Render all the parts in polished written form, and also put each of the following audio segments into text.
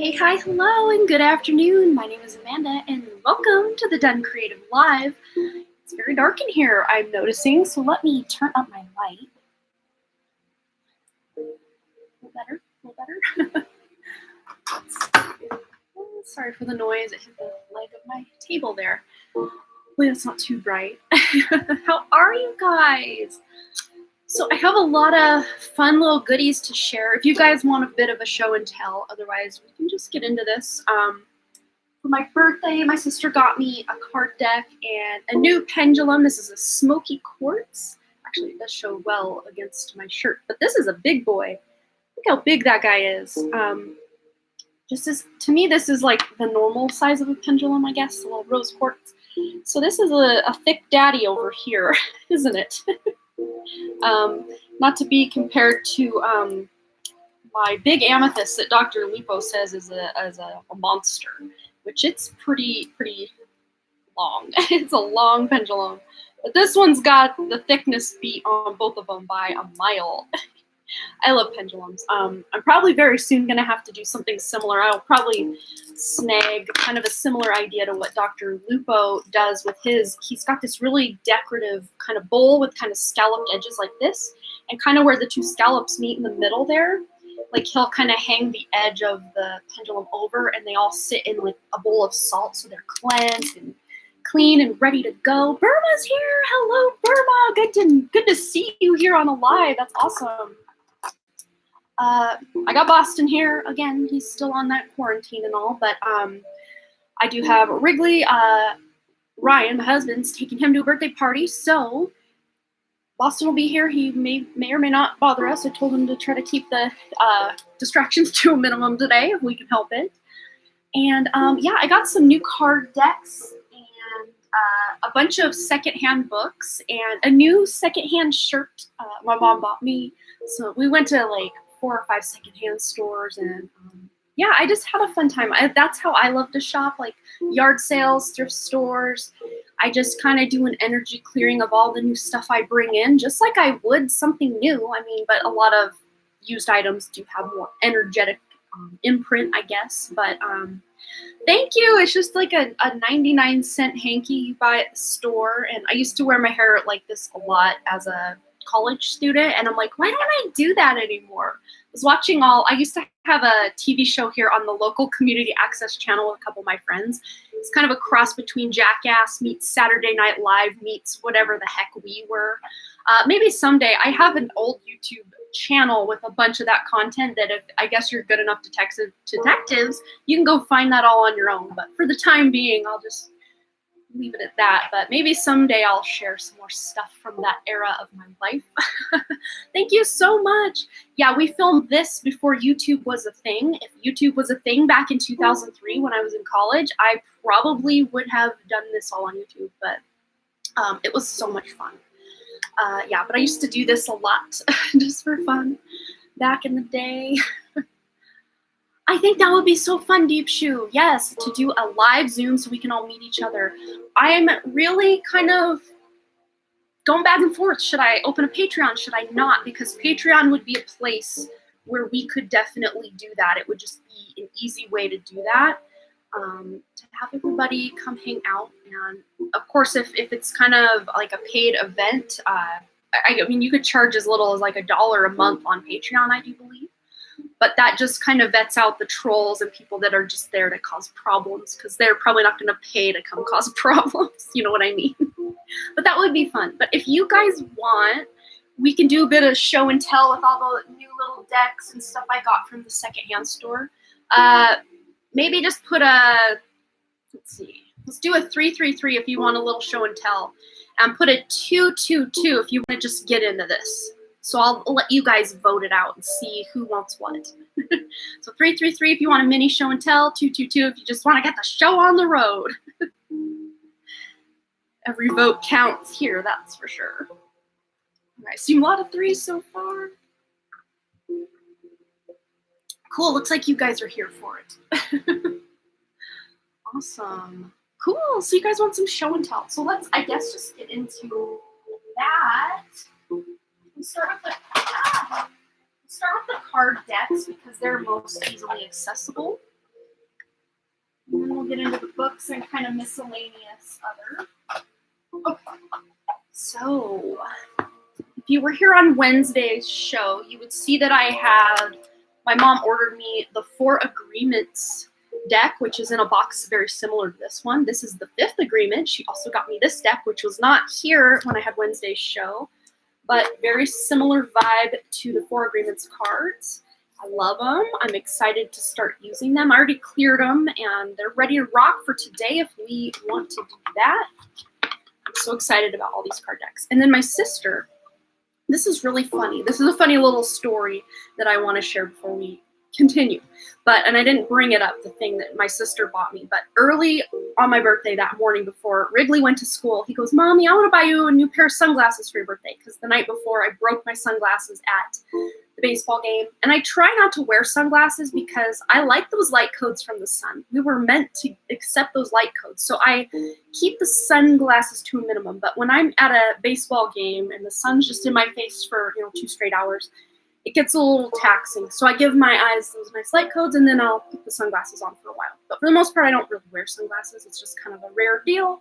Hey, hi, hello, and good afternoon. My name is Amanda, and welcome to the Done Creative Live. It's very dark in here, I'm noticing, so let me turn up my light. A little better. Oh, sorry for the noise. It hit the leg of my table there. Hopefully that's not too bright. How are you guys? So I have a lot of fun little goodies to share. If you guys want a bit of a show and tell, otherwise we can just get into this. For my birthday, my sister got me a card deck and a new pendulum. This is a smoky quartz. Actually, it does show well against my shirt, but this is a big boy. Look how big that guy is. To me, this is like the normal size of a pendulum, I guess, a little rose quartz. So this is a thick daddy over here, isn't it? Not to be compared to my big amethyst that Dr. Lupo says is a monster, which it's pretty long. It's a long pendulum, but this one's got the thickness beat on both of them by a mile. I love pendulums. I'm probably very soon going to have to do something similar. I'll probably snag kind of a similar idea to what Dr. Lupo does with his. He's got this really decorative kind of bowl with kind of scalloped edges like this, and kind of where the two scallops meet in the middle there, like he'll kind of hang the edge of the pendulum over, and they all sit in like a bowl of salt, so they're cleansed and clean and ready to go. Burma's here. Hello, Burma. Good to see you here on the live. That's awesome. I got Boston here again. He's still on that quarantine and all, but I do have Wrigley. Ryan, my husband's taking him to a birthday party, so Boston will be here. He may or may not bother us. I told him to try to keep the distractions to a minimum today if we can help it. And yeah, I got some new card decks and a bunch of secondhand books and a new secondhand shirt my mom bought me. So we went to like 4 or 5 secondhand stores, and yeah, I just had a fun time. That's how I love to shop, like yard sales, thrift stores. I just kind of do an energy clearing of all the new stuff I bring in, just like I would something new. I mean, but a lot of used items do have more energetic imprint, I guess. But thank you. It's just like a 99-cent hanky you buy at the store, and I used to wear my hair like this a lot as a college student, and I'm like, why don't I do that anymore? I used to have a TV show here on the local community access channel with a couple of my friends. It's kind of a cross between Jackass meets Saturday Night Live meets whatever the heck we were. Maybe someday. I have an old YouTube channel with a bunch of that content that if I guess you're good enough detectives, you can go find that all on your own. But for the time being, I'll just leave it at that. But maybe someday I'll share some more stuff from that era of my life. Thank you so much. Yeah, we filmed this before YouTube was a thing. If YouTube was a thing back in 2003 when I was in college, I probably would have done this all on YouTube, but it was so much fun. Yeah, but I used to do this a lot just for fun back in the day. I think that would be so fun, Deep Shoe. Yes, to do a live Zoom so we can all meet each other. I'm really kind of going back and forth. Should I open a Patreon? Should I not? Because Patreon would be a place where we could definitely do that. It would just be an easy way to do that. To have everybody come hang out. And of course, if it's kind of like a paid event, I mean, you could charge as little as like $1 a month on Patreon, I do believe. But that just kind of vets out the trolls and people that are just there to cause problems, because they're probably not going to pay to come cause problems. You know what I mean? But that would be fun. But if you guys want, we can do a bit of show and tell with all the new little decks and stuff I got from the secondhand store. Maybe just put let's see. Let's do a 3-3-3 if you want a little show and tell. And put a 2-2-2 if you want to just get into this. So I'll let you guys vote it out and see who wants what. So 3-3-3 if you want a mini show and tell. 2-2-2 if you just want to get the show on the road. Every vote counts here, that's for sure. All right, seen a lot of 3s so far. Cool, looks like you guys are here for it. Awesome. Cool, so you guys want some show and tell. So let's, I guess, just get into that. Let's start with the card decks because they're most easily accessible. get into the books and kind of miscellaneous other. Oh. So, if you were here on Wednesday's show, you would see that I had, my mom ordered me the 4 Agreements deck, which is in a box very similar to this one. This is the 5th agreement. She also got me this deck, which was not here when I had Wednesday's show, but very similar vibe to the 4 Agreements cards. I love them. I'm excited to start using them. I already cleared them, and they're ready to rock for today if we want to do that. I'm so excited about all these card decks. And then my sister, this is really funny. This is a funny little story that I want to share before we continue. And I didn't bring it up, the thing that my sister bought me, but early on my birthday that morning before Wrigley went to school, he goes, "Mommy, I want to buy you a new pair of sunglasses for your birthday," because the night before I broke my sunglasses at the baseball game. And I try not to wear sunglasses because I like those light codes from the sun. We were meant to accept those light codes. So I keep the sunglasses to a minimum. But when I'm at a baseball game and the sun's just in my face for 2 straight hours, it gets a little taxing. So I give my eyes those nice light codes, and then I'll put the sunglasses on for a while. But for the most part, I don't really wear sunglasses. It's just kind of a rare deal.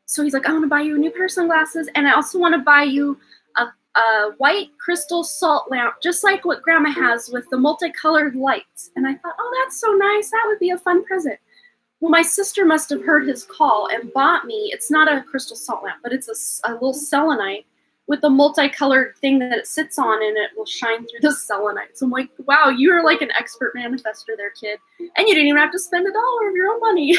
So he's like, "I want to buy you a new pair of sunglasses, and I also want to buy you a white crystal salt lamp, just like what Grandma has with the multicolored lights." And I thought, "Oh, that's so nice. That would be a fun present." Well, my sister must have heard his call and bought me, it's not a crystal salt lamp, but it's a little selenite with a multicolored thing that it sits on, and it will shine through the selenite. So I'm like, wow, you're like an expert manifestor there, kid. And you didn't even have to spend $1 of your own money.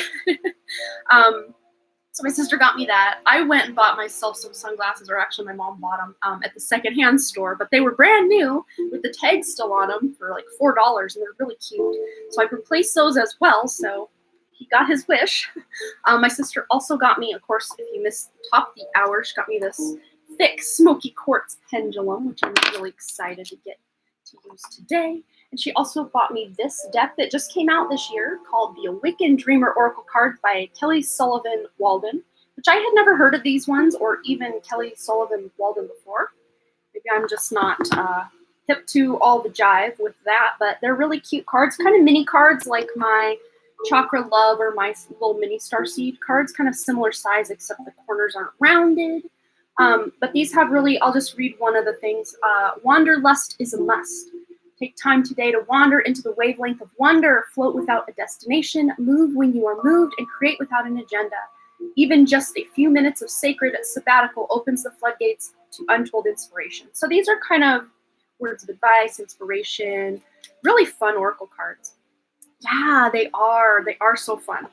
So my sister got me that. I went and bought myself some sunglasses, or actually my mom bought them at the secondhand store, but they were brand new with the tag still on them for like $4, and they're really cute. So I replaced those as well, so he got his wish. My sister also got me, of course, if you missed the top of the hour, she got me this thick smoky quartz pendulum, which I'm really excited to get to use today. And she also bought me this deck that just came out this year called the Awakened Dreamer Oracle Cards by Kelly Sullivan Walden, which I had never heard of these ones or even Kelly Sullivan Walden before. Maybe I'm just not hip to all the jive with that, but they're really cute cards, kind of mini cards like my Chakra Love or my little mini Starseed cards, kind of similar size except the corners aren't rounded. But these have really, I'll just read one of the things. Wanderlust is a must. Take time today to wander into the wavelength of wonder, float without a destination, move when you are moved, and create without an agenda. Even just a few minutes of sacred sabbatical opens the floodgates to untold inspiration. So these are kind of words of advice, inspiration, really fun oracle cards. Yeah, they are. They are so fun.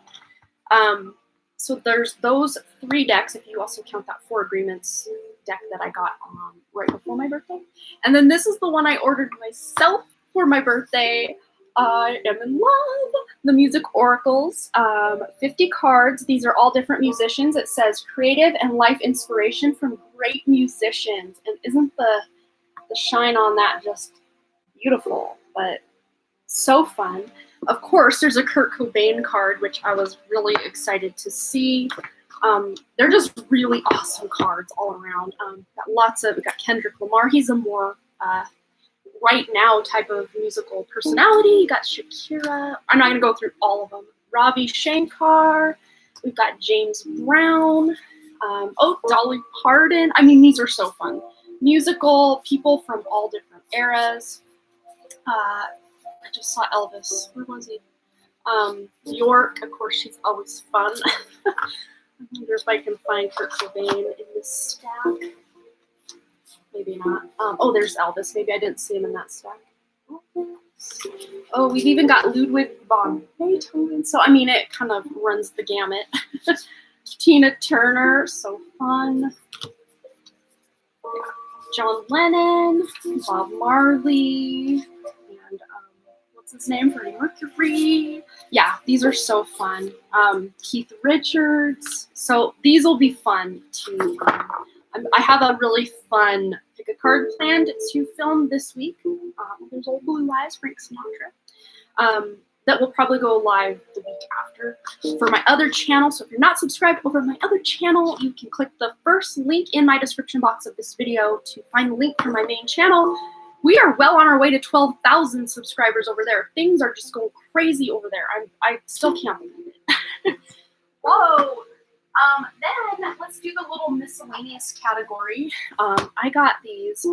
So there's those 3 decks, if you also count that 4 Agreements deck that I got right before my birthday. And then this is the one I ordered myself for my birthday. I am in love. The Music Oracles, 50 cards. These are all different musicians. It says creative and life inspiration from great musicians. And isn't the shine on that just beautiful? But so fun. Of course, there's a Kurt Cobain card, which I was really excited to see. They're just really awesome cards all around. We got Kendrick Lamar. He's a more right now type of musical personality. You got Shakira. I'm not going to go through all of them. Ravi Shankar. We've got James Brown. Dolly Parton. I mean, these are so fun. Musical people from all different eras. I just saw Elvis. Where was he? York, of course, she's always fun. I wonder if I can find Kurt Cobain in this stack. Maybe not. There's Elvis. Maybe I didn't see him in that stack. Oh, we've even got Ludwig von Beethoven. So, I mean, it kind of runs the gamut. Tina Turner, so fun. John Lennon, Bob Marley, and what's his name? Freddie Mercury. Yeah, these are so fun. Keith Richards. So these will be fun to. I have a really fun pick a card planned to film this week. There's Old Blue Eyes, Frank Sinatra. That will probably go live the week after for my other channel. So if you're not subscribed over my other channel, you can click the first link in my description box of this video to find the link for my main channel. We are well on our way to 12,000 subscribers over there. Things are just going crazy over there. I still can't believe it. Whoa. Then let's do the little miscellaneous category. I got these.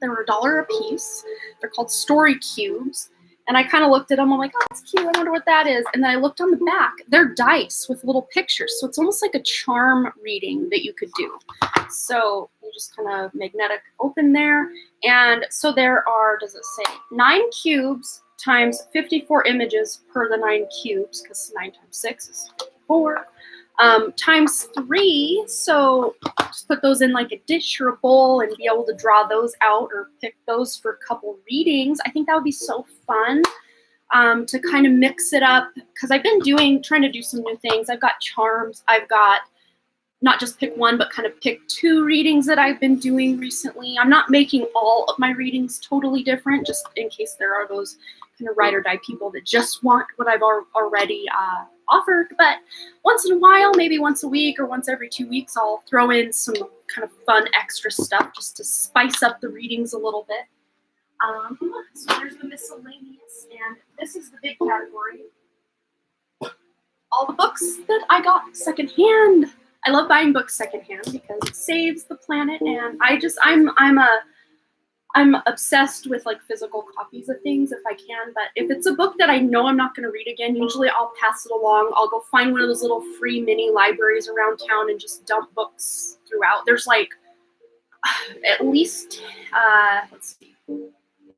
They were $1 a piece. They're called story cubes. And I kind of looked at them. I'm like, oh, that's cute. I wonder what that is. And then I looked on the back. They're dice with little pictures. So it's almost like a charm reading that you could do. So you just kind of magnetic open there. And so there are, does it say, 9 cubes times 54 images per the 9 cubes, because 9 times 6 is 54. Times 3, so just put those in like a dish or a bowl and be able to draw those out or pick those for a couple readings. I think that would be so fun to kind of mix it up, because I've been trying to do some new things. I've got charms. I've got not just pick one, but kind of pick 2 readings that I've been doing recently. I'm not making all of my readings totally different, just in case there are those kind of ride or die people that just want what I've already offered. But once in a while, maybe once a week or once every 2 weeks, I'll throw in some kind of fun extra stuff just to spice up the readings a little bit. So there's the miscellaneous, and this is the big category. All the books that I got secondhand. I love buying books secondhand because it saves the planet, and I'm obsessed with like physical copies of things if I can. But if it's a book that I know I'm not going to read again, usually I'll pass it along. I'll go find one of those little free mini libraries around town and just dump books throughout. There's like at least let's see,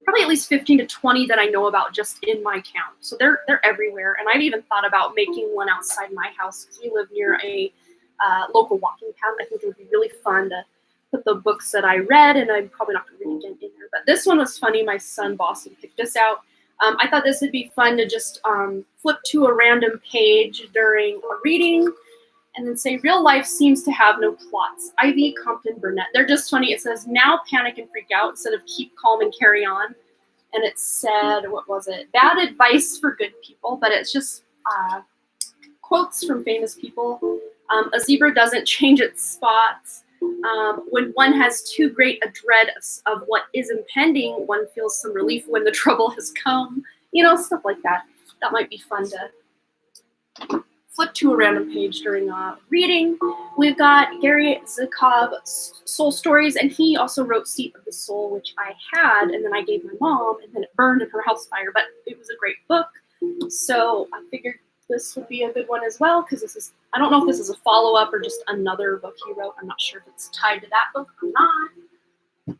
probably at least 15 to 20 that I know about just in my town. So they're everywhere, and I've even thought about making one outside my house because we live near a local walking path. I think it would be really fun to put the books that I read, and I'm probably not going to read again in there. But this one was funny. My son Boston picked this out. I thought this would be fun to just flip to a random page during a reading and then say, real life seems to have no plots. Ivy Compton Burnett. They're just funny. It says, now panic and freak out instead of keep calm and carry on. And it said, what was it? Bad advice for good people. But it's just quotes from famous people. A zebra doesn't change its spots. When one has too great a dread of what is impending, one feels some relief when the trouble has come. You know, stuff like that. That might be fun to flip to a random page during a reading. We've got Gary Zukov's Soul Stories, and he also wrote Seat of the Soul, which I had, and then I gave my mom, and then it burned in her house fire, but it was a great book. So I figured this would be a good one as well, because this is, I don't know if this is a follow-up or just another book he wrote. I'm not sure if it's tied to that book or not.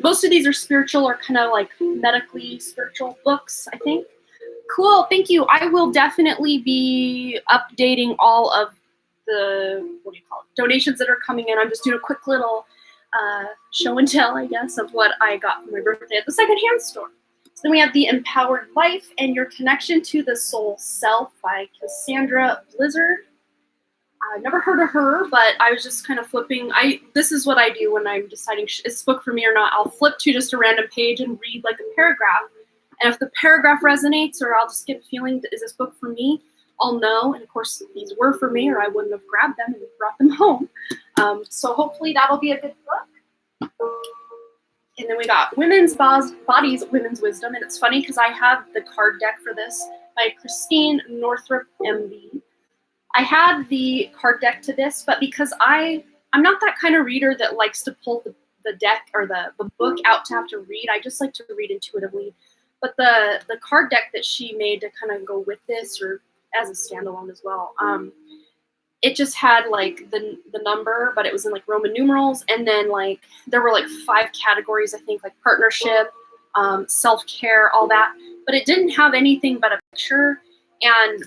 Most of these are spiritual or kind of like medically spiritual books, I think. Cool, thank you. I will definitely be updating all of the, donations that are coming in. I'm just doing a quick little show and tell, I guess, of what I got for my birthday at the secondhand store. So then we have The Empowered Life and Your Connection to the Soul Self by Cassandra Blizzard. I've never heard of her, but I was just kind of flipping. This is what I do when I'm deciding is this book for me or not. I'll flip to just a random page and read like a paragraph. And if the paragraph resonates, or I'll just get a feeling, is this book for me? I'll know. And of course, these were for me, or I wouldn't have grabbed them and brought them home. So hopefully that'll be a good book. And then we got Women's Bodies, Women's Wisdom. And it's funny because I have the card deck for this by Christine Northrup, MD. I had the card deck to this, but because I'm not that kind of reader that likes to pull the deck or the book out to have to read. I just like to read intuitively. But the card deck that she made to kind of go with this, or as a standalone as well, it just had like the number, but it was in like Roman numerals, and then like there were like 5 categories, I think, like partnership, self-care, all that. But it didn't have anything but a picture, and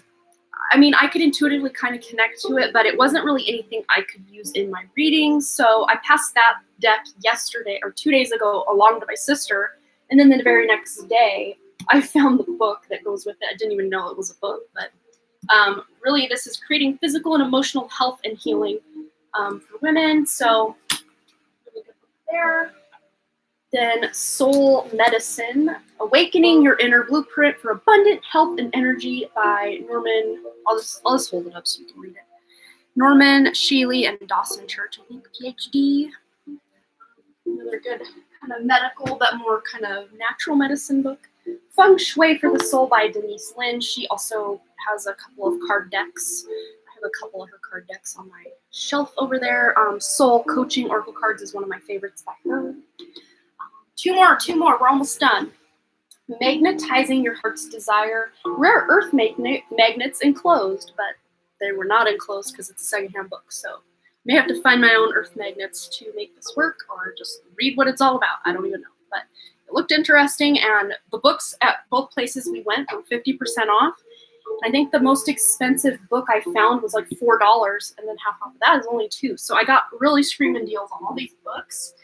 I mean, I could intuitively kind of connect to it, but it wasn't really anything I could use in my readings. So I passed that deck yesterday or 2 days ago along to my sister. And then the very next day, I found the book that goes with it. I didn't even know it was a book, but really this is creating physical and emotional health and healing for women. So really good book there. Then Soul Medicine, Awakening Your Inner Blueprint for Abundant Health and Energy by Norman, I'll just hold it up so you can read it. Norman Shealy and Dawson Church, I think, PhD. Another good kind of medical, but more kind of natural medicine book. Feng Shui for the Soul by Denise Lin. She also has a couple of card decks. I have a couple of her card decks on my shelf over there. Soul Coaching Oracle Cards is one of my favorites by her. Two more. We're almost done. Magnetizing Your Heart's Desire. Rare Earth Magnets enclosed, but they were not enclosed because it's a secondhand book. So may have to find my own earth magnets to make this work, or just read what it's all about. I don't even know, but it looked interesting, and the books at both places we went were 50% off. I think the most expensive book I found was like $4, and then half off of that is only $2. So I got really screaming deals on all these books.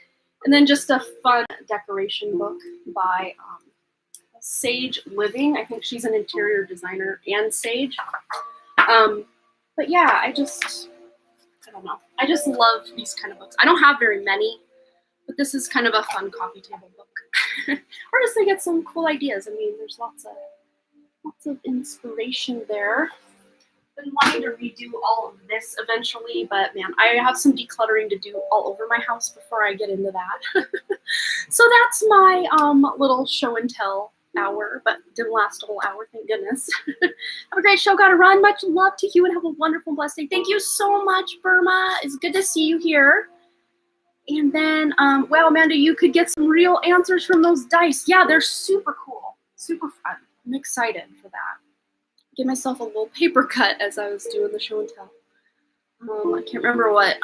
And then just a fun decoration book by Sage Living. I think she's an interior designer and sage. But yeah, I don't know. I just love these kind of books. I don't have very many, but this is kind of a fun coffee table book. Or just to get some cool ideas. I mean, there's lots of inspiration there. Been wanting to redo all of this eventually, but man, I have some decluttering to do all over my house before I get into that. So that's my little show and tell hour, but didn't last a whole hour, thank goodness. Have a great show, gotta run. Much love to you and have a wonderful, blessed day. Thank you so much, Burma. It's good to see you here. And then, wow, Amanda, you could get some real answers from those dice. Yeah, they're super cool, super fun. I'm excited for that. Give myself a little paper cut as I was doing the show and tell. I can't remember what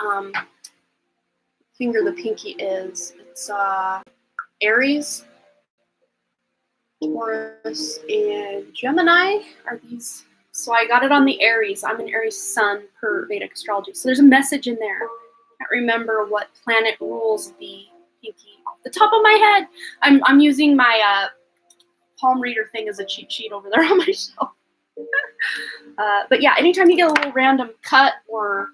finger the pinky is. It's Aries, Taurus, and Gemini are these. So I got it on the Aries. I'm an Aries sun per Vedic astrology. So there's a message in there. I can't remember what planet rules the pinky off the top of my head. I'm using my palm reader thing as a cheat sheet over there on my shelf. But yeah, anytime you get a little random cut or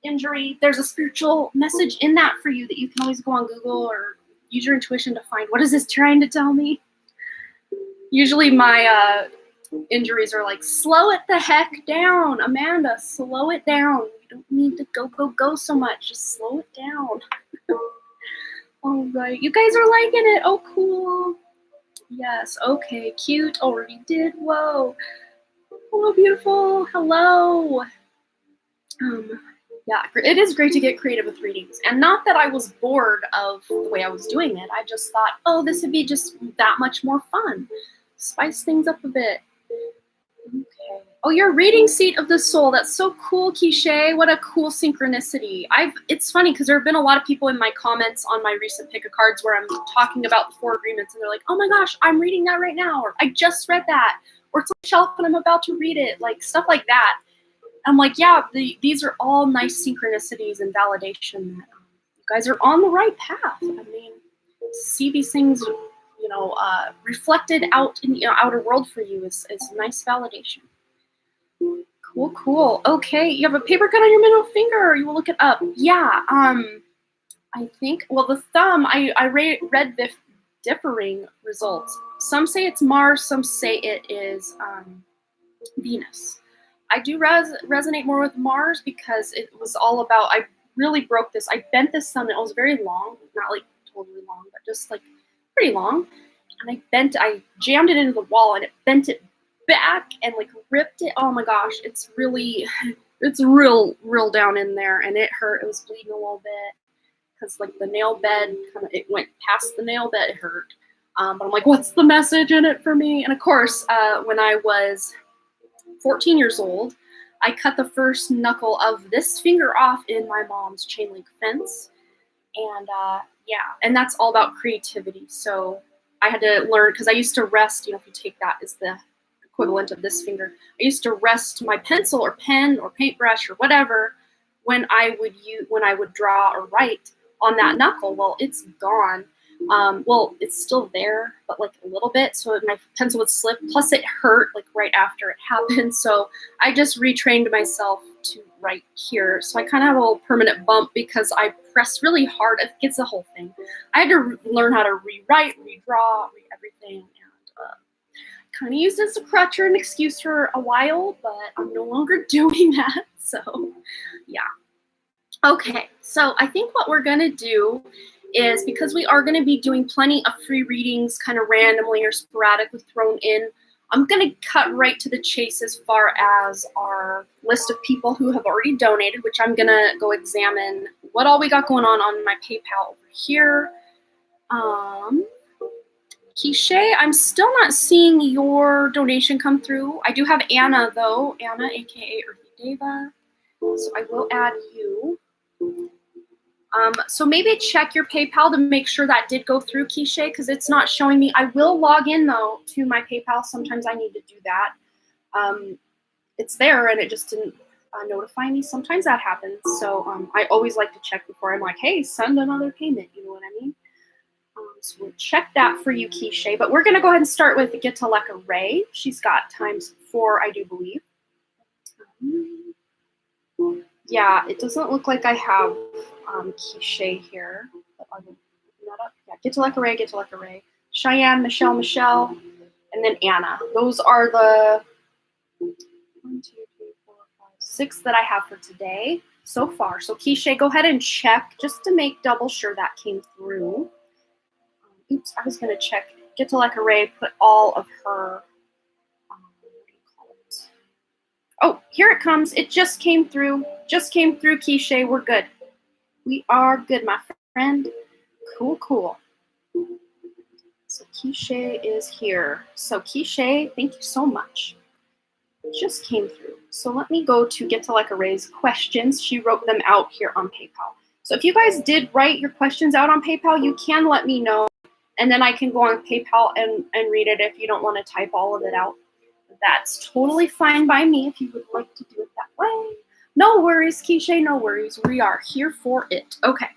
injury, there's a spiritual message in that for you that you can always go on Google or use your intuition to find, what is this trying to tell me? Usually my injuries are like, slow it the heck down, Amanda, slow it down. You don't need to go so much, just slow it down. All right, you guys are liking it. Oh, cool. Yes, okay, cute, already did, whoa. Hello, beautiful. Hello. Yeah, it is great to get creative with readings. And not that I was bored of the way I was doing it. I just thought, oh, this would be just that much more fun. Spice things up a bit. Okay. Oh, your reading Seat of the Soul. That's so cool, Quiche. What a cool synchronicity. It's funny because there have been a lot of people in my comments on my recent pick of cards where I'm talking about the 4 agreements, and they're like, oh my gosh, I'm reading that right now, or I just read that, or it's on the shelf and I'm about to read it, like stuff like that. I'm like, yeah, these are all nice synchronicities and validation that you guys are on the right path. I mean, see these things, reflected out in the outer world for you is nice validation. Cool. Okay, you have a paper cut on your middle finger. You will look it up. Yeah. I think. Well, the thumb. I read differing results. Some say it's Mars. Some say it is Venus. I do resonate more with Mars because it was all about. I really broke this. I bent this thumb. It was very long, not like totally long, but just like pretty long. And I jammed it into the wall, and it bent it back and like ripped it. Oh my gosh, it's real down in there, and it hurt. It was bleeding a little bit because like the nail bed it went past the nail bed. It hurt, but I'm like, what's the message in it for me? And of course, when I was 14 years old, I cut the first knuckle of this finger off in my mom's chain link fence, and and that's all about creativity. So I had to learn, because I used to rest. If you take that as the equivalent of this finger, I used to rest my pencil or pen or paintbrush or whatever when I would draw or write on that knuckle. Well, it's gone. Well, it's still there, but like a little bit. So my pencil would slip. Plus, it hurt like right after it happened. So I just retrained myself to write here. So I kind of have a little permanent bump because I pressed really hard. I think it's the whole thing. I had to learn how to rewrite, redraw, everything, and kind of used it as a crutch or an excuse for a while, but I'm no longer doing that. So yeah. Okay, so I think what we're gonna do is because we are going to be doing plenty of free readings kind of randomly or sporadically thrown in, I'm going to cut right to the chase as far as our list of people who have already donated, which I'm going to go examine what all we got going on my PayPal over here. Kishay, I'm still not seeing your donation come through. I do have Anna, though. Anna, aka Earthy Deva. So I will add you. So maybe check your PayPal to make sure that did go through, Kishay, because it's not showing me. I will log in, though, to my PayPal. Sometimes I need to do that. It's there, and it just didn't notify me. Sometimes that happens. So I always like to check before I'm like, hey, send another payment. You know what I mean? So we'll check that for you, Kishay. But we're going to go ahead and start with Gitaleka Ray. She's got *4, I do believe. Yeah, it doesn't look like I have Kishay here. But I'll open that up. Yeah, Gitaleka Ray. Cheyenne, Michelle, and then Anna. Those are the 1, 2, 3, 4, 5, 6 that I have for today so far. So Kishay, go ahead and check just to make double sure that came through. Oops, I was going to check. Gitaleka Ray put all of her, what do you call it? Oh, here it comes. It just came through. Just came through, Kishay. We're good. We are good, my friend. Cool. So Kishay is here. So Kishay, thank you so much. It just came through. So let me go to Gitaleka Ray's questions. She wrote them out here on PayPal. So if you guys did write your questions out on PayPal, you can let me know. And then I can go on PayPal and read it if you don't want to type all of it out. That's totally fine by me if you would like to do it that way. No worries, Kishay, no worries. We are here for it. Okay.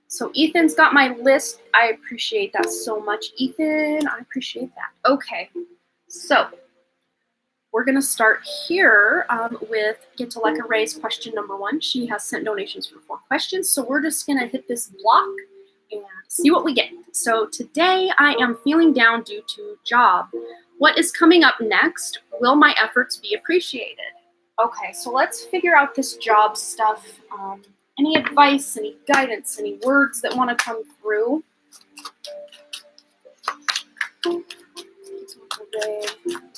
So Ethan's got my list. I appreciate that so much, Ethan. I appreciate that. Okay. So we're going to start here with Gitaleka Ray's question number 1. She has sent donations for 4 questions. So we're just going to hit this block and see what we get. So today I am feeling down due to job. What is coming up next? Will my efforts be appreciated? Okay, so let's figure out this job stuff. Any advice, any guidance, any words that want to come through?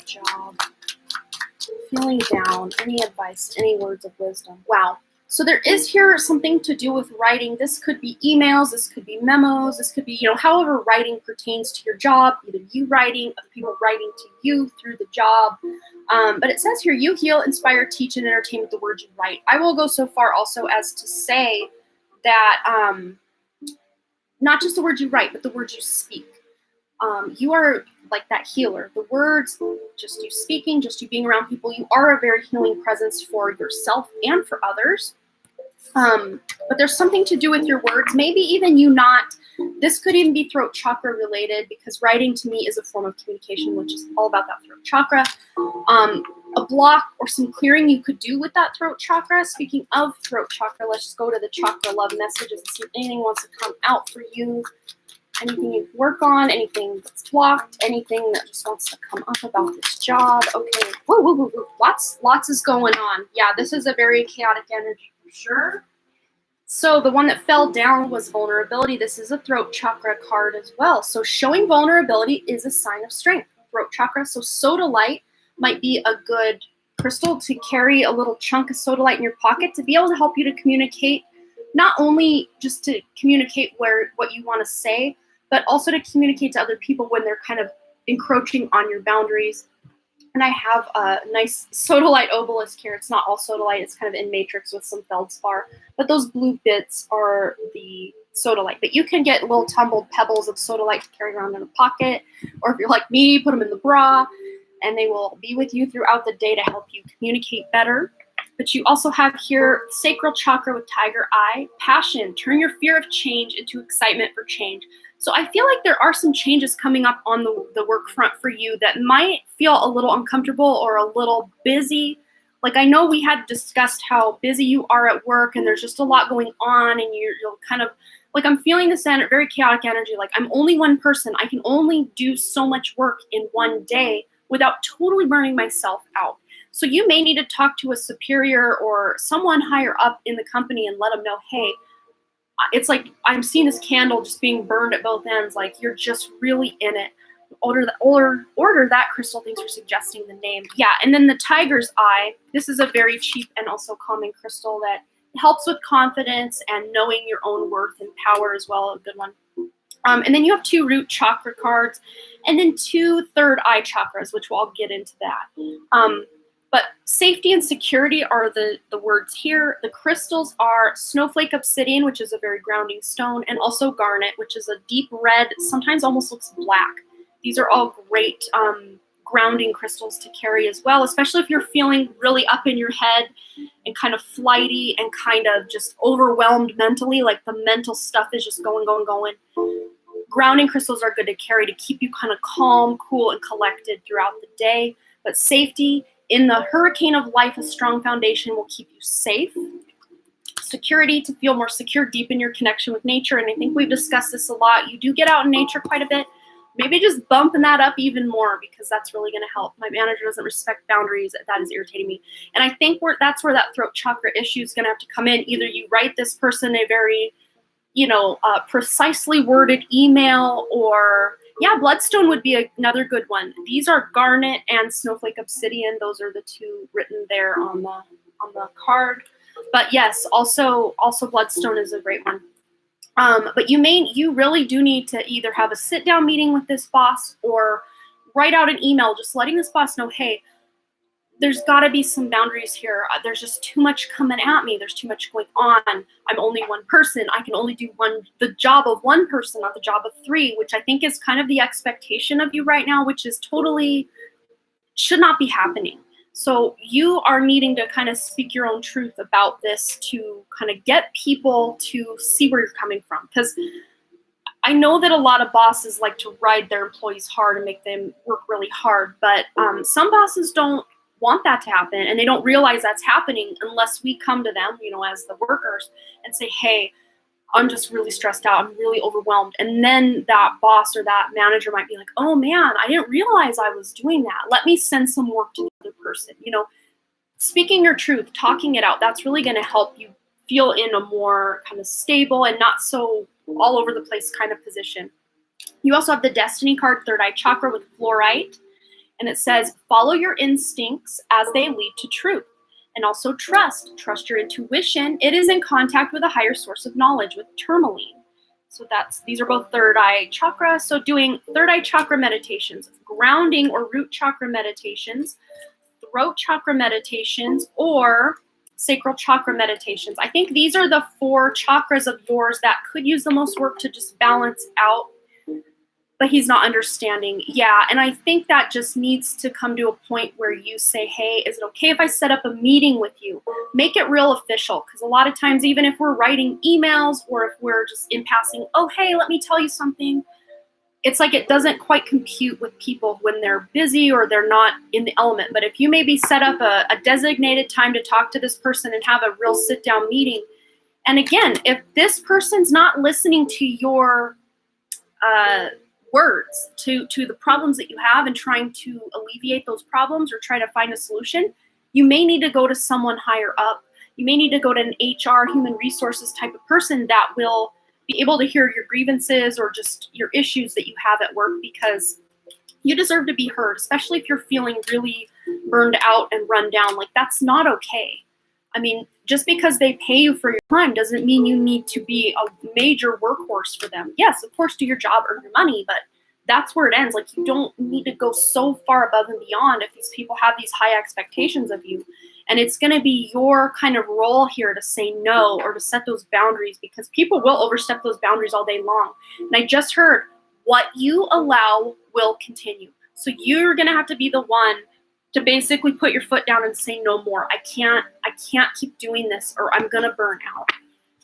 Job. Feeling down. Any advice, any words of wisdom? Wow. So there is here something to do with writing. This could be emails, this could be memos, this could be, however writing pertains to your job, either you writing, other people writing to you through the job. But it says here, you heal, inspire, teach, and entertain with the words you write. I will go so far also as to say that not just the words you write, but the words you speak. You are like that healer. The words, just you speaking, just you being around people, you are a very healing presence for yourself and for others. But there's something to do with your words, maybe even you not. This could even be throat chakra related, because writing to me is a form of communication, which is all about that throat chakra. A block or some clearing you could do with that throat chakra. Speaking of throat chakra, let's just go to the chakra love messages and see if anything wants to come out for you. Anything you can work on, anything that's blocked, anything that just wants to come up about this job. Okay, woo. Lots is going on. Yeah, this is a very chaotic energy for sure. So the one that fell down was vulnerability. This is a throat chakra card as well. So showing vulnerability is a sign of strength. Throat chakra. So sodalite might be a good crystal to carry a little chunk of sodalite in your pocket to be able to help you to communicate, not only just to communicate what you want to say, but also to communicate to other people when they're kind of encroaching on your boundaries. And I have a nice sodalite obelisk here. It's not all sodalite. It's kind of in matrix with some feldspar. But those blue bits are the sodalite. But you can get little tumbled pebbles of sodalite to carry around in a pocket. Or if you're like me, put them in the bra. And they will be with you throughout the day to help you communicate better. But you also have here sacral chakra with tiger eye. Passion. Turn your fear of change into excitement for change. So I feel like there are some changes coming up on the work front for you that might feel a little uncomfortable or a little busy. Like I know we had discussed how busy you are at work and there's just a lot going on and you're kind of, like I'm feeling this very chaotic energy. Like I'm only one person. I can only do so much work in one day without totally burning myself out. So you may need to talk to a superior or someone higher up in the company and let them know, hey, it's like I'm seeing this candle just being burned at both ends. Like you're just really in it. Order that crystal. Thanks for suggesting the name. Yeah, and then the tiger's eye. This is a very cheap and also calming crystal that helps with confidence and knowing your own worth and power as well. A good one. And then you have 2 root chakra cards, and then 2 third eye chakras, which we'll get into that. But safety and security are the words here. The crystals are snowflake obsidian, which is a very grounding stone, and also garnet, which is a deep red, sometimes almost looks black. These are all great grounding crystals to carry as well, especially if you're feeling really up in your head and kind of flighty and kind of just overwhelmed mentally, like the mental stuff is just going. Grounding crystals are good to carry to keep you kind of calm, cool, and collected throughout the day. But safety, in the hurricane of life, a strong foundation will keep you safe. Security, to feel more secure, deepen your connection with nature. And I think we've discussed this a lot. You do get out in nature quite a bit. Maybe just bumping that up even more, because that's really going to help. My manager doesn't respect boundaries. That is irritating me. And I think that's where that throat chakra issue is going to have to come in. Either you write this person a very, precisely worded email, or bloodstone would be another good one. These are garnet and snowflake obsidian. Those are the 2 written there on the card. But yes, also bloodstone is a great one. But you really do need to either have a sit-down meeting with this boss or write out an email just letting this boss know, hey, there's got to be some boundaries here. There's just too much coming at me. There's too much going on. I'm only one person. I can only do the job of one person, not the job of 3, which I think is kind of the expectation of you right now, which is totally should not be happening. So you are needing to kind of speak your own truth about this to kind of get people to see where you're coming from. Because I know that a lot of bosses like to ride their employees hard and make them work really hard, but some bosses don't want that to happen, and they don't realize that's happening unless we come to them, as the workers, and say, hey, I'm just really stressed out. I'm really overwhelmed. And then that boss or that manager might be like, oh man, I didn't realize I was doing that. Let me send some work to the other person. Speaking your truth, talking it out, that's really going to help you feel in a more kind of stable and not so all over the place kind of position. You also have the destiny card, third eye chakra with fluorite. And it says, follow your instincts as they lead to truth. And also trust your intuition. It is in contact with a higher source of knowledge with tourmaline. So these are both third eye chakra. So doing third eye chakra meditations, grounding or root chakra meditations, throat chakra meditations, or sacral chakra meditations. I think these are the 4 chakras of yours that could use the most work to just balance out. But he's not understanding. Yeah, and I think that just needs to come to a point where you say, hey, is it okay if I set up a meeting with you? Make it real official, because a lot of times, even if we're writing emails or if we're just in passing, oh, hey, let me tell you something, it's like it doesn't quite compute with people when they're busy or they're not in the element. But if you maybe set up a designated time to talk to this person and have a real sit-down meeting, and again, if this person's not listening to your words to the problems that you have and trying to alleviate those problems or try to find a solution, you may need to go to someone higher up. You may need to go to an HR, human resources type of person that will be able to hear your grievances or just your issues that you have at work, because you deserve to be heard, especially if you're feeling really burned out and run down. Like, that's not okay. I mean, just because they pay you for your time doesn't mean you need to be a major workhorse for them. Yes, of course, do your job, earn your money, but that's where it ends. Like, you don't need to go so far above and beyond if these people have these high expectations of you. And it's going to be your kind of role here to say no or to set those boundaries, because people will overstep those boundaries all day long. And I just heard, what you allow will continue. So you're going to have to be the one to basically put your foot down and say no more. I can't keep doing this, or I'm going to burn out.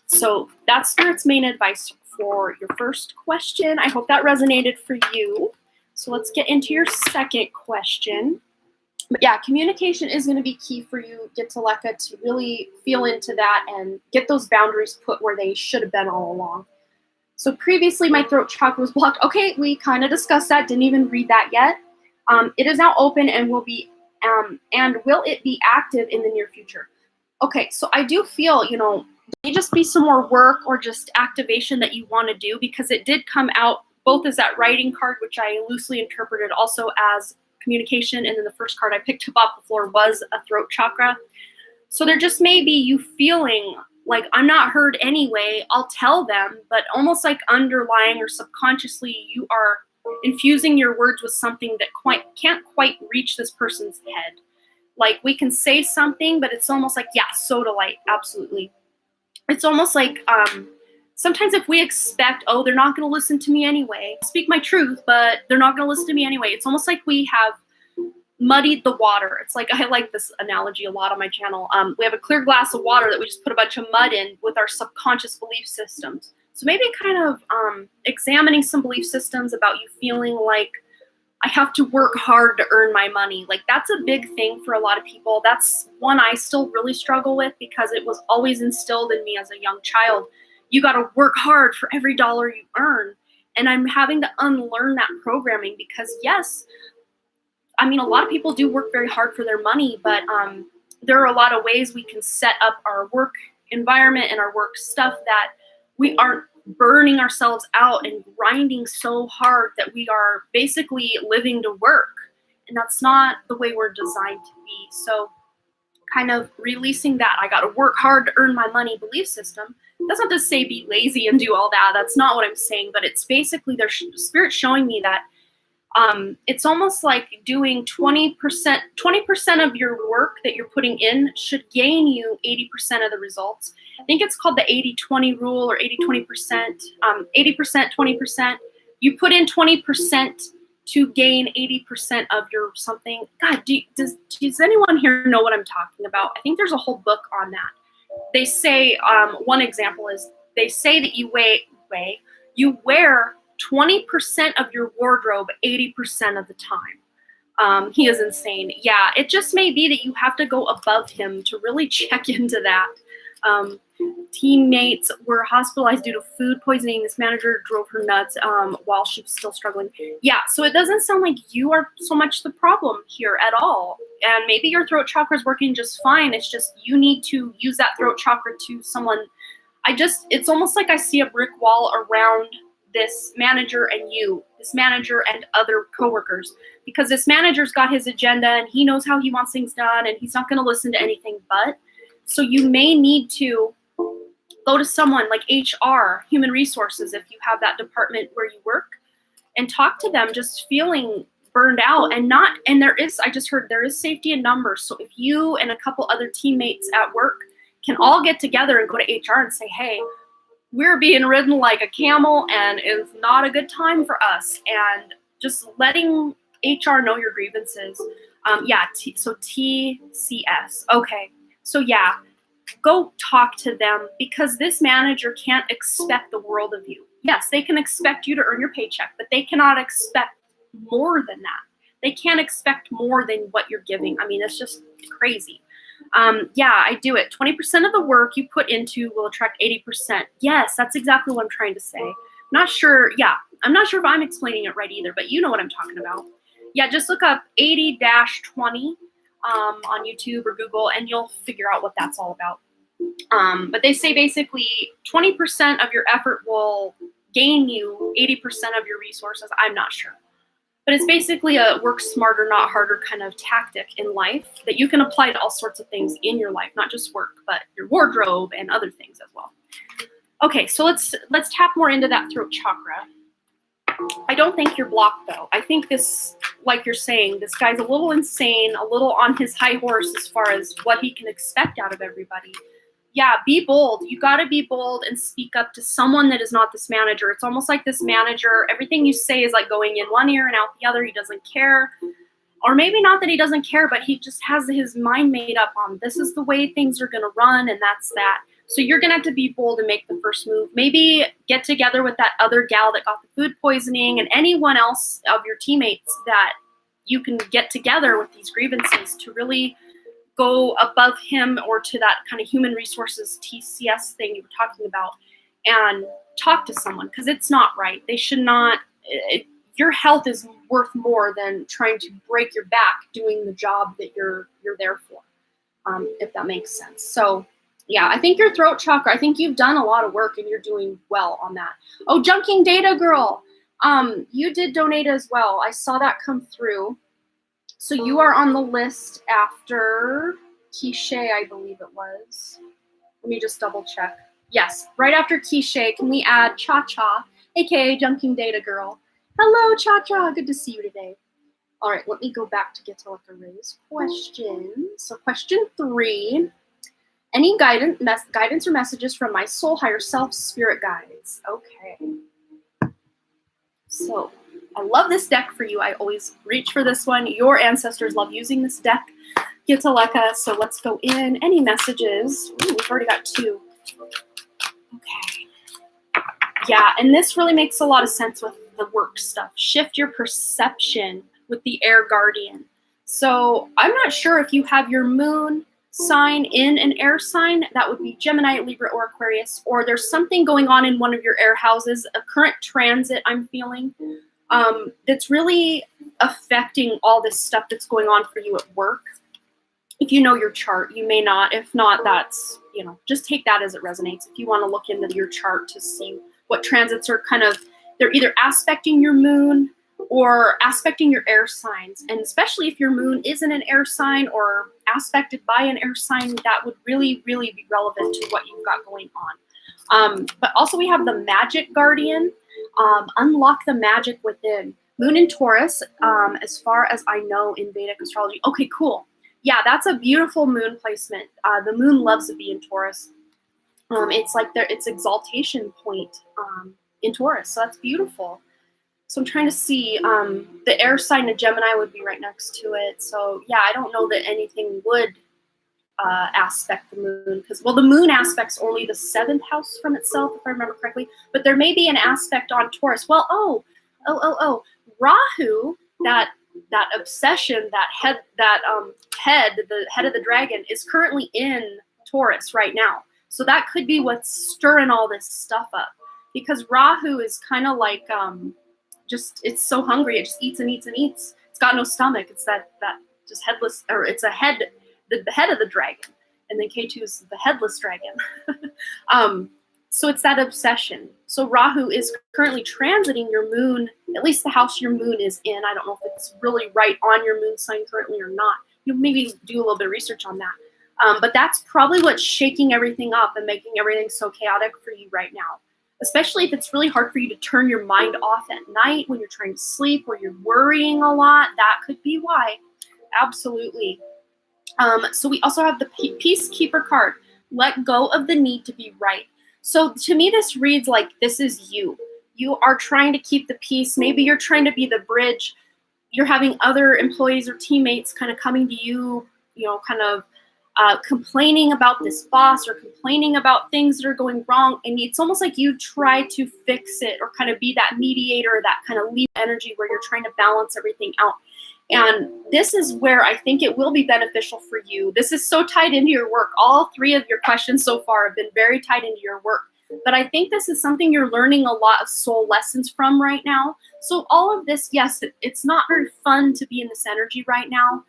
So that's Spirit's main advice for your first question. I hope that resonated for you. So let's get into your second question. But yeah, communication is going to be key for you, Gitaleka, to really feel into that and get those boundaries put where they should have been all along. So previously, my throat chakra was blocked. Okay, we kind of discussed that. Didn't even read that yet. It is now open and will it be active in the near future? Okay, so I do feel, may just be some more work or just activation that you want to do, because it did come out both as that writing card, which I loosely interpreted also as communication, and then the first card I picked up off the floor was a throat chakra. So there just may be you feeling like, I'm not heard anyway, I'll tell them, but almost like underlying or subconsciously you are infusing your words with something that can't quite reach this person's head. Like, we can say something, but it's almost like, yeah, soda light, absolutely. It's almost like sometimes if we expect, oh, they're not going to listen to me anyway, I'll speak my truth, but they're not going to listen to me anyway. It's almost like we have muddied the water. It's like, I like this analogy a lot on my channel. We have a clear glass of water that we just put a bunch of mud in with our subconscious belief systems. So maybe kind of examining some belief systems about you feeling like, I have to work hard to earn my money. Like, that's a big thing for a lot of people. That's one I still really struggle with, because it was always instilled in me as a young child. You got to work hard for every dollar you earn. And I'm having to unlearn that programming, because yes, I mean, a lot of people do work very hard for their money, but there are a lot of ways we can set up our work environment and our work stuff that we aren't burning ourselves out and grinding so hard that we are basically living to work. And that's not the way we're designed to be. So kind of releasing that I got to work hard to earn my money belief system. That's not to say be lazy and do all that. That's not what I'm saying. But it's basically their spirit showing me that it's almost like doing 20% of your work that you're putting in should gain you 80% of the results. I think it's called the 80-20 rule, or 80-20%, 80%, 20%. You put in 20% to gain 80% of your something. God, does anyone here know what I'm talking about? I think there's a whole book on that. They say, one example is, they say that you wear 20% of your wardrobe 80% of the time. He is insane. Yeah, it just may be that you have to go above him to really check into that. Teammates were hospitalized due to food poisoning. This manager drove her nuts while she was still struggling. Yeah, so it doesn't sound like you are so much the problem here at all. And maybe your throat chakra is working just fine. It's just you need to use that throat chakra to someone. It's almost like I see a brick wall around this manager and you, this manager and other coworkers, because this manager's got his agenda and he knows how he wants things done, and he's not going to listen to anything but. So you may need to go to someone like HR, human resources, if you have that department where you work, and talk to them just feeling burned out. And I just heard there is safety in numbers. So if you and a couple other teammates at work can all get together and go to HR and say, hey, we're being ridden like a camel and it's not a good time for us. And just letting HR know your grievances. So TCS. Okay. So yeah, go talk to them, because this manager can't expect the world of you. Yes, they can expect you to earn your paycheck, but they cannot expect more than that. They can't expect more than what you're giving. I mean, it's just crazy. I do it. 20% of the work you put into will attract 80%. Yes, that's exactly what I'm trying to say. I'm not sure if I'm explaining it right either, but you know what I'm talking about. Yeah, just look up 80-20 on YouTube or Google, and you'll figure out what that's all about. But they say basically 20% of your effort will gain you 80% of your resources. I'm not sure. But it's basically a work smarter, not harder kind of tactic in life that you can apply to all sorts of things in your life, not just work, but your wardrobe and other things as well. Okay, so let's tap more into that throat chakra. I don't think you're blocked, though. I think this, like you're saying, this guy's a little insane, a little on his high horse as far as what he can expect out of everybody. Yeah, be bold. You got to be bold and speak up to someone that is not this manager. It's almost like this manager, everything you say is like going in one ear and out the other. He doesn't care. Or maybe not that he doesn't care, but he just has his mind made up on this is the way things are going to run, and that's that. So you're going to have to be bold and make the first move. Maybe get together with that other gal that got the food poisoning and anyone else of your teammates that you can get together with these grievances to really go above him, or to that kind of human resources TCS thing you were talking about, and talk to someone, because it's not right. They should not. Your health is worth more than trying to break your back doing the job that you're there for, if that makes sense. So Yeah, I think your throat chakra, I think you've done a lot of work and you're doing well on that. Oh, Junking Data Girl, you did donate as well. I saw that come through. So you are on the list after Quiche, I believe it was. Let me just double check. Yes, right after Quiche, can we add Cha-Cha, aka Junking Data Girl. Hello, Cha-Cha, good to see you today. All right, let me go back to get to like a raised question. So question 3. Any guidance or messages from my soul, higher self, spirit guides? Okay. So I love this deck for you. I always reach for this one. Your ancestors love using this deck. Gitaleka. So let's go in. Any messages? Ooh, we've already got 2. Okay. Yeah, and this really makes a lot of sense with the work stuff. Shift your perception with the air guardian. So I'm not sure if you have your moon sign in an air sign. That would be Gemini, Libra, or Aquarius, or there's something going on in one of your air houses, a current transit I'm feeling, that's really affecting all this stuff that's going on for you at work. If you know your chart, you may not. If not, that's, just take that as it resonates. If you want to look into your chart to see what transits are they're either aspecting your moon or aspecting your air signs. And especially if your moon is in an air sign or aspected by an air sign, that would really, really be relevant to what you've got going on. But also we have the magic guardian, unlock the magic within. Moon in Taurus, as far as I know in Vedic astrology. Okay, cool. Yeah, that's a beautiful moon placement. The moon loves to be in Taurus. It's like its exaltation point in Taurus, so that's beautiful. So I'm trying to see, the air sign of Gemini would be right next to it. So yeah, I don't know that anything would aspect the moon, because, well, the moon aspects only the 7th house from itself, if I remember correctly, but there may be an aspect on Taurus. Well, Rahu, that obsession, the head of the dragon, is currently in Taurus right now. So that could be what's stirring all this stuff up, because Rahu is kind of like, it's so hungry, it just eats and eats and eats. It's got no stomach. It's that just headless, or it's the head of the dragon, and then K2 is the headless dragon. So it's that obsession. So Rahu is currently transiting your moon, at least the house your moon is in. I don't know if it's really right on your moon sign currently or not. You maybe do a little bit of research on that. But that's probably what's shaking everything up and making everything so chaotic for you right now. Especially if it's really hard for you to turn your mind off at night when you're trying to sleep, or you're worrying a lot. That could be why. Absolutely. So we also have the Peacekeeper card. Let go of the need to be right. So to me, this reads like this is you. You are trying to keep the peace. Maybe you're trying to be the bridge. You're having other employees or teammates kind of coming to you, complaining about this boss or complaining about things that are going wrong. And it's almost like you try to fix it or kind of be that mediator, that kind of lead energy where you're trying to balance everything out. And this is where I think it will be beneficial for you. This is so tied into your work. All 3 of your questions so far have been very tied into your work. But I think this is something you're learning a lot of soul lessons from right now. So all of this, yes, it's not very fun to be in this energy right now.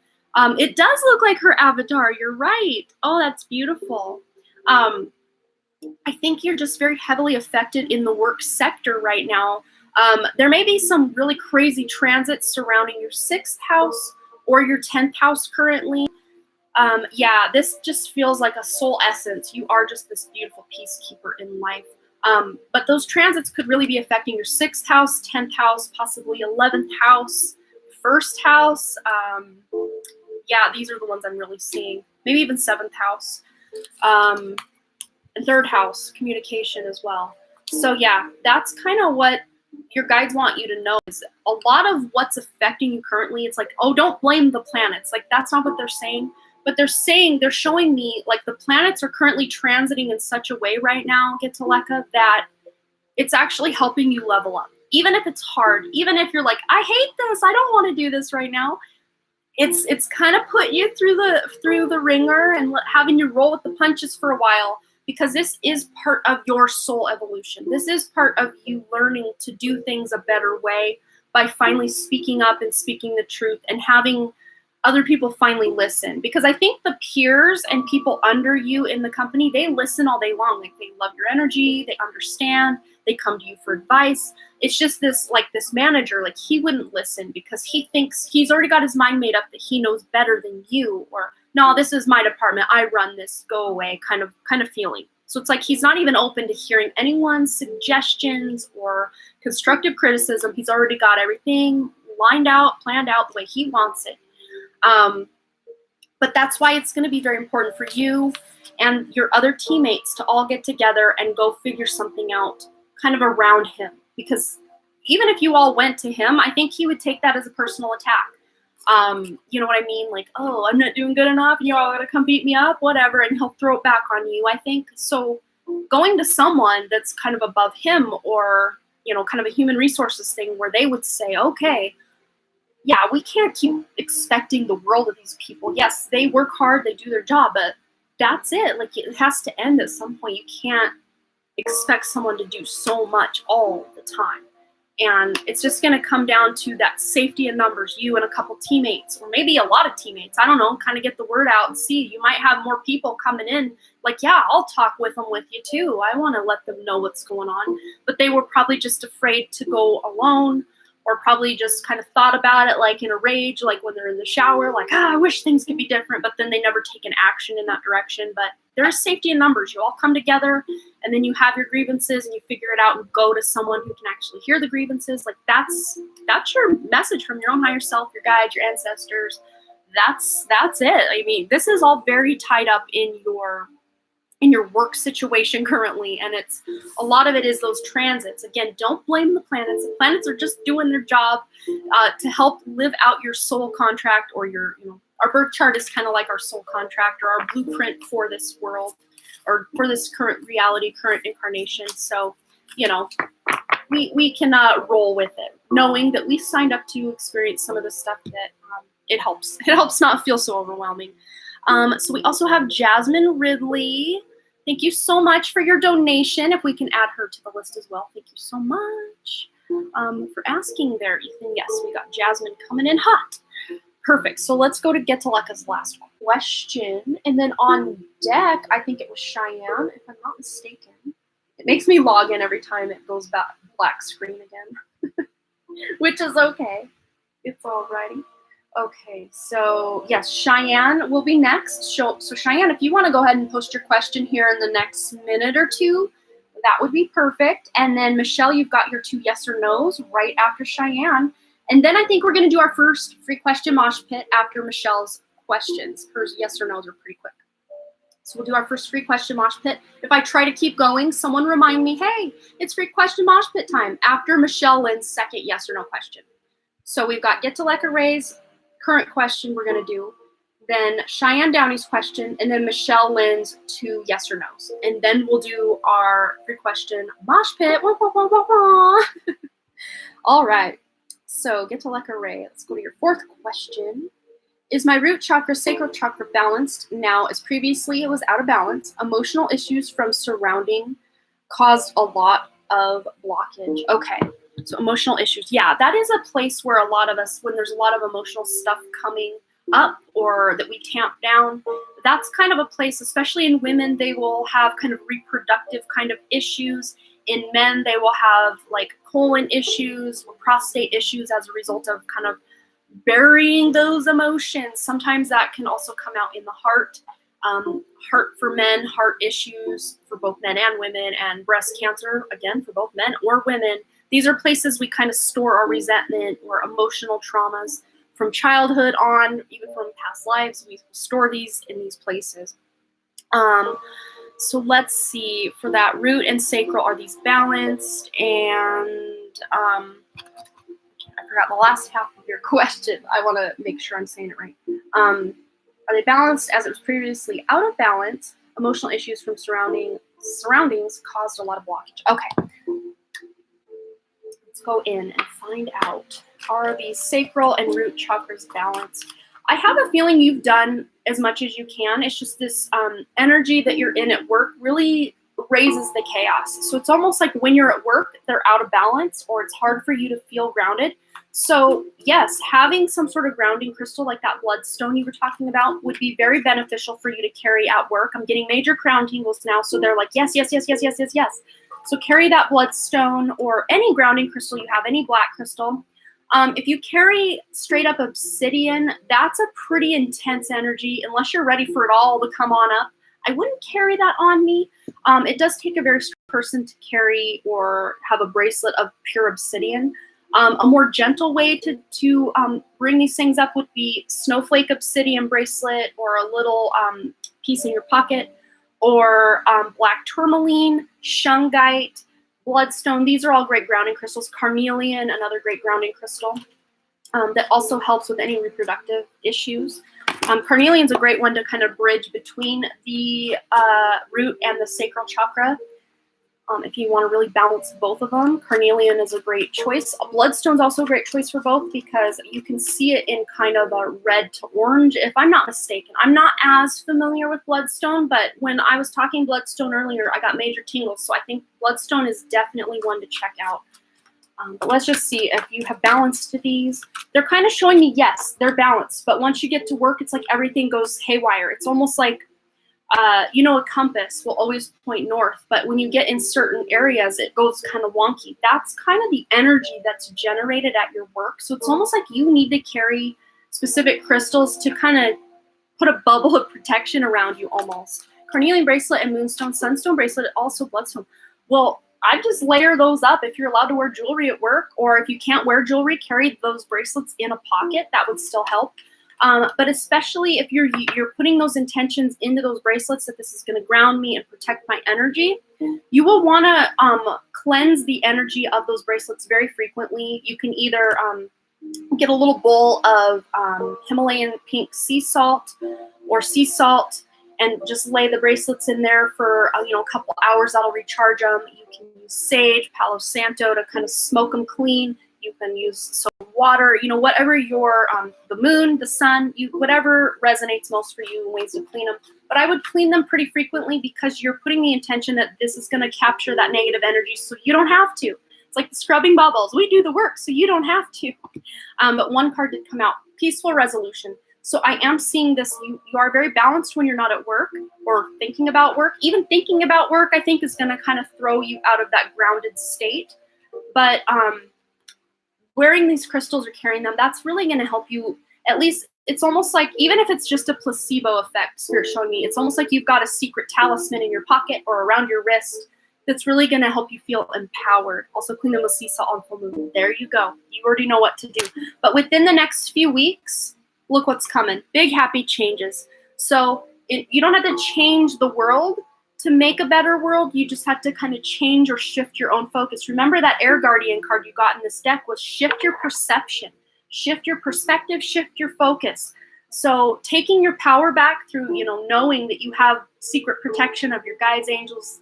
It does look like her avatar. You're right. Oh, that's beautiful. I think you're just very heavily affected in the work sector right now. There may be some really crazy transits surrounding your 6th house or your 10th house currently. Yeah, this just feels like a soul essence. You are just this beautiful peacekeeper in life. But those transits could really be affecting your 6th house, 10th house, possibly 11th house, 1st house. Yeah, these are the ones I'm really seeing. Maybe even 7th house. And 3rd house, communication as well. So yeah, that's kind of what your guides want you to know, is a lot of what's affecting you currently. It's like, oh, don't blame the planets. Like, that's not what they're saying. But they're showing me like the planets are currently transiting in such a way right now, Gitaleka, that it's actually helping you level up. Even if it's hard, even if you're like, I hate this, I don't want to do this right now. It's kind of put you through the ringer and having you roll with the punches for a while, because this is part of your soul evolution. This is part of you learning to do things a better way by finally speaking up and speaking the truth and having other people finally listen. Because I think the peers and people under you in the company, they listen all day long. Like, they love your energy, they understand, they come to you for advice. It's just this, like, this manager, like, he wouldn't listen because he thinks he's already got his mind made up that he knows better than you, or no, this is my department, I run this, go away kind of feeling. So it's like he's not even open to hearing anyone's suggestions or constructive criticism. He's already got everything lined out, planned out the way he wants it. But that's why it's going to be very important for you and your other teammates to all get together and go figure something out kind of around him. Because even if you all went to him, I think he would take that as a personal attack. You know what I mean? Like, oh, I'm not doing good enough, and you're all gonna come beat me up, whatever, and he'll throw it back on you, I think. So going to someone that's kind of above him, or, you know, kind of a human resources thing where they would say, okay, yeah, we can't keep expecting the world of these people. Yes, they work hard, they do their job, but that's it. Like, it has to end at some point. You can't expect someone to do so much all the time. And it's just going to come down to that safety in numbers, you and a couple teammates, or maybe a lot of teammates. I don't know, kind of get the word out and see. You might have more people coming in. Like, yeah, I'll talk with them with you too. I want to let them know what's going on. But they were probably just afraid to go alone, or probably just kind of thought about it like in a rage, like when they're in the shower, like, I wish things could be different, but then they never take an action in that direction. But there's safety in numbers. You all come together, and then you have your grievances, and you figure it out and go to someone who can actually hear the grievances. Like, that's your message from your own higher self, your guides, your ancestors. That's it. I mean, this is all very tied up in your work situation currently, and it's a lot of it is those transits. Again, don't blame the planets. The planets are just doing their job to help live out your soul contract, or your, you know, our birth chart is kind of like our soul contract, or our blueprint for this world, or for this current reality, current incarnation. So, you know, we can roll with it, knowing that we signed up to experience some of the stuff that it helps not feel so overwhelming. So we also have Jasmine Ridley. Thank you so much for your donation. If we can add her to the list as well. Thank you so much for asking there, Ethan. Yes, we got Jasmine coming in hot. Perfect. So let's go to Getaleka's last question. And then on deck, I think it was Cheyenne, if I'm not mistaken. It makes me log in every time it goes back black screen again, which is okay. It's alrighty. Okay, so yes, Cheyenne will be next. So Cheyenne, if you want to go ahead and post your question here in the next minute or two, that would be perfect. And then Michelle, you've got your 2 yes or no's right after Cheyenne. And then I think we're going to do our first free question mosh pit after Michelle's questions. Her yes or no's are pretty quick. So we'll do our first free question mosh pit. If I try to keep going, someone remind me, hey, it's free question mosh pit time after Michelle Lynn's second yes or no question. So we've got Getaleka Ray's current question we're going to do, then Cheyenne Downey's question, and then Michelle Lynn's 2 yes or no's. And then we'll do our free question mosh pit. Wah, wah, wah, wah, wah. All right. So Getaleka Ray, let's go to your 4th question. Is my root chakra, sacral chakra balanced now as previously it was out of balance? Emotional issues from surrounding caused a lot of blockage. Okay. So emotional issues. Yeah, that is a place where a lot of us, when there's a lot of emotional stuff coming up or that we tamp down, that's kind of a place, especially in women, they will have kind of reproductive kind of issues. In men, they will have like colon issues or prostate issues as a result of kind of burying those emotions. Sometimes that can also come out in the heart. Heart for men, heart issues for both men and women, and breast cancer, again, for both men or women. These are places we kind of store our resentment or emotional traumas from childhood on, even from past lives. We store these in these places. So let's see, for that root and sacral, are these balanced? And I forgot the last half of your question. I want to make sure I'm saying it right. Are they balanced as it was previously out of balance? Emotional issues from surroundings caused a lot of blockage. Okay. Let's go in and find out. Are these sacral and root chakras balanced? I have a feeling you've done as much as you can. It's just this energy that you're in at work really raises the chaos. So it's almost like when you're at work, they're out of balance, or it's hard for you to feel grounded. So yes, having some sort of grounding crystal like that bloodstone you were talking about would be very beneficial for you to carry at work. I'm getting major crown tingles now, so they're like, yes, yes, yes, yes, yes, yes, yes. So carry that bloodstone or any grounding crystal you have, any black crystal. If you carry straight up obsidian, that's a pretty intense energy. Unless you're ready for it all to come on up, I wouldn't carry that on me. It does take a very strong person to carry or have a bracelet of pure obsidian. A more gentle way to bring these things up would be snowflake obsidian bracelet, or a little piece in your pocket, or black tourmaline, shungite, bloodstone. These are all great grounding crystals. Carnelian, another great grounding crystal that also helps with any reproductive issues. Carnelian's a great one to kind of bridge between the root and the sacral chakra. If you want to really balance both of them, carnelian is a great choice. Bloodstone's also a great choice for both because you can see it in kind of a red to orange, if I'm not mistaken. I'm not as familiar with bloodstone, but when I was talking bloodstone earlier, I got major tingles, so I think bloodstone is definitely one to check out. But let's just see if you have balance to these. They're kind of showing me, yes, they're balanced, but once you get to work, it's like everything goes haywire. It's almost like a compass will always point north, but when you get in certain areas, it goes kind of wonky. That's kind of the energy that's generated at your work. So it's almost like you need to carry specific crystals to kind of put a bubble of protection around you almost. Carnelian bracelet and moonstone, sunstone bracelet, also bloodstone. Well, I just layer those up if you're allowed to wear jewelry at work, or if you can't wear jewelry, carry those bracelets in a pocket. That would still help. But especially if you're putting those intentions into those bracelets that this is going to ground me and protect my energy, you will want to cleanse the energy of those bracelets very frequently. You can either get a little bowl of Himalayan pink sea salt or sea salt and just lay the bracelets in there for a couple hours. That'll recharge them. You can use sage, Palo Santo to kind of smoke them clean. You can use some water, whatever your, the moon, the sun, whatever resonates most for you in ways to clean them. But I would clean them pretty frequently because you're putting the intention that this is going to capture that negative energy so you don't have to. It's like the scrubbing bubbles. We do the work so you don't have to. But one card did come out, peaceful resolution. So I am seeing this. You are very balanced when you're not at work or thinking about work. Even thinking about work, I think, is going to kind of throw you out of that grounded state. But wearing these crystals or carrying them, that's really going to help you. At least it's almost like, even if it's just a placebo effect, Spirit showing me, it's almost like you've got a secret talisman in your pocket or around your wrist that's really going to help you feel empowered. Also clean them with sea salt on full moon. There you go. You already know what to do. But within the next few weeks, look what's coming. Big happy changes. So you don't have to change the world to make a better world. You just have to kind of change or shift your own focus. Remember that Air Guardian card you got in this deck was shift your perception, shift your perspective, shift your focus. So taking your power back through, knowing that you have secret protection of your guides, angels,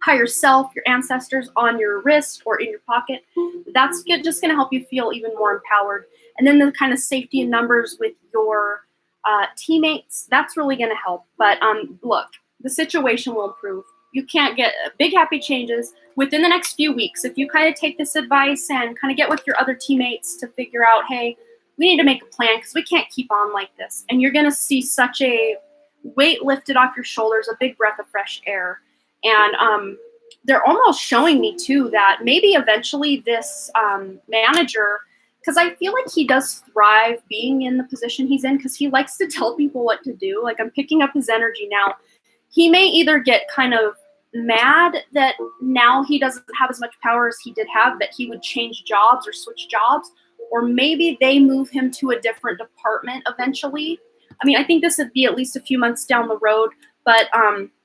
higher self, your ancestors on your wrist or in your pocket, that's just going to help you feel even more empowered. And then the kind of safety in numbers with your teammates, that's really going to help. But look, the situation will improve. You can't get big happy changes within the next few weeks. If you kind of take this advice and kind of get with your other teammates to figure out, hey, we need to make a plan because we can't keep on like this. And you're going to see such a weight lifted off your shoulders, a big breath of fresh air. And they're almost showing me too that maybe eventually this manager, because I feel like he does thrive being in the position he's in because he likes to tell people what to do. Like, I'm picking up his energy now. He may either get kind of mad that now he doesn't have as much power as he did have, that he would change jobs or switch jobs, or maybe they move him to a different department eventually. I mean, I think this would be at least a few months down the road, but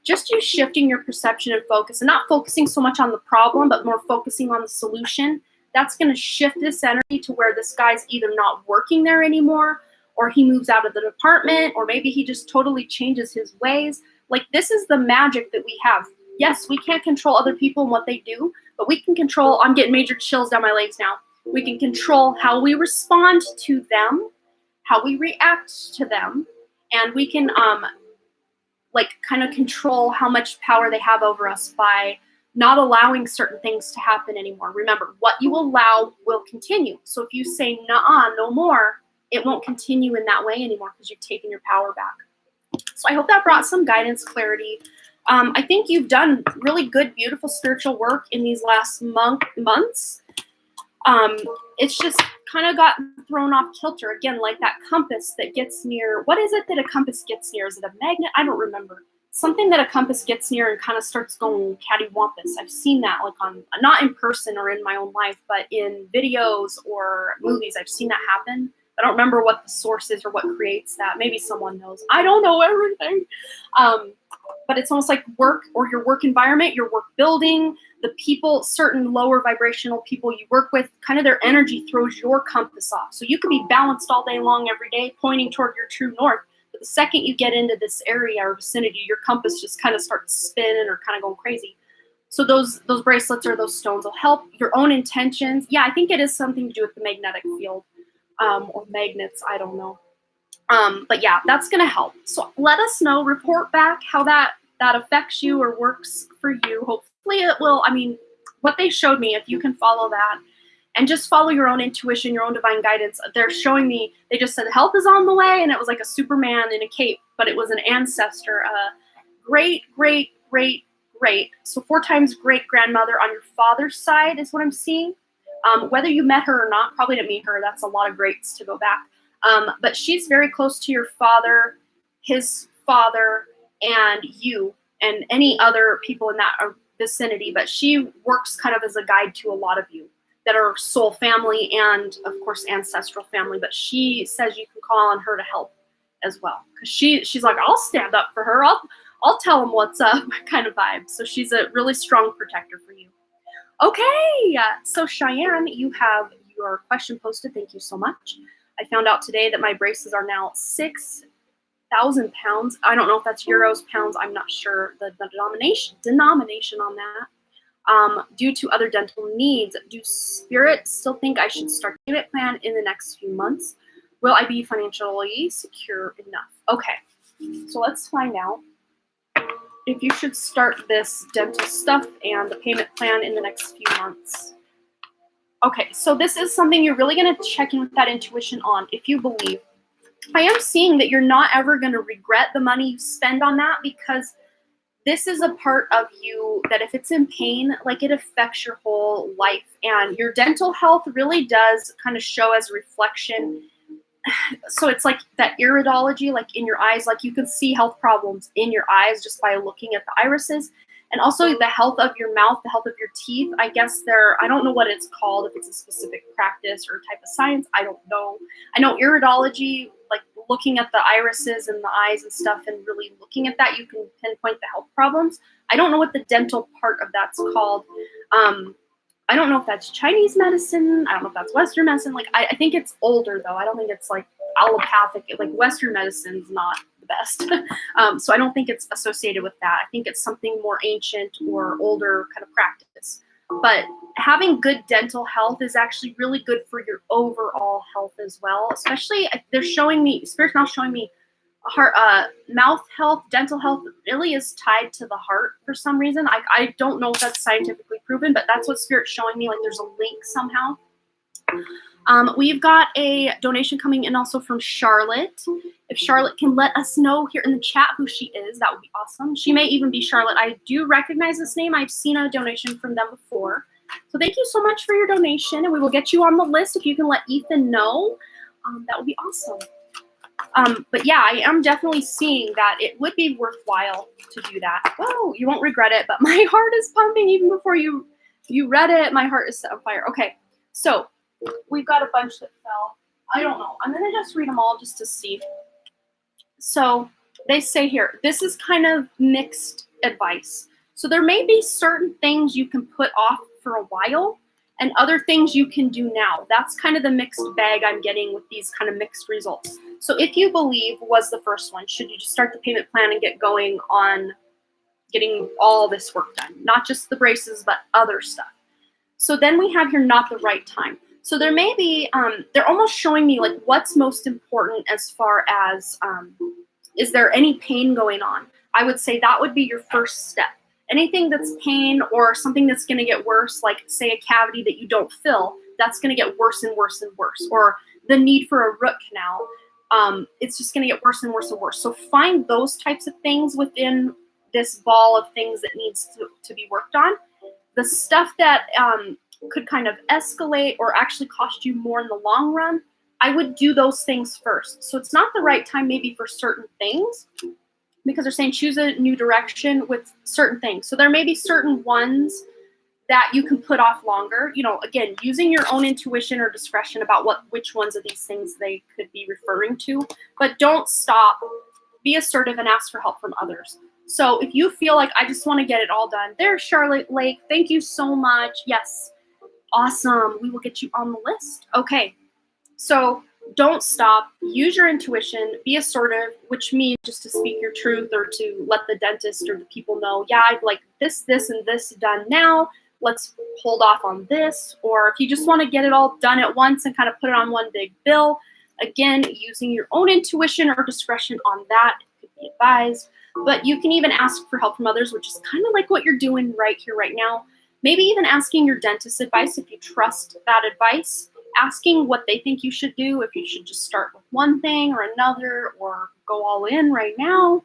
just you shifting your perception and focus and not focusing so much on the problem, but more focusing on the solution. That's going to shift this energy to where this guy's either not working there anymore, or he moves out of the department, or maybe he just totally changes his ways. Like, this is the magic that we have. Yes, we can't control other people and what they do, but we can control, I'm getting major chills down my legs now. We can control how we respond to them, how we react to them, and we can like kind of control how much power they have over us by not allowing certain things to happen anymore. Remember, what you allow will continue. So if you say, "Nuh-uh, no more," it won't continue in that way anymore because you've taken your power back. So I hope that brought some guidance, clarity. I think you've done really good, beautiful spiritual work in these last months. It's just kind of got thrown off kilter again, like that compass that gets near. What is it that a compass gets near? Is it a magnet? I don't remember. Something that a compass gets near and kind of starts going cattywampus. I've seen that, like on, not in person or in my own life, but in videos or movies. I've seen that happen. I don't remember what the source is or what creates that. Maybe someone knows. I don't know everything. But it's almost like work or your work environment, your work building, the people, certain lower vibrational people you work with, kind of their energy throws your compass off. So you could be balanced all day long, every day, pointing toward your true north. But the second you get into this area or vicinity, your compass just kind of starts spinning or kind of going crazy. So those bracelets or those stones will help your own intentions. Yeah, I think it is something to do with the magnetic field or magnets. I don't know. But yeah, that's going to help. So let us know, report back how that affects you or works for you. Hopefully it will. I mean, what they showed me, if you can follow that and just follow your own intuition, your own divine guidance, they're showing me, they just said help is on the way. And it was like a Superman in a cape, but it was an ancestor, great. So 4 times great grandmother on your father's side is what I'm seeing. Whether you met her or not, probably didn't meet her. That's a lot of greats to go back. But she's very close to your father, his father, and you, and any other people in that vicinity. But she works kind of as a guide to a lot of you that are soul family and, of course, ancestral family. But she says you can call on her to help as well. Because she's like, I'll stand up for her. I'll tell them what's up kind of vibe. So she's a really strong protector for you. Okay, so Cheyenne, you have your question posted. Thank you so much. I found out today that my braces are now 6,000 pounds. I don't know if that's euros, pounds. I'm not sure the denomination on that. Due to other dental needs, do spirits still think I should start the payment plan in the next few months? Will I be financially secure enough? Okay, so let's find out if you should start this dental stuff and the payment plan in the next few months. Okay, so this is something you're really going to check in with that intuition on, if you believe. I am seeing that you're not ever going to regret the money you spend on that, because this is a part of you that if it's in pain, like it affects your whole life. And your dental health really does kind of show as a reflection. So it's like that iridology, like in your eyes, like you can see health problems in your eyes just by looking at the irises. And also the health of your mouth, the health of your teeth. I guess I don't know what it's called, if it's a specific practice or type of science. I don't know. I know iridology, like looking at the irises and the eyes and stuff and really looking at that, you can pinpoint the health problems. I don't know what the dental part of that's called. I don't know if that's Chinese medicine. I don't know if that's Western medicine. Like, I think it's older, though. I don't think it's like allopathic. Like Western medicine's not the best. So I don't think it's associated with that. I think it's something more ancient or older kind of practice. But having good dental health is actually really good for your overall health as well. Especially, they're showing me, Spirit's now showing me heart, mouth health, dental health really is tied to the heart for some reason. I don't know if that's scientifically proven, but that's what Spirit's showing me. Like there's a link somehow. We've got a donation coming in also from Charlotte. If Charlotte can let us know here in the chat who she is, that would be awesome. She may even be Charlotte. I do recognize this name. I've seen a donation from them before. So thank you so much for your donation, and we will get you on the list. If you can let Ethan know, that would be awesome. But yeah, I am definitely seeing that it would be worthwhile to do that. Whoa, you won't regret it, but my heart is pumping even before you read it. My heart is set on fire. Okay, so we've got a bunch that fell. I don't know. I'm going to just read them all just to see. So they say here, this is kind of mixed advice. So there may be certain things you can put off for a while and other things you can do now. That's kind of the mixed bag I'm getting with these kind of mixed results. So if you believe was the first one, should you just start the payment plan and get going on getting all this work done? Not just the braces, but other stuff. So then we have here not the right time. So there may be, they're almost showing me like what's most important as far as, is there any pain going on? I would say that would be your first step. Anything that's pain or something that's going to get worse, like say a cavity that you don't fill, that's going to get worse and worse and worse. Or the need for a root canal, it's just going to get worse and worse and worse. So find those types of things within this ball of things that needs to be worked on. The stuff that could kind of escalate or actually cost you more in the long run, I would do those things first. So it's not the right time maybe for certain things, because they're saying choose a new direction with certain things. So there may be certain ones that you can put off longer. You know, again, using your own intuition or discretion about which ones of these things they could be referring to. But don't stop. Be assertive and ask for help from others. So if you feel like I just want to get it all done, there's Charlotte Lake. Thank you so much. Yes, awesome. We will get you on the list. Okay, so don't stop. Use your intuition. Be assertive, which means just to speak your truth or to let the dentist or the people know, yeah, I'd like this, this, and this done now. Let's hold off on this. Or if you just want to get it all done at once and kind of put it on one big bill, again, using your own intuition or discretion on that could be advised. But you can even ask for help from others, which is kind of like what you're doing right here, right now. Maybe even asking your dentist's advice if you trust that advice. Asking what they think you should do, if you should just start with one thing or another or go all in right now.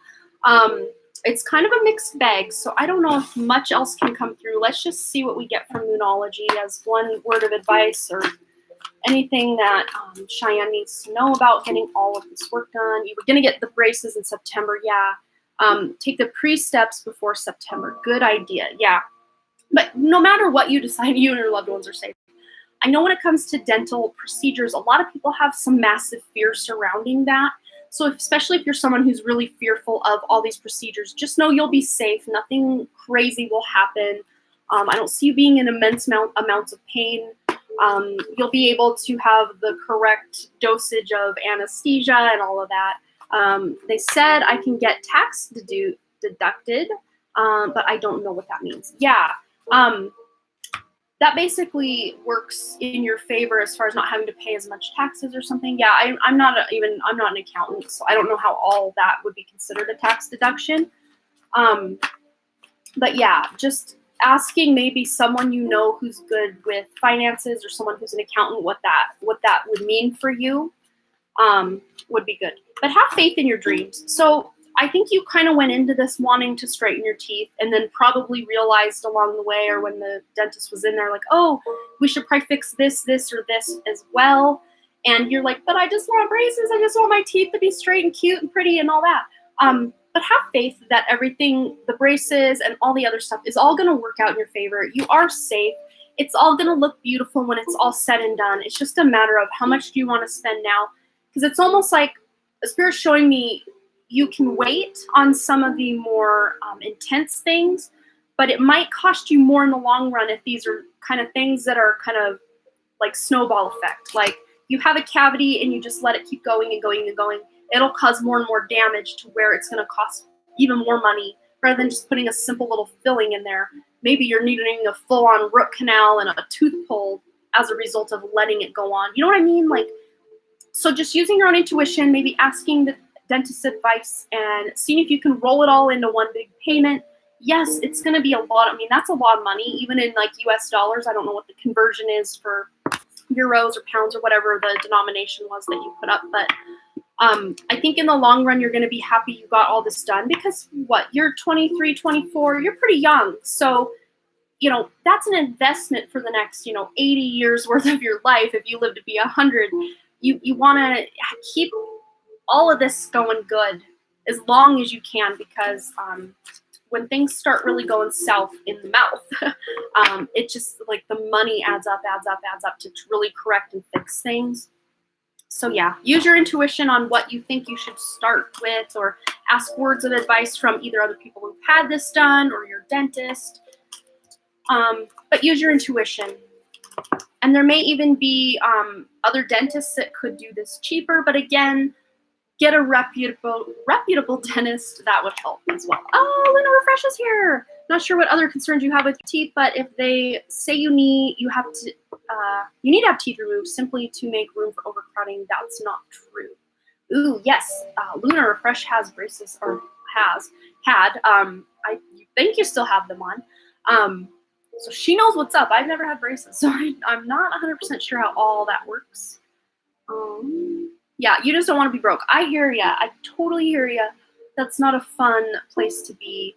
It's kind of a mixed bag, so I don't know if much else can come through. Let's just see what we get from Moonology as one word of advice or anything that Cheyenne needs to know about getting all of this work done. You were going to get the braces in September, yeah. Take the pre-steps before September. Good idea, yeah. But no matter what you decide, you and your loved ones are safe. I know when it comes to dental procedures, a lot of people have some massive fear surrounding that. So especially if you're someone who's really fearful of all these procedures, just know you'll be safe. Nothing crazy will happen. I don't see you being in immense amounts of pain. You'll be able to have the correct dosage of anesthesia and all of that. They said I can get tax deducted, but I don't know what that means. Yeah. That basically works in your favor as far as not having to pay as much taxes or something. Yeah, I'm not an accountant, so I don't know how all that would be considered a tax deduction. But yeah, just asking maybe someone you know who's good with finances or someone who's an accountant what that would mean for you would be good. But have faith in your dreams. So I think you kind of went into this wanting to straighten your teeth and then probably realized along the way or when the dentist was in there like, oh, we should probably fix this, this, or this as well. And you're like, but I just want braces. I just want my teeth to be straight and cute and pretty and all that. But have faith that everything, the braces and all the other stuff is all going to work out in your favor. You are safe. It's all going to look beautiful when it's all said and done. It's just a matter of how much do you want to spend now. Because it's almost like the Spirit's showing me you can wait on some of the more intense things, but it might cost you more in the long run if these are kind of things that are kind of like snowball effect. Like you have a cavity and you just let it keep going and going and going. It'll cause more and more damage to where it's going to cost even more money rather than just putting a simple little filling in there. Maybe you're needing a full-on root canal and a tooth pulled as a result of letting it go on. You know what I mean? Like, so just using your own intuition, maybe asking the dentist advice and seeing if you can roll it all into one big payment. Yes, it's going to be a lot. I mean, that's a lot of money, even in like US dollars. I don't know what the conversion is for euros or pounds or whatever the denomination was that you put up. But I think in the long run, you're going to be happy you got all this done because what, you're 23, 24, you're pretty young. So, you know, that's an investment for the next, 80 years worth of your life. If you live to be 100, you want to keep all of this going good as long as you can, because when things start really going south in the mouth, it just like the money adds up to really correct and fix things. So yeah, use your intuition on what you think you should start with, or ask words of advice from either other people who've had this done or your dentist. But use your intuition. And there may even be other dentists that could do this cheaper, but again, get a reputable dentist. That would help as well. Oh, Luna Refresh is here. Not sure what other concerns you have with teeth, but if they say you need to have teeth removed simply to make room for overcrowding, that's not true. Ooh, yes, Luna Refresh has braces, or has. had. I think you still have them on. So she knows what's up. I've never had braces, so I'm not 100% sure how all that works. Yeah, you just don't want to be broke. I hear ya. I totally hear ya. That's not a fun place to be.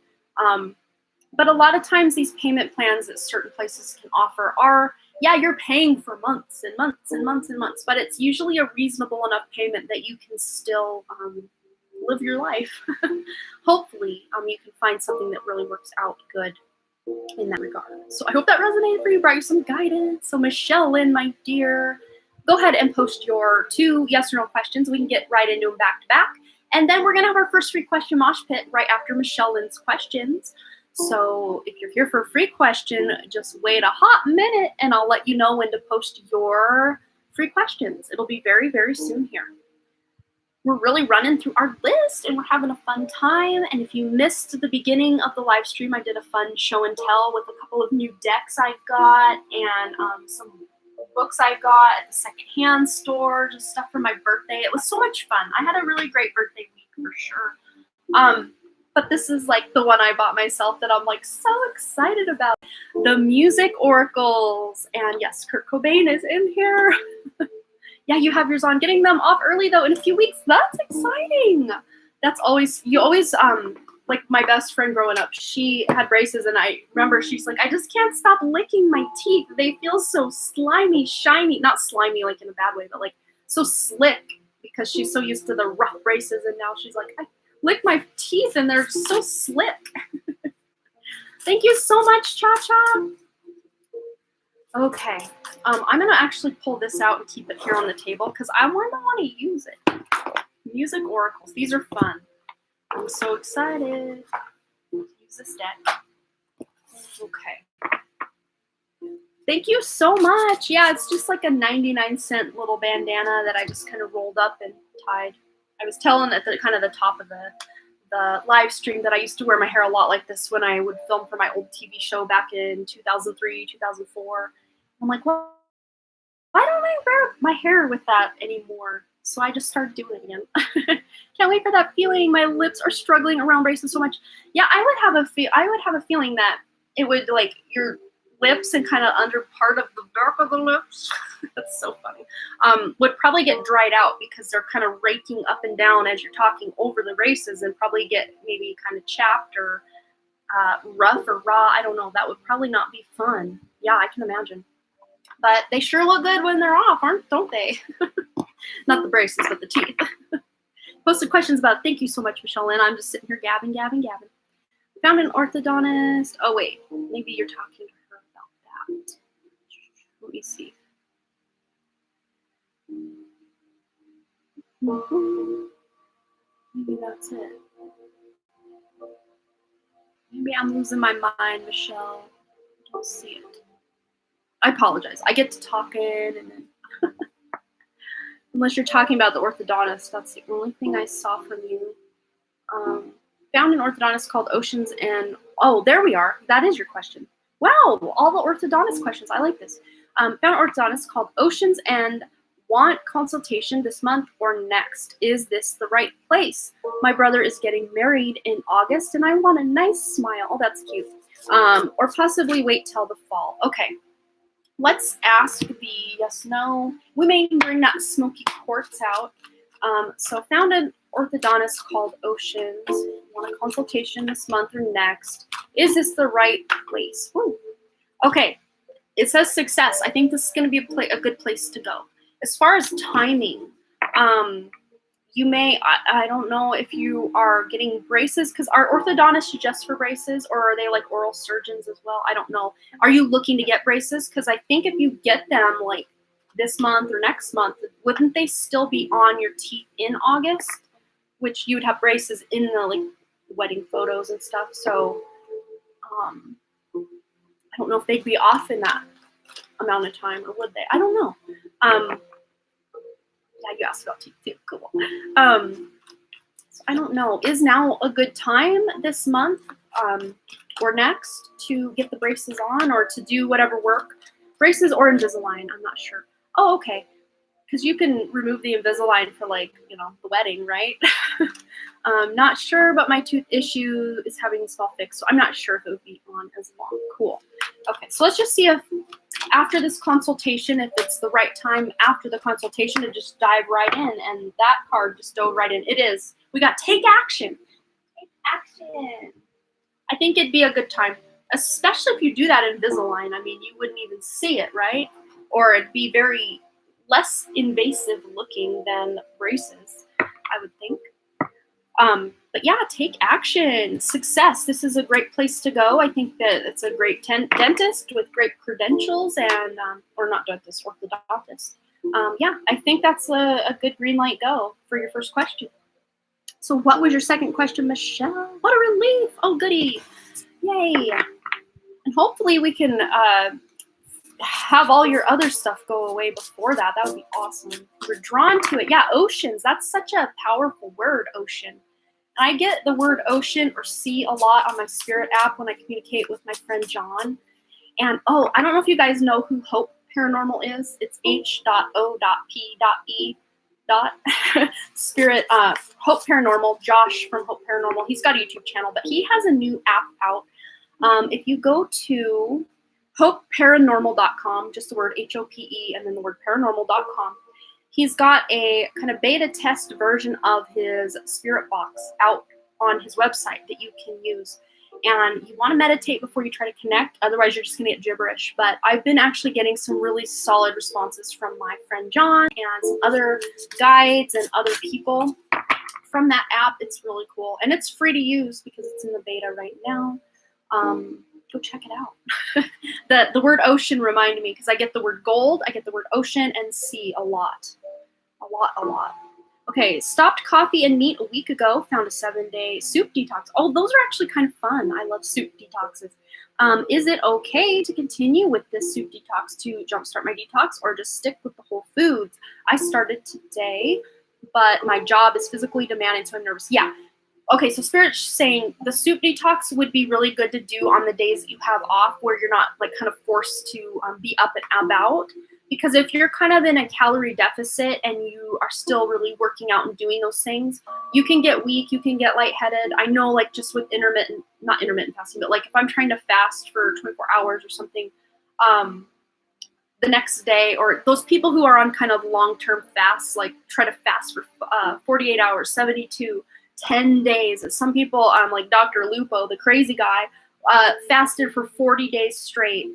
But a lot of times these payment plans that certain places can offer are, yeah, you're paying for months and months and months and months, but it's usually a reasonable enough payment that you can still live your life. Hopefully, you can find something that really works out good in that regard. So I hope that resonated for you, brought you some guidance. So Michelle Lynn, my dear, go ahead and post your 2 yes or no questions. We can get right into them back to back. And then we're going to have our first free question mosh pit right after Michelle Lynn's questions. So if you're here for a free question, just wait a hot minute and I'll let you know when to post your free questions. It'll be very, very soon here. We're really running through our list and we're having a fun time. And if you missed the beginning of the live stream, I did a fun show and tell with a couple of new decks I've got and some books I got at the secondhand store, just stuff for my birthday. It was so much fun. I had a really great birthday week for sure. But this is like the one I bought myself that I'm like so excited about. The Music Oracles. And yes, Kurt Cobain is in here. Yeah, you have yours on. Getting them off early though in a few weeks. That's exciting. That's always, you always, like my best friend growing up, she had braces and I remember she's like, I just can't stop licking my teeth. They feel so slimy, shiny, not slimy like in a bad way, but like so slick because she's so used to the rough braces and now she's like, I lick my teeth and they're so slick. Thank you so much, Cha-Cha. Okay, I'm gonna actually pull this out and keep it here on the table because I want to use it. Music Oracles, these are fun. I'm so excited to use this deck. Okay. Thank you so much. Yeah, it's just like a 99-cent little bandana that I just kind of rolled up and tied. I was telling at the kind of the top of the live stream that I used to wear my hair a lot like this when I would film for my old TV show back in 2003, 2004. I'm like, well, why don't I wear my hair with that anymore? So I just started doing it again. Can't wait for that feeling. My lips are struggling around braces so much. Yeah, I would have a feeling that it would like your lips and kind of under part of the back of the lips. That's so funny. Would probably get dried out because they're kind of raking up and down as you're talking over the braces and probably get maybe kind of chapped or rough or raw. I don't know. That would probably not be fun. Yeah, I can imagine. But they sure look good when they're off, don't they? Not the braces, but the teeth. Posted questions about it. Thank you so much, Michelle Lynn. I'm just sitting here gabbing. Found an orthodontist. Oh, wait. Maybe you're talking to her about that. Let me see. Maybe that's it. Maybe I'm losing my mind, Michelle. I don't see it. I apologize. I get to talking and then unless you're talking about the orthodontist, that's the only thing I saw from you. Found an orthodontist called Oceans and oh, there we are. That is your question. Wow, all the orthodontist questions. I like this. Found an orthodontist called Oceans and want consultation this month or next. Is this the right place? My brother is getting married in August and I want a nice smile. Oh, that's cute. Or possibly wait till the fall. Okay. Let's ask the yes, no. We may bring that smoky quartz out. So found an orthodontist called Oceans. Want a consultation this month or next. Is this the right place? Woo. Okay. It says success. I think this is going to be a good place to go. As far as timing, you may, I don't know if you are getting braces, because are orthodontists just for braces, or are they like oral surgeons as well? I don't know. Are you looking to get braces? Because I think if you get them like this month or next month, wouldn't they still be on your teeth in August? Which you would have braces in the like wedding photos and stuff. So I don't know if they'd be off in that amount of time, or would they? I don't know. Yeah, you asked about teeth too. Cool. So I don't know. Is now a good time this month or next to get the braces on or to do whatever work? Braces or Invisalign, I'm not sure. Oh, okay. because you can remove the Invisalign for like, the wedding, right? Not sure, but my tooth issue is having a small fix, so I'm not sure if it would be on as long. Cool. Okay, so let's just see if after this consultation, if it's the right time after the consultation to just dive right in, and that card just dove right in. It is. We got take action. Take action. I think it'd be a good time, especially if you do that Invisalign. I mean, you wouldn't even see it, right? Or it'd be very less invasive looking than braces, I would think. But yeah, take action. Success. This is a great place to go. I think that it's a great dentist with great credentials, and or not dentist, orthodontist. Yeah, I think that's a good green light go for your first question. So what was your second question, Michelle? What a relief. Oh, goody. Yay. And hopefully we can have all your other stuff go away before that. That would be awesome. We're drawn to it. Yeah, oceans. That's such a powerful word, ocean. And I get the word ocean or sea a lot on my Spirit app when I communicate with my friend John. And oh, I don't know if you guys know who Hope Paranormal is. It's H.O.P.E. Spirit Hope Paranormal. Josh from Hope Paranormal. He's got a YouTube channel, but he has a new app out. If you go to hopeparanormal.com, just the word H-O-P-E and then the word paranormal.com, he's got a kind of beta test version of his spirit box out on his website that you can use. And you want to meditate before you try to connect, otherwise you're just going to get gibberish. But I've been actually getting some really solid responses from my friend John and some other guides and other people from that app. It's really cool. And it's free to use because it's in the beta right now. Go check it out. The word ocean reminded me because I get the word gold, I get the word ocean and sea a lot. A lot. Okay, stopped coffee and meat a week ago, found a 7-day soup detox. Oh, those are actually kind of fun. I love soup detoxes. Is it okay to continue with this soup detox to jumpstart my detox or just stick with the whole foods? I started today, but my job is physically demanding, so I'm nervous. Yeah. Okay, so Spirit's saying the soup detox would be really good to do on the days that you have off where you're not like kind of forced to be up and about. Because if you're kind of in a calorie deficit and you are still really working out and doing those things, you can get weak, you can get lightheaded. I know like just with not intermittent fasting, but like if I'm trying to fast for 24 hours or something, the next day, or those people who are on kind of long-term fasts, like try to fast for 48 hours, 72, 10 days. Some people, like Dr. Lupo, the crazy guy, fasted for 40 days straight.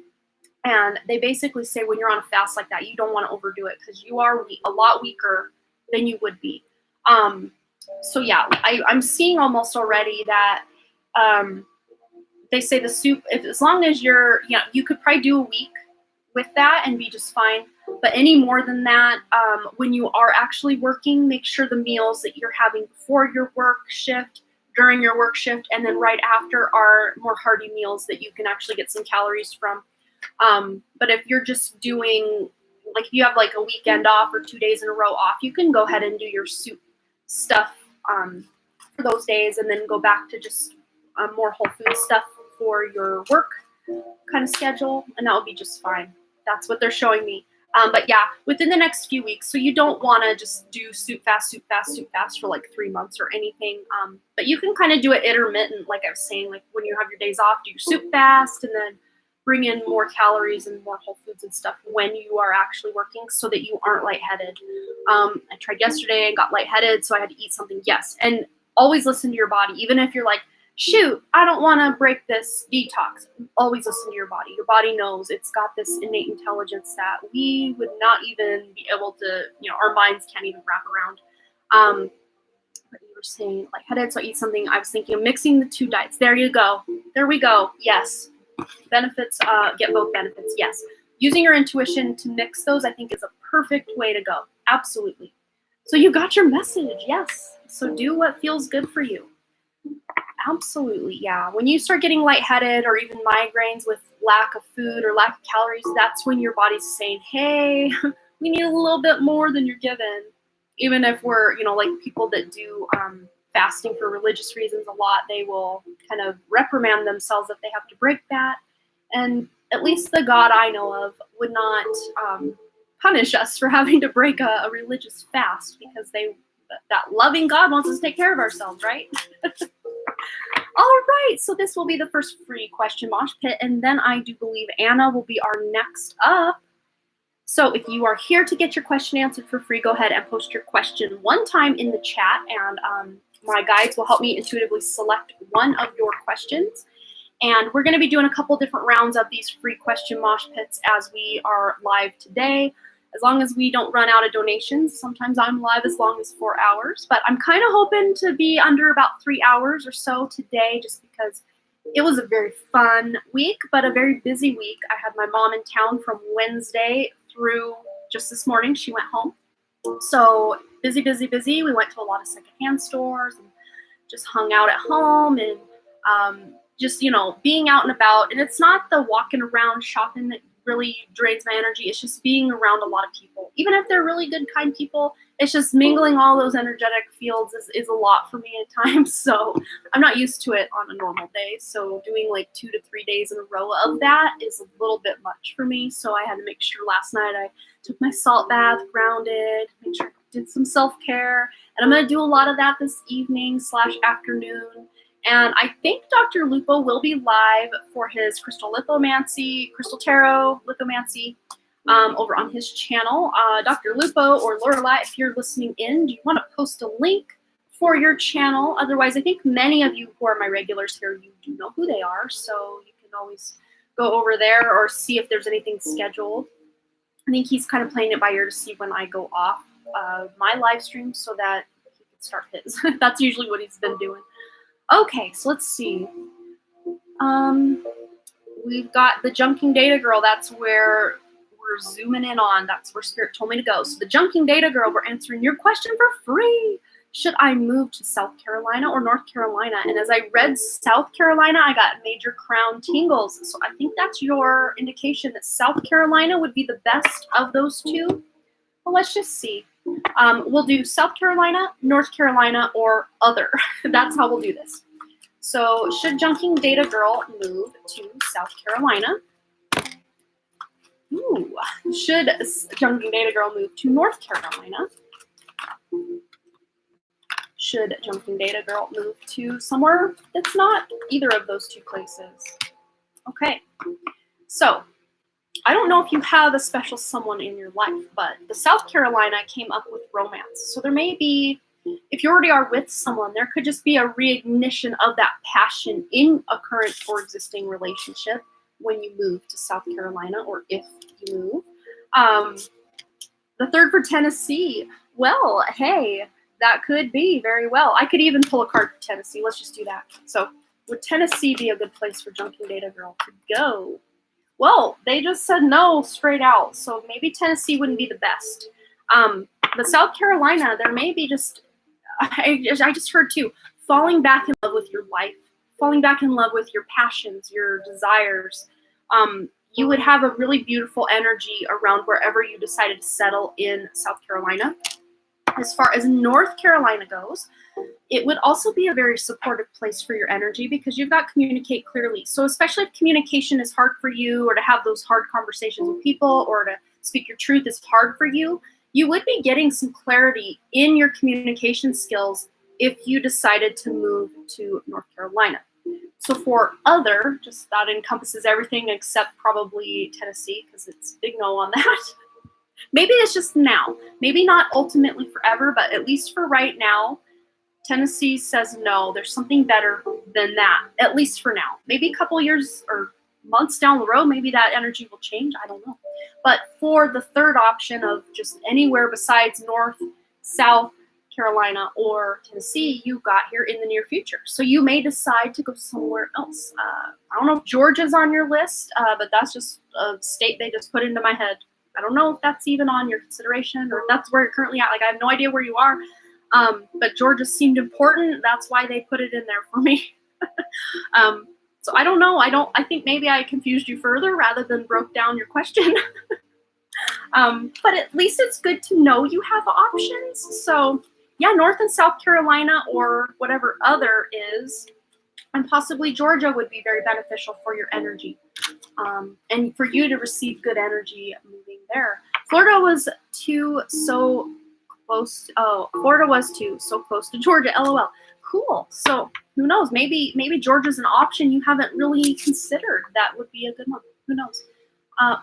And they basically say when you're on a fast like that, you don't want to overdo it because you are a lot weaker than you would be. So yeah, I'm seeing almost already that they say the soup, as long as you could probably do a week with that and be just fine. But any more than that, when you are actually working, make sure the meals that you're having before your work shift, during your work shift, and then right after are more hearty meals that you can actually get some calories from. But if you're just doing, like if you have like a weekend off or 2 days in a row off, you can go ahead and do your soup stuff for those days and then go back to just more whole food stuff for your work kind of schedule, and that will be just fine. That's what they're showing me. But yeah, within the next few weeks, so you don't want to just do soup fast for like 3 months or anything. But you can kind of do it intermittent, like I was saying, like when you have your days off, do your soup fast and then bring in more calories and more whole foods and stuff when you are actually working so that you aren't lightheaded. I tried yesterday and got lightheaded, so I had to eat something. Yes, and always listen to your body. Even if you're like, shoot, I don't want to break this detox. Always listen to your body. Your body knows. It's got this innate intelligence that we would not even be able to, our minds can't even wrap around. But you were saying lightheaded, so I eat something. I was thinking of mixing the two diets. There you go. There we go. Yes. Benefits, get both benefits. Yes. Using your intuition to mix those, I think, is a perfect way to go. Absolutely. So you got your message. Yes. So do what feels good for you. Absolutely. Yeah. When you start getting lightheaded or even migraines with lack of food or lack of calories, that's when your body's saying, hey, we need a little bit more than you're given. Even if we're, like people that do fasting for religious reasons a lot, they will kind of reprimand themselves if they have to break that. And at least the God I know of would not punish us for having to break a religious fast because that loving God wants us to take care of ourselves, right? All right, so this will be the first free question mosh pit, and then I do believe Anna will be our next up. So if you are here to get your question answered for free, go ahead and post your question one time in the chat, and my guides will help me intuitively select one of your questions. And we're going to be doing a couple different rounds of these free question mosh pits as we are live today. As long as we don't run out of donations. Sometimes I'm live as long as 4 hours, but I'm kind of hoping to be under about 3 hours or so today, just because it was a very fun week, but a very busy week. I had my mom in town from Wednesday through just this morning. She went home. So busy, busy, busy. We went to a lot of secondhand stores and just hung out at home and just, you know, being out and about. And it's not the walking around shopping that really drains my energy. It's just being around a lot of people. Even if they're really good, kind people, it's just mingling all those energetic fields is a lot for me at times. So I'm not used to it on a normal day. So doing like 2 to 3 days in a row of that is a little bit much for me. So I had to make sure last night I took my salt bath, grounded, made sure I did some self-care. And I'm going to do a lot of that this evening / afternoon. And I think Dr. Lupo will be live for his crystal lithomancy, crystal tarot lithomancy over on his channel. Dr. Lupo or Lorelai, if you're listening in, do you want to post a link for your channel? Otherwise, I think many of you who are my regulars here, you do know who they are. So you can always go over there or see if there's anything scheduled. I think he's kind of playing it by ear to see when I go off my live stream so that he can start his. That's usually what he's been doing. Okay, so let's see. We've got the Junking Data Girl. That's where we're zooming in on. That's where Spirit told me to go. So the Junking Data Girl, we're answering your question for free. Should I move to South Carolina or North Carolina? And as I read South Carolina, I got major crown tingles. So I think that's your indication that South Carolina would be the best of those two. Well, let's just see. We'll do South Carolina, North Carolina, or other. That's how we'll do this. So should Junking Data Girl move to South Carolina? Ooh. Should Junking Data Girl move to North Carolina? Should Junking Data Girl move to somewhere that's not either of those two places? Okay. So I don't know if you have a special someone in your life, but the South Carolina came up with romance. So there may be, if you already are with someone, there could just be a reignition of that passion in a current or existing relationship when you move to South Carolina, or if you move. The third for Tennessee. Well, hey, that could be very well. I could even pull a card for Tennessee. Let's just do that. So would Tennessee be a good place for Junking Data Girl to go? Well, they just said no straight out, so maybe Tennessee wouldn't be the best. But South Carolina, there may be just, I just heard too, falling back in love with your life, falling back in love with your passions, your desires. You would have a really beautiful energy around wherever you decided to settle in South Carolina. As far as North Carolina goes, it would also be a very supportive place for your energy because you've got communicate clearly. So especially if communication is hard for you, or to have those hard conversations with people, or to speak your truth is hard for you, you would be getting some clarity in your communication skills if you decided to move to North Carolina. So for other, just that encompasses everything except probably Tennessee, because it's big no on that. Maybe it's just now. Maybe not ultimately forever, but at least for right now, Tennessee says no. There's something better than that, at least for now. Maybe a couple years or months down the road, maybe that energy will change. I don't know. But for the third option of just anywhere besides North, South Carolina, or Tennessee, you got here in the near future. So you may decide to go somewhere else. I don't know if Georgia's on your list, but that's just a state they just put into my head. I don't know if that's even on your consideration, or if that's where you're currently at. Like, I have no idea where you are. But Georgia seemed important. That's why they put it in there for me. So I don't know. I think maybe I confused you further rather than broke down your question. But at least it's good to know you have options. So yeah, North and South Carolina, or whatever other is, and possibly Georgia would be very beneficial for your energy. And for you to receive good energy moving there. Florida was too so close. Oh, Florida was too so close to Georgia. LOL. Cool. So who knows? Maybe Georgia's an option you haven't really considered. That would be a good one. Who knows?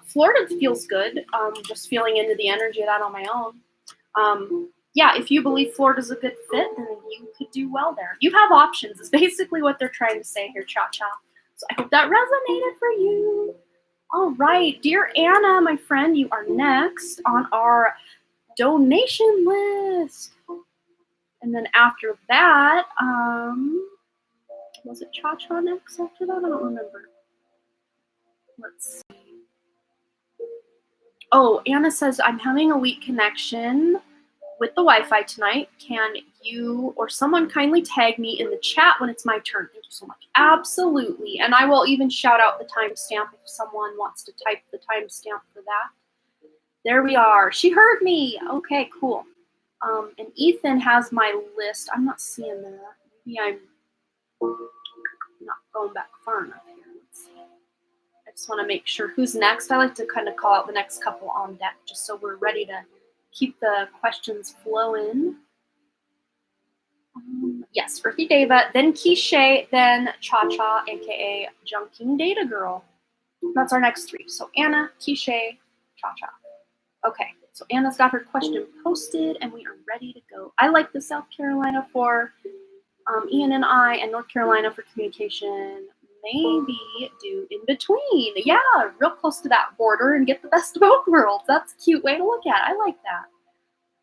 Florida feels good. Just feeling into the energy of that on my own. Yeah, if you believe Florida's a good fit, then you could do well there. You have options. Is basically what they're trying to say here, Cha-Cha. So I hope that resonated for you. All right, dear Anna, my friend, you are next on our donation list. And then after that, was it Cha-Cha next after that? I don't remember. Let's see. Oh, Anna says, I'm having a weak connection with the Wi-Fi tonight. Can you or someone kindly tag me in the chat when it's my turn? Thank you so much. Absolutely. And I will even shout out the timestamp if someone wants to type the timestamp for that. There we are. She heard me. Okay, cool. And Ethan has my list. I'm not seeing that. Maybe I'm not going back far enough here. Let's see. I just want to make sure who's next. I like to kind of call out the next couple on deck just so we're ready to keep the questions flowing. Yes, Earthy Deva, then Kishay, then Cha-Cha, aka Junking Data Girl. That's our next three. So Anna, Kishay, Cha-Cha. Okay, so Anna's got her question posted and we are ready to go. I like the South Carolina for Ian and I, and North Carolina for communication. Maybe do in between. Yeah, real close to that border and get the best of both worlds. That's a cute way to look at it. I like that.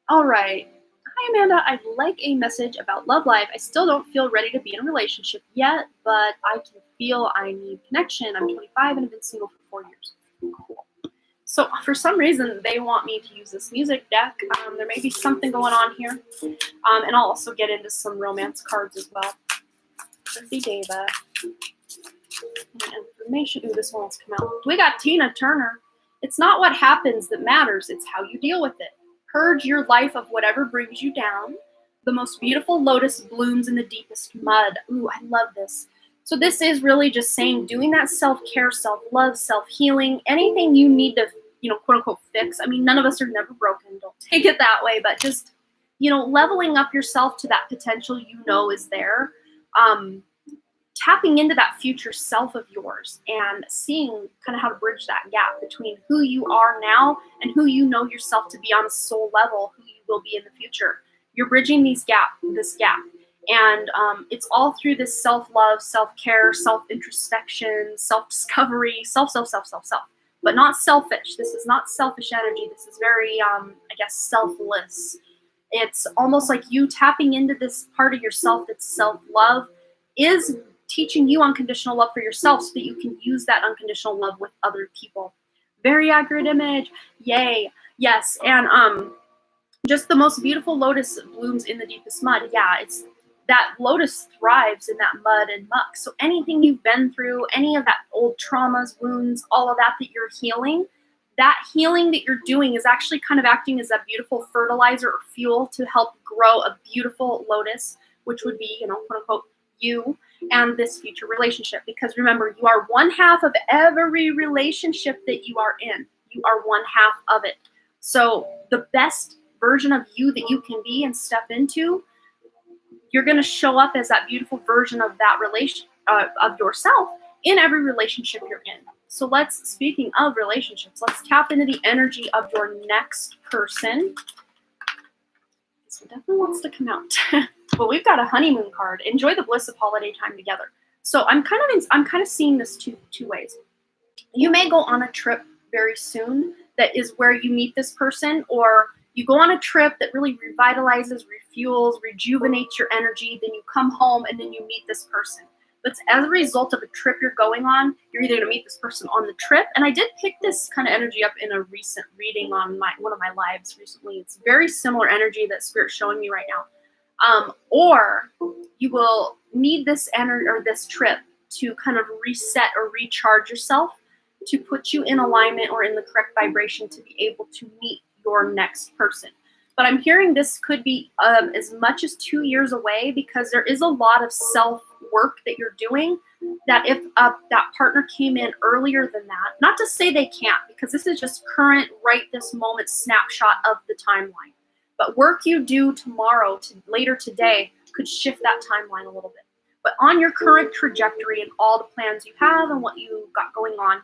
All right. Hi, Amanda. I'd like a message about love life. I still don't feel ready to be in a relationship yet, but I can feel I need connection. I'm 25 and have been single for 4 years. Cool. So for some reason, they want me to use this music deck. There may be something going on here. And I'll also get into some romance cards as well. Earthy Deva. Information. Ooh, this one wants to come out. We got Tina Turner. It's not what happens that matters. It's how you deal with it. Purge your life of whatever brings you down. The most beautiful lotus blooms in the deepest mud. Ooh, I love this. So this is really just saying doing that self-care, self-love, self-healing, anything you need to, quote unquote fix. I mean, none of us are never broken. Don't take it that way, but just, leveling up yourself to that potential is there. Tapping into that future self of yours and seeing kind of how to bridge that gap between who you are now and who you know yourself to be on a soul level, who you will be in the future. You're bridging this gap. And it's all through this self-love, self-care, self-introspection, self-discovery, self. But not selfish. This is not selfish energy. This is very, selfless. It's almost like you tapping into this part of yourself that's self-love is teaching you unconditional love for yourself so that you can use that unconditional love with other people. Very accurate image. Yay. Yes. And just the most beautiful lotus blooms in the deepest mud. Yeah, it's that lotus thrives in that mud and muck. So anything you've been through, any of that old traumas, wounds, all of that that you're healing, that healing that you're doing is actually kind of acting as a beautiful fertilizer or fuel to help grow a beautiful lotus, which would be, quote unquote, you and this future relationship. Because remember, you are one half of every relationship that you are in. You are one half of it. So the best version of you that you can be and step into, you're going to show up as that beautiful version of that of yourself in every relationship you're in. So speaking of relationships, let's tap into the energy of your next person. This one definitely wants to come out. But we've got a honeymoon card. Enjoy the bliss of holiday time together. So I'm kind of seeing this two ways. You may go on a trip very soon that is where you meet this person, or you go on a trip that really revitalizes, refuels, rejuvenates your energy. Then you come home and then you meet this person. But as a result of a trip you're going on, you're either going to meet this person on the trip. And I did pick this kind of energy up in a recent reading on one of my lives recently. It's very similar energy that Spirit's showing me right now. Or you will need this energy or this trip to kind of reset or recharge yourself to put you in alignment or in the correct vibration to be able to meet your next person. But I'm hearing this could be as much as 2 years away because there is a lot of self work that you're doing, that if that partner came in earlier than that, not to say they can't, because this is just current, right this moment snapshot of the timeline. But work you do tomorrow to later today could shift that timeline a little bit. But on your current trajectory and all the plans you have and what you got going on,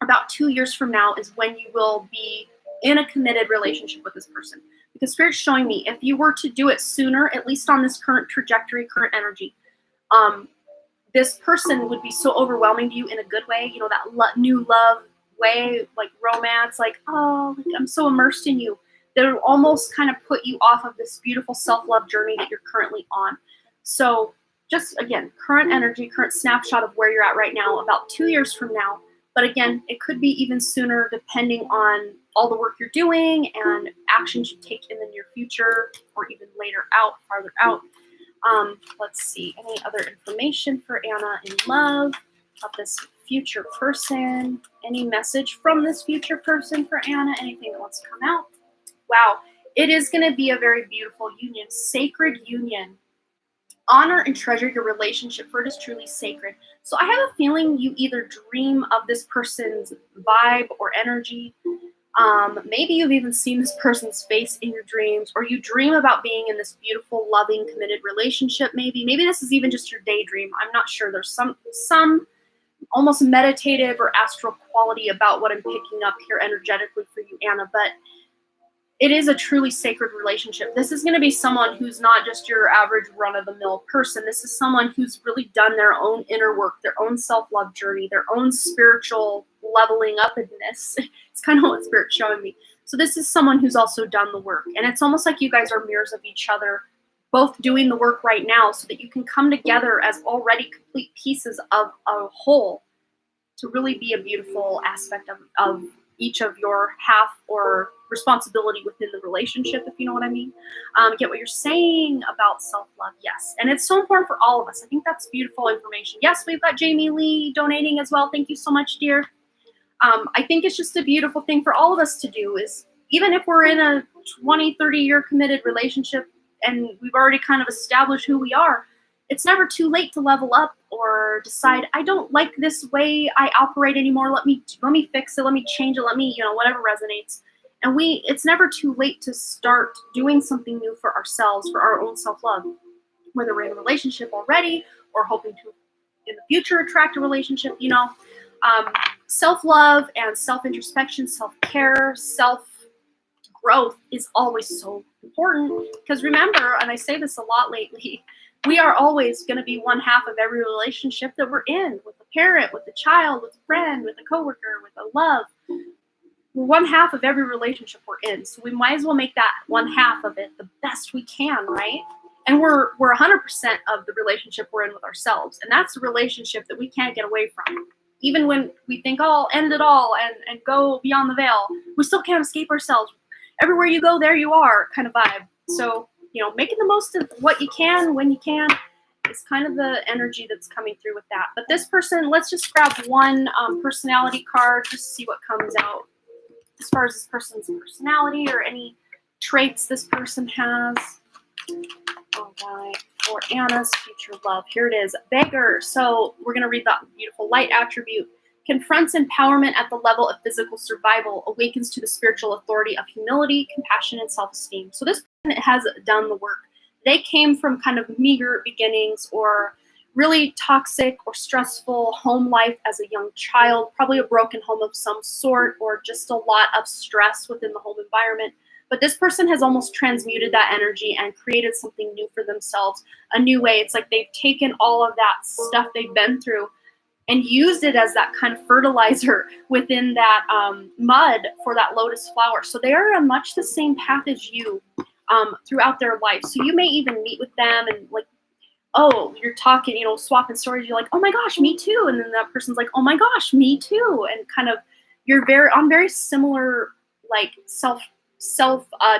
about 2 years from now is when you will be in a committed relationship with this person. Because Spirit's showing me, if you were to do it sooner, at least on this current trajectory, current energy, this person would be so overwhelming to you in a good way, you know, that new love way, like romance, like, oh, like, I'm so immersed in you, that it would almost kind of put you off of this beautiful self-love journey that you're currently on. So just, again, current energy, current snapshot of where you're at right now, about 2 years from now. But again, it could be even sooner depending on all the work you're doing and actions you take in the near future or even later out, farther out. Let's see, any other information for Anna in love about this future person? Any message from this future person for Anna? Anything that wants to come out? Wow, it is going to be a very beautiful union, sacred union. Honor and treasure your relationship, for it is truly sacred. So I have a feeling you either dream of this person's vibe or energy. Maybe you've even seen this person's face in your dreams, or you dream about being in this beautiful, loving, committed relationship. Maybe this is even just your daydream. I'm not sure. There's some almost meditative or astral quality about what I'm picking up here energetically for you, Anna, but it is a truly sacred relationship. This is going to be someone who's not just your average run-of-the-mill person. This is someone who's really done their own inner work, their own self-love journey, their own spiritual leveling up in this. It's kind of what Spirit's showing me. So this is someone who's also done the work. And it's almost like you guys are mirrors of each other, both doing the work right now so that you can come together as already complete pieces of a whole to really be a beautiful aspect of each of your half or responsibility within the relationship, if you know what I mean. Get what you're saying about self-love, yes. And it's so important for all of us. I think that's beautiful information. Yes, we've got Jamie Lee donating as well. Thank you so much, dear. I think it's just a beautiful thing for all of us to do, is even if we're in a 20, 30-year committed relationship and we've already kind of established who we are, it's never too late to level up or decide, I don't like this way I operate anymore. Let me fix it. Let me change it. Let me, whatever resonates. And it's never too late to start doing something new for ourselves, for our own self-love, whether we're in a relationship already or hoping to, in the future, attract a relationship, self-love and self-introspection, self-care, self-growth is always so important. Because remember, and I say this a lot lately, we are always going to be one half of every relationship that we're in, with a parent, with a child, with a friend, with a coworker, with a love. We're one half of every relationship we're in. So we might as well make that one half of it the best we can, right? And we're 100% of the relationship we're in with ourselves. And that's a relationship that we can't get away from. Even when we think, oh, I'll end it all and go beyond the veil, we still can't escape ourselves. Everywhere you go, there you are kind of vibe. So, making the most of what you can when you can is kind of the energy that's coming through with that. But this person, let's just grab one personality card just to see what comes out as far as this person's personality or any traits this person has. All right, for Anna's future love. Here it is, beggar. So we're going to read that beautiful light attribute. Confronts empowerment at the level of physical survival, awakens to the spiritual authority of humility, compassion, and self-esteem. So this person has done the work. They came from kind of meager beginnings or really toxic or stressful home life as a young child, probably a broken home of some sort, or just a lot of stress within the home environment. But this person has almost transmuted that energy and created something new for themselves, a new way. It's like they've taken all of that stuff they've been through and used it as that kind of fertilizer within that mud for that lotus flower. So they are on much the same path as you throughout their life. So you may even meet with them and like, oh, you're talking, swapping stories. You're like, oh my gosh, me too. And then that person's like, oh my gosh, me too. And kind of, you're on very similar, like self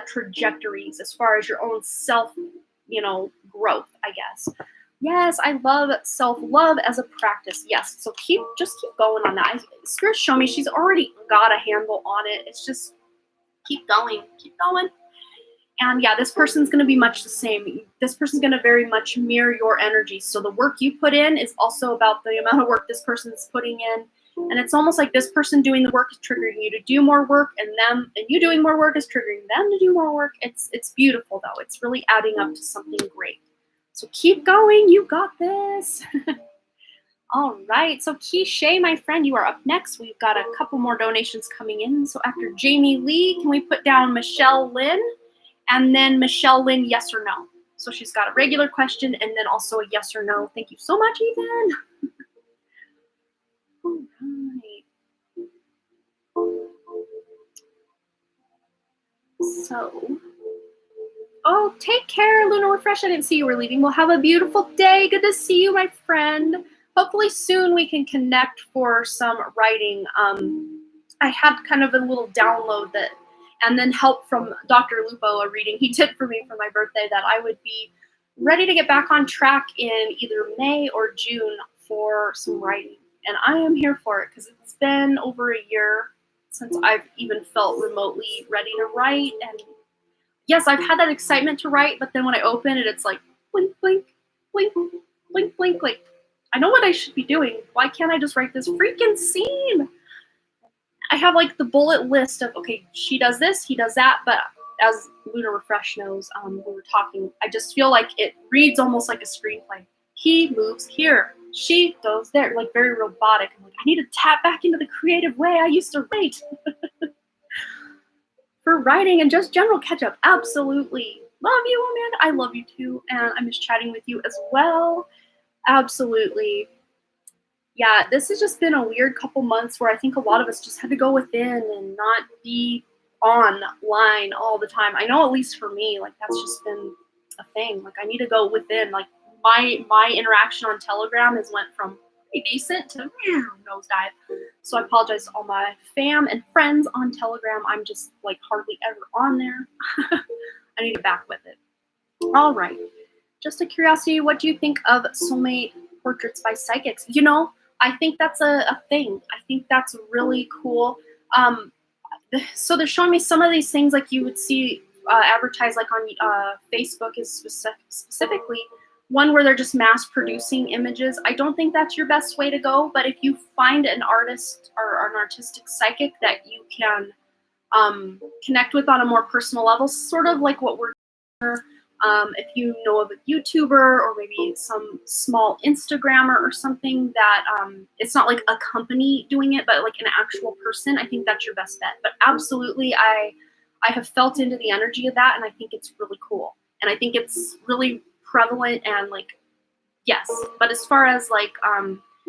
trajectories as far as your own self, growth, I guess. Yes, I love self-love as a practice. Yes, so just keep going on that. Spirit's showing me she's already got a handle on it. It's just keep going. And yeah, this person's going to be much the same. This person's going to very much mirror your energy. So the work you put in is also about the amount of work this person's putting in. And it's almost like this person doing the work is triggering you to do more work, and you doing more work is triggering them to do more work. It's beautiful though. It's really adding up to something great. So keep going. You got this. All right. So Keisha, my friend, you are up next. We've got a couple more donations coming in. So after Jamie Lee, can we put down Michelle Lynn? And then Michelle Lynn, yes or no. So she's got a regular question and then also a yes or no. Thank you so much, Ethan. All right. So, oh, take care, Luna Refresh. I didn't see you were leaving. Well, have a beautiful day. Good to see you, my friend. Hopefully soon we can connect for some writing. I had kind of a little download that, and then help from Dr. Lupo, a reading he did for me for my birthday, that I would be ready to get back on track in either May or June for some writing. And I am here for it because it's been over a year since I've even felt remotely ready to write. And yes, I've had that excitement to write, but then when I open it, it's like blink, blink, blink, blink, blink. Like, I know what I should be doing. Why can't I just write this freaking scene? I have like the bullet list of, okay, she does this, he does that, but as Luna Refresh knows, we were talking, I just feel like it reads almost like a screenplay. He moves here, she goes there, like very robotic. I'm like, I need to tap back into the creative way I used to write. For writing and just general catch up, absolutely. Love you, Amanda. I love you too, and I miss chatting with you as well. Absolutely. Yeah, this has just been a weird couple months where I think a lot of us just had to go within and not be online all the time. I know, at least for me, like that's just been a thing. Like I need to go within. Like my interaction on Telegram has went from pretty decent to nosedive. So I apologize to all my fam and friends on Telegram. I'm just like hardly ever on there. I need to back with it. All right. Just a curiosity, what do you think of soulmate portraits by psychics? You know, I think that's a thing. I think that's really cool. So they're showing me some of these things like you would see advertised like on Facebook is specifically one where they're just mass producing images. I don't think that's your best way to go, but if you find an artist or an artistic psychic that you can connect with on a more personal level, sort of like what we're doing. If you know of a YouTuber or maybe some small Instagrammer or something that it's not like a company doing it, but like an actual person, I think that's your best bet. But absolutely, I have felt into the energy of that, and I think it's really cool. And I think it's really prevalent and like, yes. But as far as like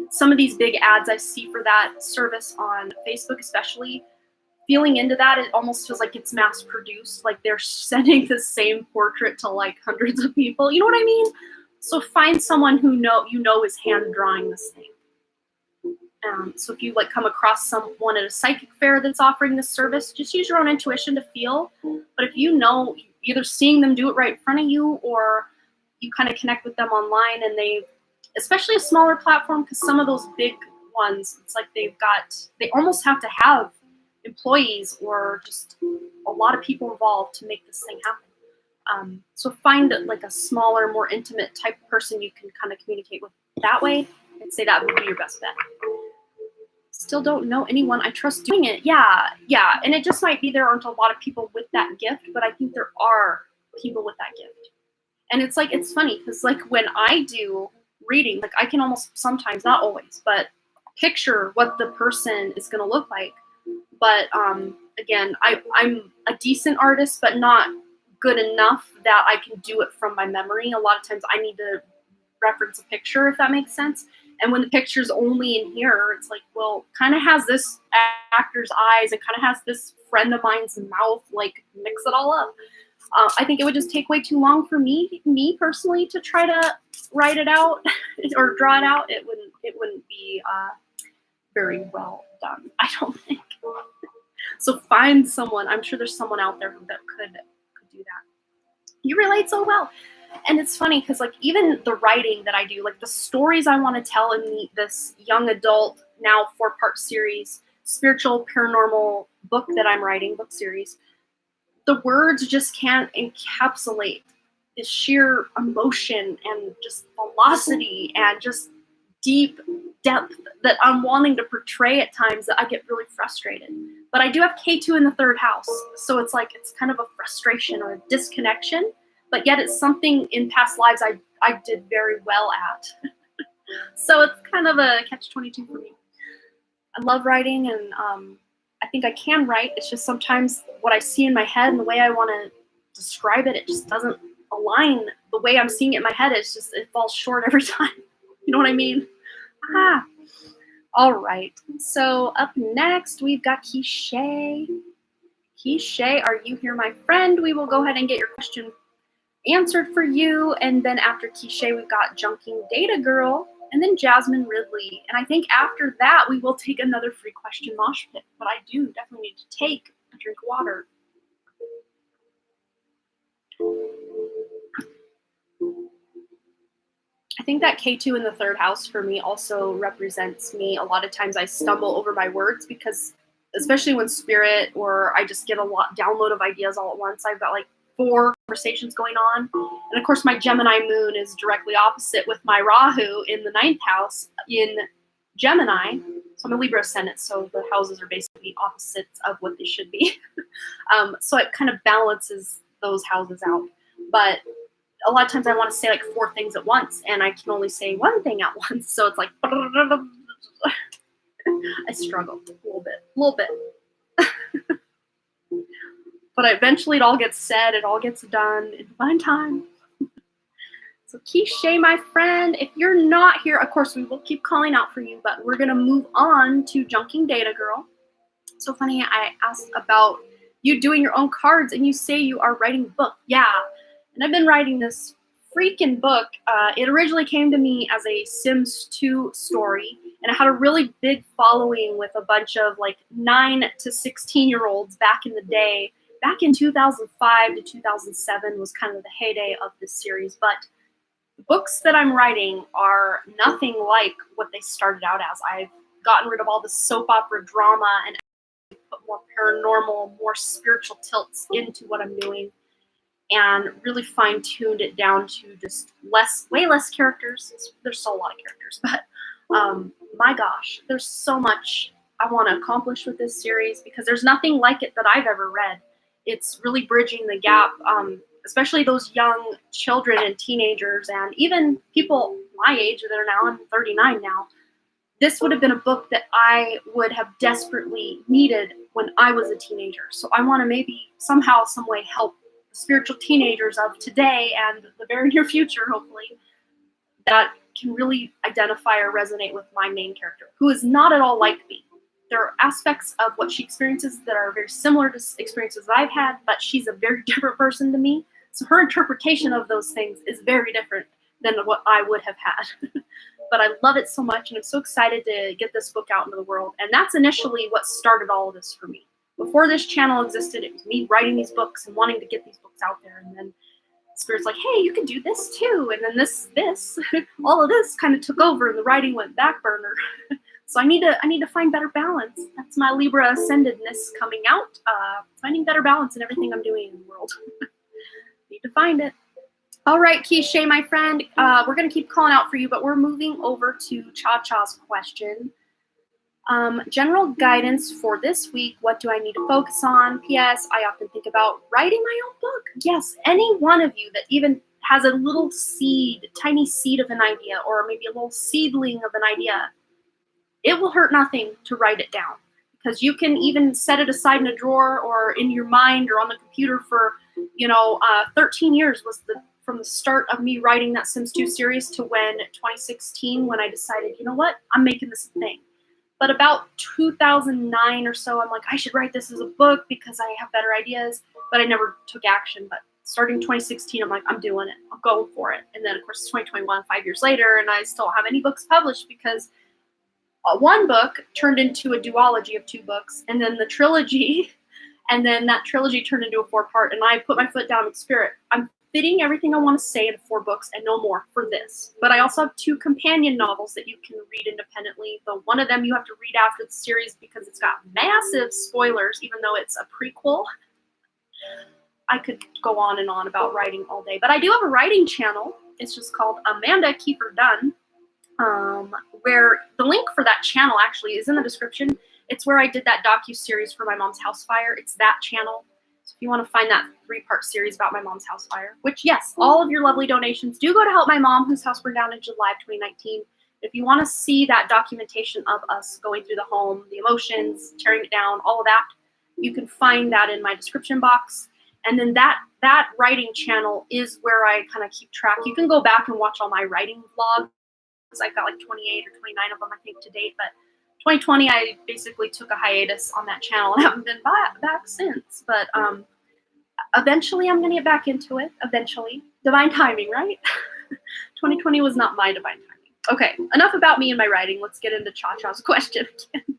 some of these big ads I see for that service on Facebook especially, feeling into that, it almost feels like it's mass produced. Like they're sending the same portrait to like hundreds of people. You know what I mean? So find someone who you know is hand drawing this thing. So if you like come across someone at a psychic fair that's offering this service, just use your own intuition to feel. But if you know, either seeing them do it right in front of you, or you kind of connect with them online, and especially a smaller platform, because some of those big ones, it's like they almost have to have employees or just a lot of people involved to make this thing happen. So find like a smaller, more intimate type of person you can kind of communicate with that way, and say that would be your best bet. Still don't know anyone I trust doing it. Yeah. And it just might be there aren't a lot of people with that gift, but I think there are people with that gift. And it's like, it's funny because like when I do reading, like I can almost sometimes, not always, but picture what the person is going to look like. But again, I'm a decent artist, but not good enough that I can do it from my memory. A lot of times I need to reference a picture, if that makes sense. And when the picture's only in here, it's like, well, kind of has this actor's eyes and kind of has this friend of mine's mouth, like mix it all up. I think it would just take way too long for me personally to try to write it out or draw it out. It wouldn't be very well done, I don't think. So find someone. I'm sure there's someone out there that could do that. You relate so well. And it's funny because like even the writing that I do, like the stories I want to tell in this young adult, now 4-part series, spiritual paranormal book that I'm writing, book series, the words just can't encapsulate the sheer emotion and just velocity and just deep depth that I'm wanting to portray at times, that I get really frustrated. But I do have K2 in the third house, so it's like it's kind of a frustration or a disconnection, but yet it's something in past lives I did very well at. So it's kind of a catch-22 for me. I love writing, and I think I can write. It's just sometimes what I see in my head and the way I want to describe it, it just doesn't align. The way I'm seeing it in my head, it's just, it falls short every time. You know what I mean? Ah. All right. So up next, we've got Quiche. Quiche, are you here, my friend? We will go ahead and get your question answered for you. And then after Quiche, we've got Junking Data Girl, and then Jasmine Ridley. And I think after that, we will take another free question mosh pit. But I do definitely need to take a drink of water. I think that K2 in the third house for me also represents me. A lot of times I stumble over my words because, especially when spirit or I just get a lot download of ideas all at once, I've got like 4 conversations going on. And of course my Gemini moon is directly opposite with my Rahu in the 9th house in Gemini. So I'm a Libra ascendant, so the houses are basically opposites of what they should be. So it kind of balances those houses out. But a lot of times I want to say like 4 things at once, and I can only say 1 thing at once. So it's like, I struggle a little bit. But eventually it all gets said, it all gets done in divine time. So Quiche, my friend, if you're not here, of course we will keep calling out for you, but we're going to move on to Junking Data Girl. So funny, I asked about you doing your own cards, and you say you are writing a book. Yeah. And I've been writing this freaking book. It originally came to me as a Sims 2 story, and it had a really big following with a bunch of like 9 to 16-year-olds back in the day. Back in 2005 to 2007 was kind of the heyday of this series, but the books that I'm writing are nothing like what they started out as. I've gotten rid of all the soap opera drama and put more paranormal, more spiritual tilts into what I'm doing, and really fine-tuned it down to just way less characters. There's still a lot of characters, but my gosh, there's so much I want to accomplish with this series because there's nothing like it that I've ever read. It's really bridging the gap, especially those young children and teenagers, and even people my age that are now, I'm 39 now. This would have been a book that I would have desperately needed when I was a teenager. So I want to maybe somehow, some way help spiritual teenagers of today and the very near future, hopefully, that can really identify or resonate with my main character, who is not at all like me. There are aspects of what she experiences that are very similar to experiences that I've had, but she's a very different person to me. So her interpretation of those things is very different than what I would have had. But I love it so much, and I'm so excited to get this book out into the world. And that's initially what started all of this for me. Before this channel existed, it was me writing these books and wanting to get these books out there. And then Spirit's like, hey, you can do this too. And then this, all of this kind of took over, and the writing went back burner. So I need to find better balance. That's my Libra ascendedness coming out. Finding better balance in everything I'm doing in the world. Need to find it. All right, Quiche, my friend, we're going to keep calling out for you, but we're moving over to Cha-Cha's question. General guidance for this week. What do I need to focus on? P.S. I often think about writing my own book. Yes, any one of you that even has a little seed, tiny seed of an idea, or maybe a little seedling of an idea, it will hurt nothing to write it down, because you can even set it aside in a drawer or in your mind or on the computer for, 13 years was from the start of me writing that Sims 2 series to 2016, when I decided, you know what, I'm making this a thing. But about 2009 or so, I'm like, I should write this as a book because I have better ideas, but I never took action. But starting 2016, I'm like, I'm doing it. I'm going for it. And then, of course, 2021, 5 years later, and I still don't have any books published because one book turned into a duology of 2 books, and then the trilogy, and then that trilogy turned into a 4-part, and I put my foot down in spirit. I'm fitting everything I want to say into 4 books and no more for this. But I also have 2 companion novels that you can read independently. Though one of them you have to read after the series because it's got massive spoilers, even though it's a prequel. I could go on and on about writing all day. But I do have a writing channel. It's just called Amanda Kiefer Dunn, where the link for that channel actually is in the description. It's where I did that docu-series for my mom's house fire. It's that channel. So if you want to find that 3-part series about my mom's house fire, which, yes, all of your lovely donations do go to help my mom, whose house burned down in July of 2019. If you want to see that documentation of us going through the home, the emotions, tearing it down, all of that, you can find that in my description box. And then that writing channel is where I kind of keep track. You can go back and watch all my writing vlogs. I've got like 28 or 29 of them, I think, to date. But 2020, I basically took a hiatus on that channel and haven't been back since. But eventually, I'm going to get back into it. Eventually. Divine timing, right? 2020 was not my divine timing. Okay, enough about me and my writing. Let's get into Cha-Cha's question again.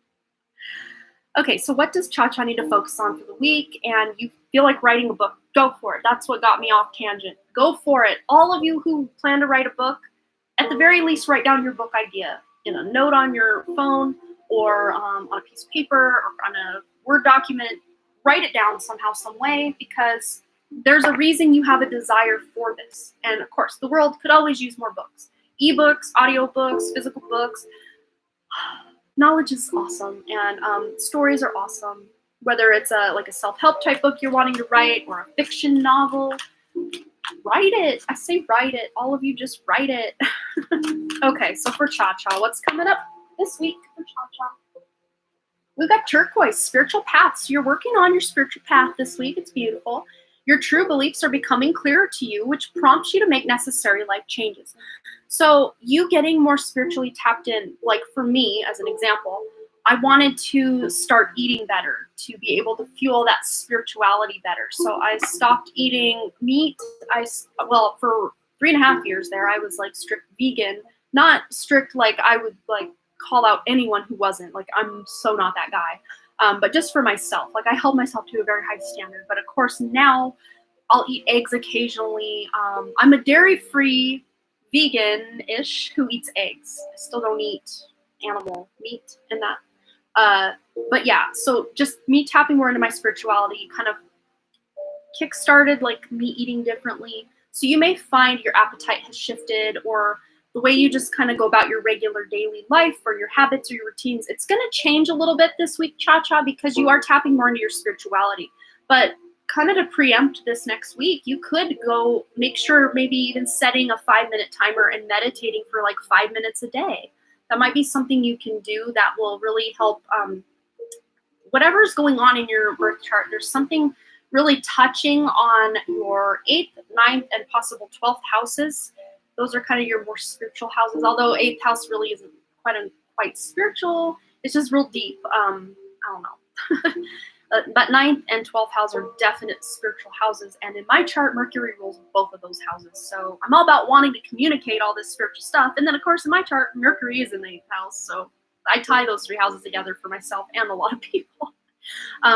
Okay, so what does Cha-Cha need to focus on for the week? And you feel like writing a book, go for it. That's what got me off tangent. Go for it. All of you who plan to write a book, at the very least, write down your book idea in a note on your phone or on a piece of paper or on a Word document. Write it down somehow, some way, because there's a reason you have a desire for this. And of course, the world could always use more books. Ebooks, audiobooks, physical books. Knowledge is awesome, and stories are awesome. Whether it's like a self-help type book you're wanting to write or a fiction novel, write it. I say write it. All of you just write it. Okay, so for Cha-Cha, what's coming up this week for Cha-Cha? We've got turquoise, spiritual paths. You're working on your spiritual path this week. It's beautiful. Your true beliefs are becoming clearer to you, which prompts you to make necessary life changes. So you getting more spiritually tapped in, like for me, as an example, I wanted to start eating better, to be able to fuel that spirituality better. So I stopped eating meat. Well, for 3.5 years there, I was like strict vegan, not strict like I would like call out anyone who wasn't. Like, I'm so not that guy. But just for myself, like I held myself to a very high standard. But of course, now I'll eat eggs occasionally. I'm a dairy-free vegan-ish who eats eggs. I still don't eat animal meat in that. But yeah, so just me tapping more into my spirituality kind of kick-started like me eating differently. So you may find your appetite has shifted, or the way you just kind of go about your regular daily life or your habits or your routines. It's going to change a little bit this week, Cha-Cha, because you are tapping more into your spirituality. But kind of to preempt this next week, you could go make sure maybe even setting a 5-minute timer and meditating for like 5 minutes a day. That might be something you can do that will really help whatever's going on in your birth chart. There's something really touching on your 8th, 9th, and possible 12th houses. Those are kind of your more spiritual houses, although 8th house really isn't quite spiritual. It's just real deep. I don't know. But 9th and 12th house are definite spiritual houses. And in my chart, Mercury rules both of those houses. So I'm all about wanting to communicate all this spiritual stuff. And then, of course, in my chart, Mercury is in the 8th house. So I tie those 3 houses together for myself and a lot of people,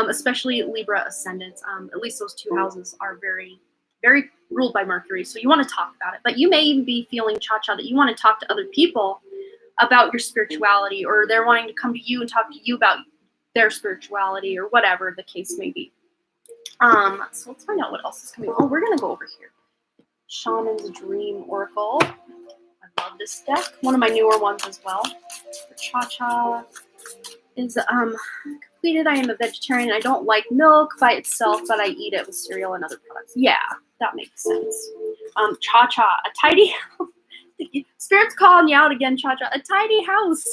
especially Libra ascendants. At least those 2 houses are very, very ruled by Mercury. So you want to talk about it. But you may even be feeling, Cha-Cha, that you want to talk to other people about your spirituality, or they're wanting to come to you and talk to you about their spirituality, or whatever the case may be. So let's find out what else is coming. Oh, we're going to go over here. Shaman's Dream Oracle. I love this deck. One of my newer ones as well. For Cha-Cha is completed. I am a vegetarian. I don't like milk by itself, but I eat it with cereal and other products. Yeah, that makes sense. Cha-Cha, a tidy house. Spirit's calling you out again, Cha-Cha. A tidy house.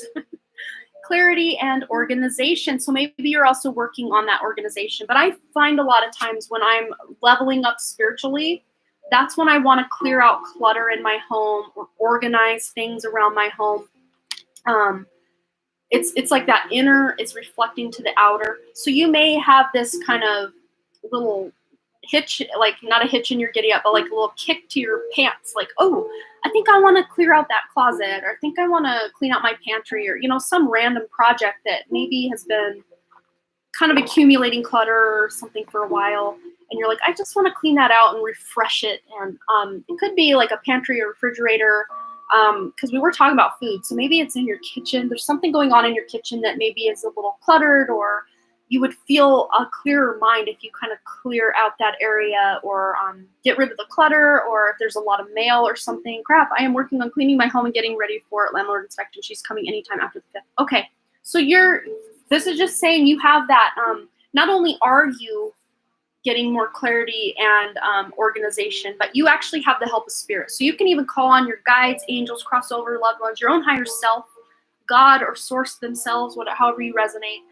Clarity and organization. So maybe you're also working on that organization. But I find a lot of times when I'm leveling up spiritually, that's when I want to clear out clutter in my home or organize things around my home. It's like that inner is reflecting to the outer. So you may have this kind of little hitch, like not a hitch in your giddy up, but like a little kick to your pants. Like, oh, I think I want to clear out that closet, or I think I want to clean out my pantry, or, some random project that maybe has been kind of accumulating clutter or something for a while. And you're like, I just want to clean that out and refresh it. And it could be like a pantry or refrigerator, because we were talking about food. So maybe it's in your kitchen. There's something going on in your kitchen that maybe is a little cluttered, or you would feel a clearer mind if you kind of clear out that area, or get rid of the clutter, or if there's a lot of mail or something. Crap, I am working on cleaning my home and getting ready for landlord inspection. She's coming anytime after the 5th. Okay, so this is just saying you have that. Not only are you getting more clarity and organization, but you actually have the help of spirit. So you can even call on your guides, angels, crossover, loved ones, your own higher self, God or source themselves, however you resonate,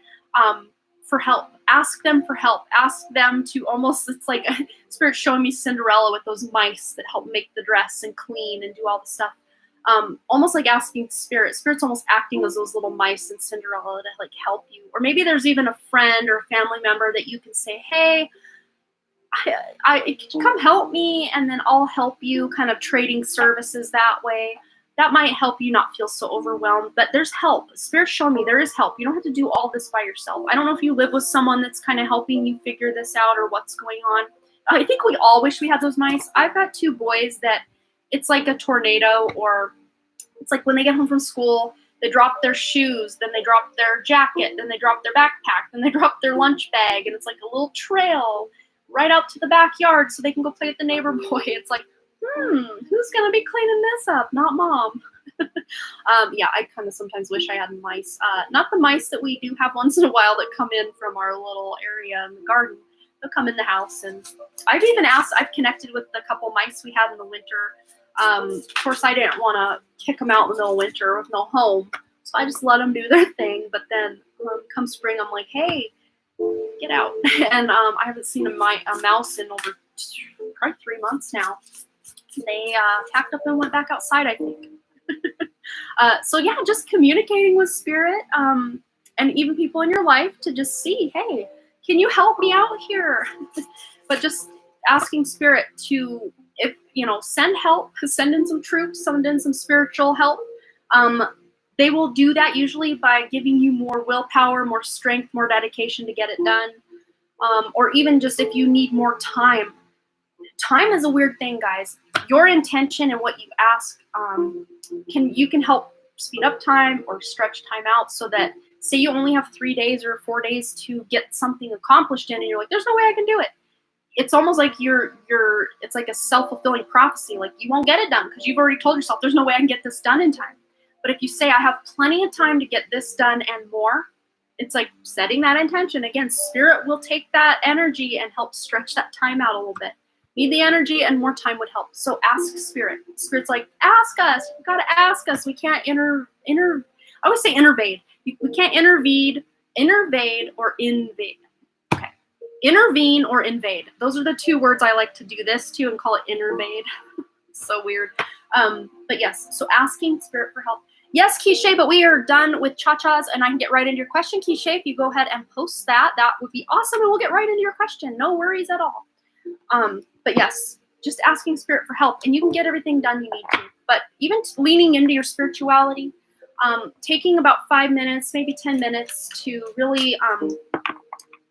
for help. Ask them for help. Ask them to almost, it's like spirit showing me Cinderella with those mice that help make the dress and clean and do all the stuff. Almost like asking spirit. Spirit's almost acting as those little mice in Cinderella to like help you. Or maybe there's even a friend or a family member that you can say, hey, could you come help me? And then I'll help you, kind of trading services that way. That might help you not feel so overwhelmed, but there's help. Spirit's showing me there is help. You don't have to do all this by yourself. I don't know if you live with someone that's kind of helping you figure this out or what's going on. I think we all wish we had those mice. I've got 2 boys that it's like a tornado, or it's like when they get home from school, they drop their shoes, then they drop their jacket, then they drop their backpack, then they drop their lunch bag, and it's like a little trail right out to the backyard so they can go play with the neighbor boy. It's like, who's going to be cleaning this up? Not mom. Yeah, I kind of sometimes wish I had mice. Not the mice that we do have once in a while that come in from our little area in the garden. They'll come in the house. And I've connected with the couple mice we had in the winter. Of course, I didn't want to kick them out in the middle of winter with no home. So I just let them do their thing. But then come spring, I'm like, hey, get out. And I haven't seen a mouse in over probably 3 months now. They packed up and went back outside, I think. So yeah, just communicating with spirit, and even people in your life to just see, hey, can you help me out here? But just asking spirit to, if send help, send in some troops, send in some spiritual help. They will do that usually by giving you more willpower, more strength, more dedication to get it done. Or even just if you need more time. Time is a weird thing, guys. Your intention and what you ask, you can help speed up time or stretch time out, so that, say you only have 3 days or 4 days to get something accomplished in, and you're like, there's no way I can do it. It's almost like it's like a self-fulfilling prophecy. Like, you won't get it done because you've already told yourself there's no way I can get this done in time. But if you say, I have plenty of time to get this done and more, it's like setting that intention. Again, spirit will take that energy and help stretch that time out a little bit. Need the energy, and more time would help. So ask spirit. Spirit's like, ask us. You gotta ask us. We can't I always say intervade. We can't intervade or invade. Okay. Intervene or invade. Those are the 2 words I like to do this to and call it intervade. So weird. But yes, so asking spirit for help. Yes, Keisha, but we are done with cha-chas, and I can get right into your question. Keisha, if you go ahead and post that would be awesome, and we'll get right into your question. No worries at all. But yes, just asking spirit for help, and you can get everything done you need to. But even leaning into your spirituality, taking about 5 minutes, maybe 10 minutes to really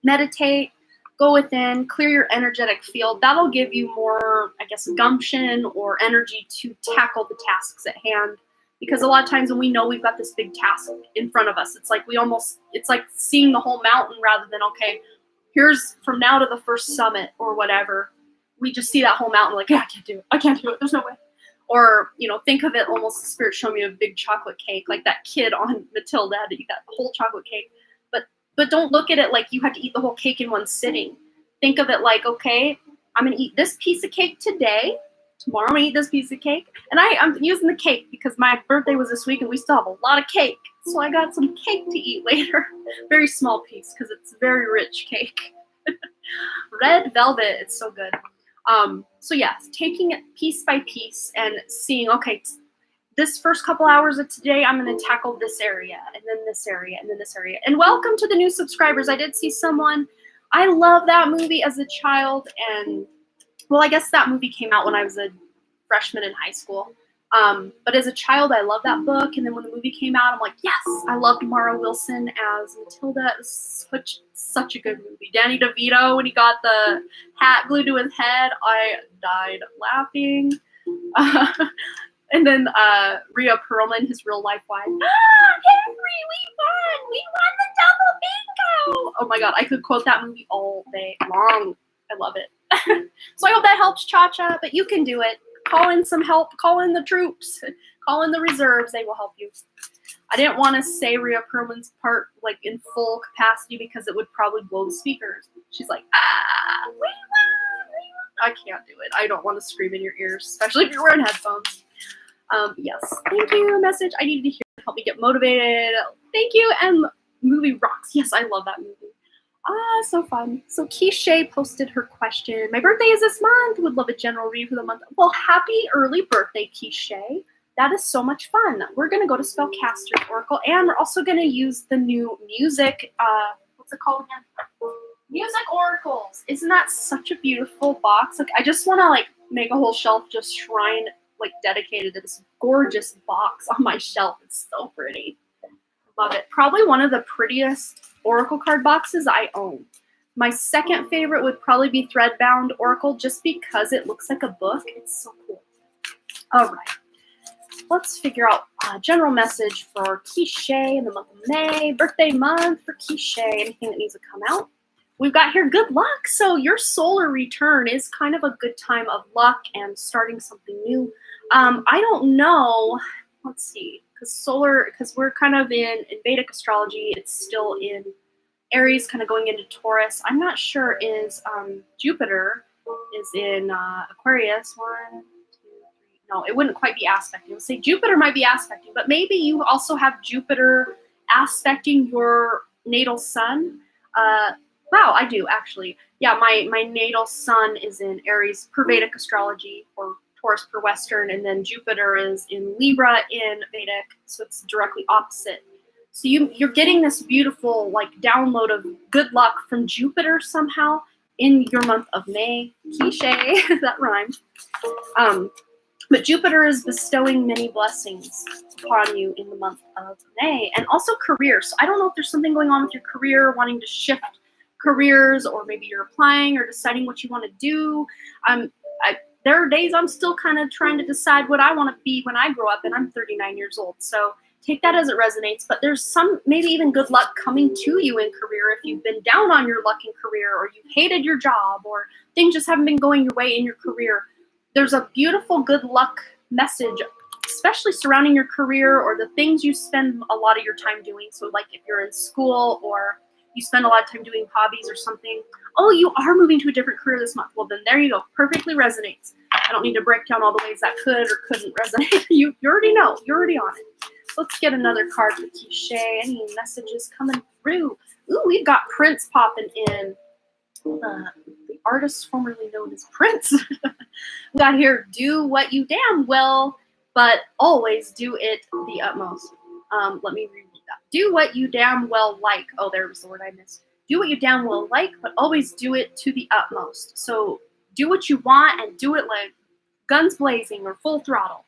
meditate, go within, clear your energetic field. That'll give you more, I guess, gumption or energy to tackle the tasks at hand. Because a lot of times when we know we've got this big task in front of us, it's like it's like seeing the whole mountain rather than, okay, here's from now to the first summit or whatever. We just see that whole mountain like, yeah, I can't do it. I can't do it. There's no way. Or, think of it almost, spirit showing me a big chocolate cake, like that kid on Matilda had to eat that whole chocolate cake. But don't look at it like you have to eat the whole cake in one sitting. Think of it like, okay, I'm going to eat this piece of cake today. Tomorrow I'm going to eat this piece of cake. And I'm using the cake because my birthday was this week and we still have a lot of cake. So I got some cake to eat later. Very small piece because it's very rich cake. Red velvet. It's so good. So yes, taking it piece by piece and seeing, okay, this first couple hours of today, I'm going to tackle this area and then this area and then this area. And welcome to the new subscribers. I did see someone, I love that movie as a child. And well, I guess that movie came out when I was a freshman in high school. But as a child, I loved that book. And then when the movie came out, I'm like, yes, I loved Mara Wilson as Matilda. It was such a good movie. Danny DeVito, when he got the hat glued to his head, I died laughing. And then Rhea Perlman, his real life wife. Henry, we won the double bingo. Oh my God, I could quote that movie all day long. I love it. So I hope that helps, Cha-Cha, but you can do it. Call in some help. Call in the troops. Call in the reserves. They will help you. I didn't want to say Rhea Perlman's part like in full capacity because it would probably blow the speakers. She's like, we won. I can't do it. I don't want to scream in your ears, especially if you're wearing headphones. Yes, thank you, message. I needed to hear it. Help me get motivated. Thank you, and movie rocks. Yes, I love that movie. So fun. So Keisha posted her question. My birthday is this month. Would love a general read for the month. Well, happy early birthday, Keisha. That is so much fun. We're going to go to Spellcaster's Oracle, and we're also going to use the new music, what's it called again? Music Oracles. Isn't that such a beautiful box? Like, I just want to, like, make a whole shelf just shrine, like, dedicated to this gorgeous box on my shelf. It's so pretty. Love it. Probably one of the prettiest Oracle card boxes I own. My second favorite would probably be Threadbound Oracle, just because it looks like a book. It's so cool. All right. Let's figure out a general message for Keisha in the month of May. Birthday month for Keisha. Anything that needs to come out. We've got here good luck. So your solar return is kind of a good time of luck and starting something new. I don't know. Let's see. Because we're kind of in Vedic astrology, it's still in Aries, kind of going into Taurus. I'm not sure is Jupiter is in Aquarius. 1, 2, 3. No, it wouldn't quite be aspecting. Let's say Jupiter might be aspecting, but maybe you also have Jupiter aspecting your natal sun. Wow, I do actually. Yeah, my natal sun is in Aries per Vedic astrology, or Taurus per Western, and then Jupiter is in Libra in Vedic, so it's directly opposite. So you're getting this beautiful like download of good luck from Jupiter somehow in your month of May. Quiche, that rhymed. But Jupiter is bestowing many blessings upon you in the month of May, and also career. So I don't know if there's something going on with your career, wanting to shift careers, or maybe you're applying or deciding what you want to do. There are days I'm still kind of trying to decide what I want to be when I grow up, and I'm 39 years old. So take that as it resonates. But there's some, maybe even good luck coming to you in career if you've been down on your luck in career, or you've hated your job, or things just haven't been going your way in your career. There's a beautiful good luck message, especially surrounding your career or the things you spend a lot of your time doing. So like if you're in school or you spend a lot of time doing hobbies or something. Oh, you are moving to a different career this month. Well, then there you go. Perfectly resonates. I don't need to break down all the ways that could or couldn't resonate. You already know. You're already on it. Let's get another card for Keisha. Any messages coming through? Ooh, we've got Prince popping in. The artist formerly known as Prince. We got here, do what you damn well, but always do it the utmost. Let me reread that. Do what you damn well like. Oh, there was the word I missed. Do what you damn well like, but always do it to the utmost. So do what you want and do it like guns blazing or full throttle.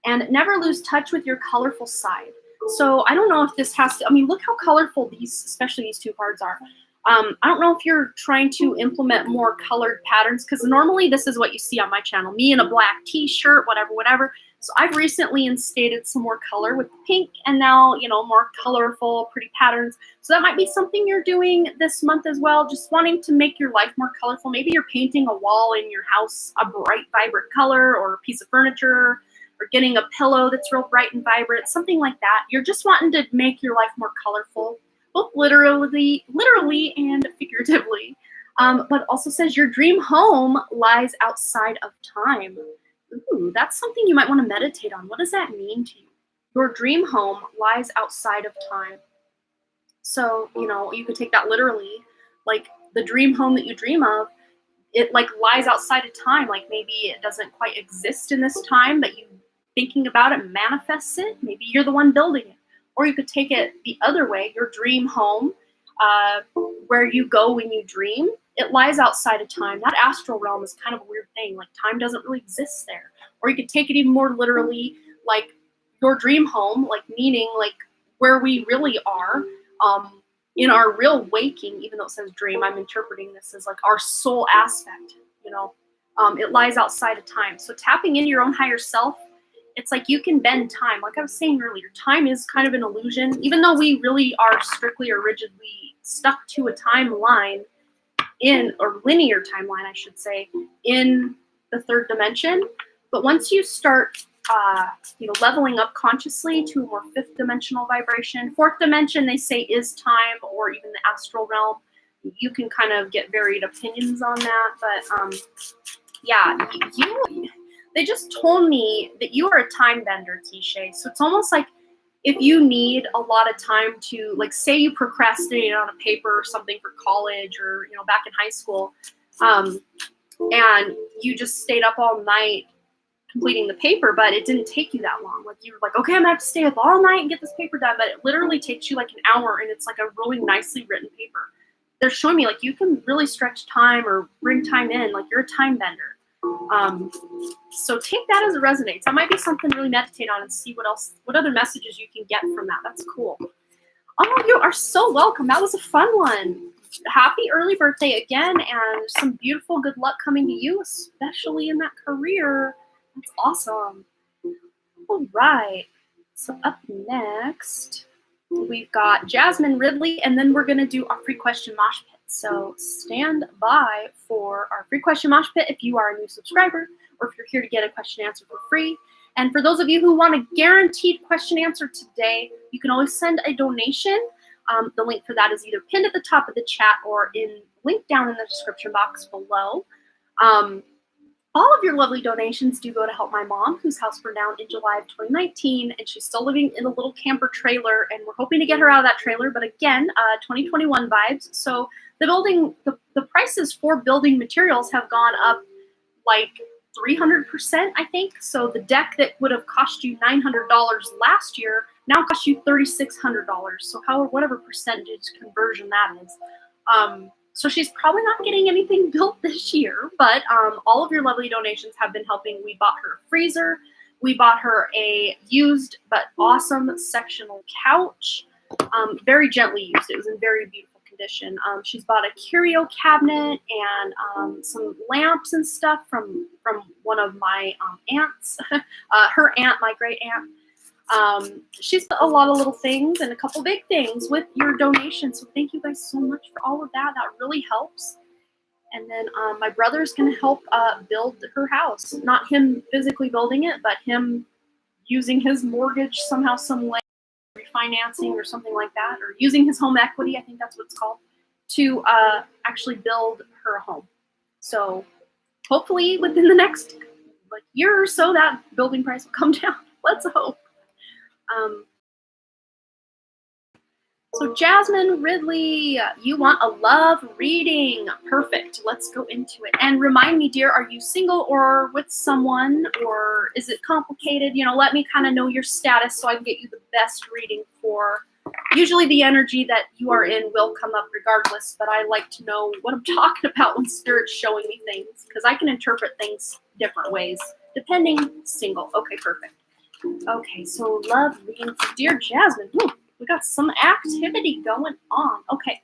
And never lose touch with your colorful side. So I don't know if this has to, I mean, look how colorful these, especially these two cards are. I don't know if you're trying to implement more colored patterns, because normally this is what you see on my channel, me in a black t-shirt, whatever. So I've recently instated some more color with pink, and now, you know, more colorful, pretty patterns. So that might be something you're doing this month as well, just wanting to make your life more colorful. Maybe you're painting a wall in your house a bright, vibrant color, or a piece of furniture, or getting a pillow that's real bright and vibrant, something like that. You're just wanting to make your life more colorful, both literally and figuratively. But also says your dream home lies outside of time. Ooh, that's something you might want to meditate on. What does that mean to you? Your dream home lies outside of time. So, you know, you could take that literally, like the dream home that you dream of, it like lies outside of time. Like maybe it doesn't quite exist in this time, but you thinking about it manifests it. Maybe you're the one building it. Or you could take it the other way, your dream home, where you go when you dream, it lies outside of time. That astral realm is kind of a weird thing. Like time doesn't really exist there. Or you could take it even more literally, like your dream home, like meaning like where we really are in our real waking, even though it says dream, I'm interpreting this as like our soul aspect, you know, it lies outside of time. So tapping into your own higher self it's like you can bend time. Like I was saying earlier, time is kind of an illusion, even though we really are strictly or rigidly stuck to a timeline or linear timeline, I should say, in the third dimension. But once you start, leveling up consciously to a more fifth dimensional vibration, fourth dimension, they say, is time, or even the astral realm. You can kind of get varied opinions on that, but they just told me that you are a time bender, Tisha. So it's almost like if you need a lot of time to, like, say you procrastinated on a paper or something for college, or back in high school, and you just stayed up all night completing the paper, but it didn't take you that long. Like, you were like, okay, I'm gonna have to stay up all night and get this paper done, but it literally takes you like an hour, and it's like a really nicely written paper. They're showing me like you can really stretch time or bring time in, like you're a time bender. So take that as it resonates. That might be something to really meditate on and see what other messages you can get from that. That's cool. Oh, you are so welcome. That was a fun one. Happy early birthday again, and some beautiful good luck coming to you, especially in that career. That's awesome. All right. So up next, we've got Jasmine Ridley, and then we're going to do our free question mosh pit. So stand by for our free question mosh pit if you are a new subscriber, or if you're here to get a question answered for free. And for those of you who want a guaranteed question answer today, you can always send a donation. The link for that is either pinned at the top of the chat or linked down in the description box below. All of your lovely donations do go to help my mom, whose house burned down in July of 2019, and she's still living in a little camper trailer, and we're hoping to get her out of that trailer, but again, 2021 vibes. So the prices for building materials have gone up like 300%, I think. So the deck that would have cost you $900 last year now costs you $3,600. So whatever percentage conversion that is. So she's probably not getting anything built this year, but all of your lovely donations have been helping. We bought her a freezer. We bought her a used but awesome sectional couch, very gently used. It was in very beautiful condition. She's bought a curio cabinet and some lamps and stuff from one of my aunts, her aunt, my great aunt. She's put a lot of little things and a couple big things with your donation. So thank you guys so much for all of that. That really helps. And then my brother's going to help build her house. Not him physically building it, but him using his mortgage somehow, some way, refinancing or something like that, or using his home equity, I think that's what it's called, to actually build her a home. So hopefully within the next year or so, that building price will come down. Let's hope. So Jasmine Ridley, you want a love reading. Perfect. Let's go into it. And remind me, dear, are you single or with someone, or is it complicated? Let me kind of know your status so I can get you the best reading for. Usually the energy that you are in will come up regardless, but I like to know what I'm talking about when Spirit's showing me things, because I can interpret things different ways, depending. Single. Okay, perfect. Okay, so love reading for dear Jasmine. Ooh, we got some activity going on. Okay,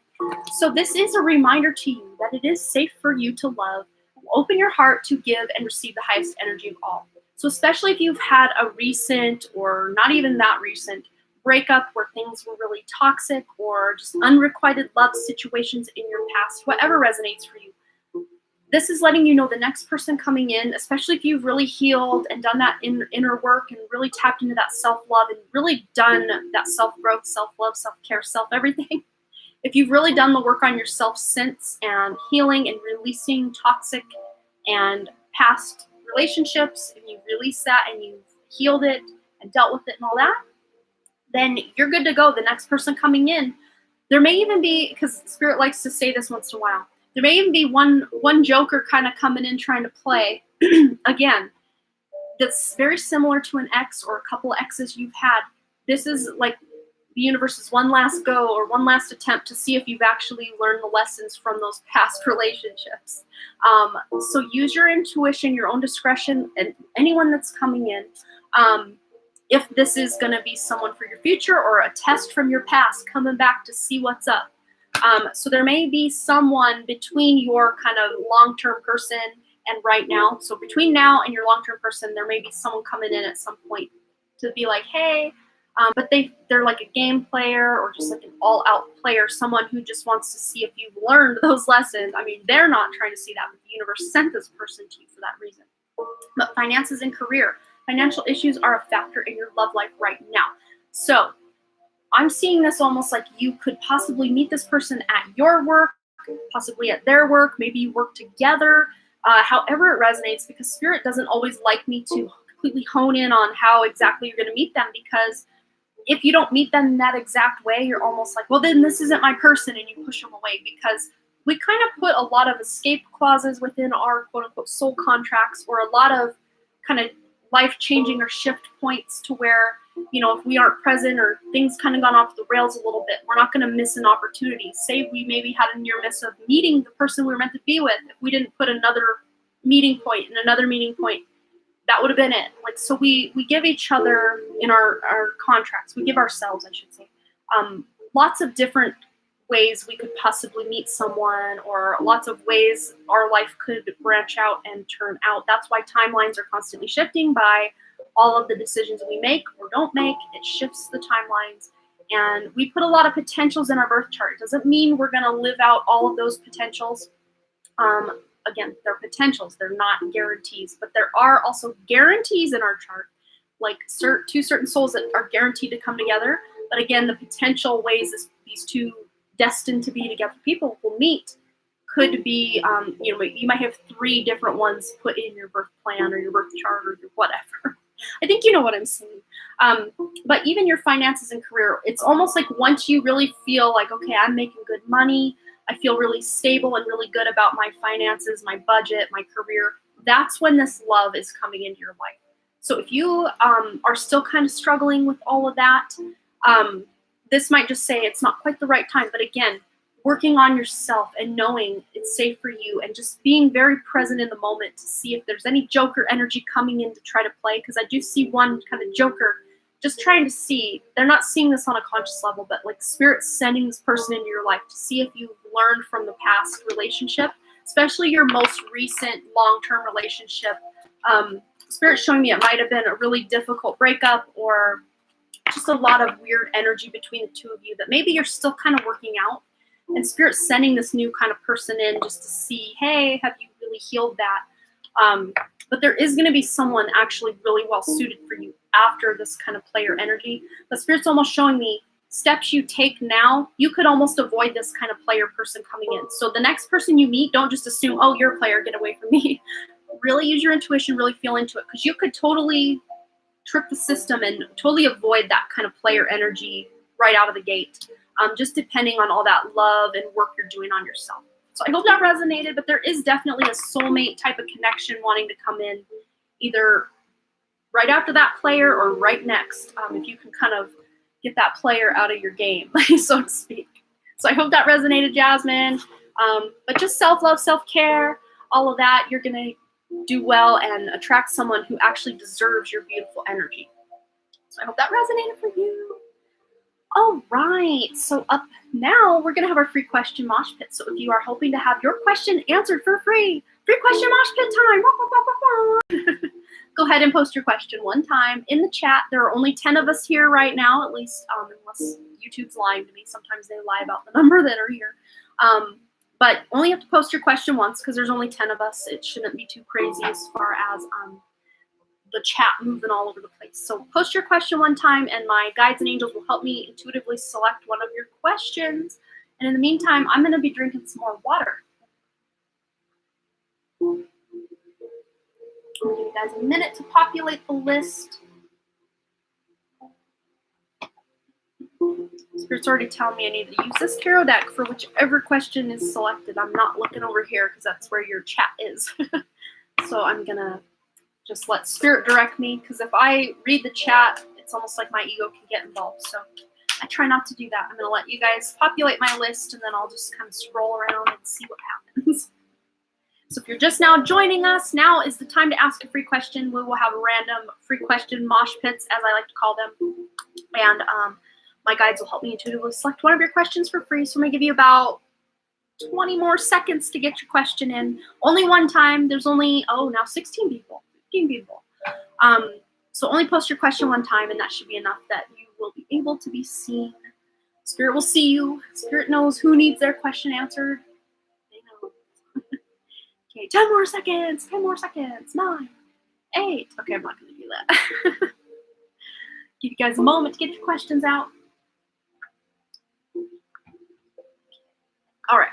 so this is a reminder to you that it is safe for you to love. Open your heart to give and receive the highest energy of all. So especially if you've had a recent, or not even that recent, breakup where things were really toxic, or just unrequited love situations in your past, whatever resonates for you. This is letting you know the next person coming in, especially if you've really healed and done that inner work and really tapped into that self-love and really done that self-growth, self-love, self-care, self-everything. If you've really done the work on yourself since, and healing and releasing toxic and past relationships, and you've released that and you've healed it and dealt with it and all that, then you're good to go. The next person coming in, there may even be, because Spirit likes to say this once in a while, there may even be one joker kind of coming in trying to play, again, that's very similar to an ex or a couple exes you've had. This is like the universe's one last go or one last attempt to see if you've actually learned the lessons from those past relationships. So use your intuition, your own discretion, and anyone that's coming in. If this is going to be someone for your future or a test from your past coming back to see what's up. So there may be someone between your kind of long-term person and right now. So between now and your long-term person, there may be someone coming in at some point to be like, hey, but they're like a game player or just like an all-out player, someone who just wants to see if you've learned those lessons. I mean, they're not trying to see that, but the universe sent this person to you for that reason. But finances and career, financial issues are a factor in your love life right now. So I'm seeing this almost like you could possibly meet this person at your work, possibly at their work, maybe you work together, however it resonates, because Spirit doesn't always like me to completely hone in on how exactly you're going to meet them, because if you don't meet them in that exact way, you're almost like, well, then this isn't my person, and you push them away, because we kind of put a lot of escape clauses within our quote-unquote soul contracts, or a lot of kind of life-changing or shift points to where, you know, if we aren't present or things kind of gone off the rails a little bit, we're not going to miss an opportunity. Say we maybe had a near miss of meeting the person we were meant to be with. If we didn't put another meeting point and another meeting point, that would have been it. Like, so we give each other in our contracts, we give ourselves, I should say, lots of different ways we could possibly meet someone, or lots of ways our life could branch out and turn out. That's why timelines are constantly shifting by all of the decisions we make or don't make. It shifts the timelines, and we put a lot of potentials in our birth chart. It doesn't mean we're going to live out all of those potentials. Again, they're potentials, they're not guarantees, but there are also guarantees in our chart, like two certain souls that are guaranteed to come together. But again, the potential ways these two destined to be together people will meet could be, you know, you might have 3 different ones put in your birth plan or your birth chart or your whatever. I think you know what I'm saying. But even your finances and career, it's almost like once you really feel like, okay, I'm making good money, I feel really stable and really good about my finances, my budget, my career, that's when this love is coming into your life. So if you are still kind of struggling with all of that, this might just say it's not quite the right time. But again, working on yourself and knowing it's safe for you, and just being very present in the moment to see if there's any joker energy coming in to try to play. Because I do see one kind of joker just trying to see, they're not seeing this on a conscious level, but like Spirit's sending this person into your life to see if you've learned from the past relationship, especially your most recent long-term relationship. Spirit's showing me it might have been a really difficult breakup, or just a lot of weird energy between the two of you that maybe you're still kind of working out. And Spirit's sending this new kind of person in just to see, hey, have you really healed that? But there is going to be someone actually really well suited for you after this kind of player energy. But Spirit's almost showing me steps you take now, you could almost avoid this kind of player person coming in. So the next person you meet, don't just assume, oh, you're a player, get away from me. Really use your intuition, really feel into it, because you could totally trip the system and totally avoid that kind of player energy right out of the gate, just depending on all that love and work you're doing on yourself. So I hope that resonated, but there is definitely a soulmate type of connection wanting to come in either right after that player or right next, if you can kind of get that player out of your game, so to speak. So I hope that resonated, Jasmine. But just self-love, self-care, all of that, you're going to do well and attract someone who actually deserves your beautiful energy. So I hope that resonated for you. All right, so up now, we're going to have our free question mosh pit. So if you are hoping to have your question answered for free question mosh pit time. Go ahead and post your question one time in the chat. There are only 10 of us here right now, at least, unless YouTube's lying to me. Sometimes they lie about the number that are here. But only have to post your question once, because there's only 10 of us. It shouldn't be too crazy as far as the chat moving all over the place. So post your question one time, and my guides and angels will help me intuitively select one of your questions. And in the meantime, I'm going to be drinking some more water. I'll give you guys a minute to populate the list. Spirit's already telling me I need to use this tarot deck for whichever question is selected. I'm not looking over here because that's where your chat is. So I'm going to just let Spirit direct me, because if I read the chat, it's almost like my ego can get involved. So I try not to do that. I'm going to let you guys populate my list, and then I'll just kind of scroll around and see what happens. So if you're just now joining us, now is the time to ask a free question. We will have random free question mosh pits, as I like to call them. And my guides will help me intuitively select one of your questions for free. So I'm going to give you about 20 more seconds to get your question in. Only one time. There's only, oh, now 16 people, 15 people. So only post your question one time, and that should be enough that you will be able to be seen. Spirit will see you. Spirit knows who needs their question answered. They know. Okay, 10 more seconds, 10 more seconds, 9, 8. Okay, I'm not going to do that. Give you guys a moment to get your questions out. All right.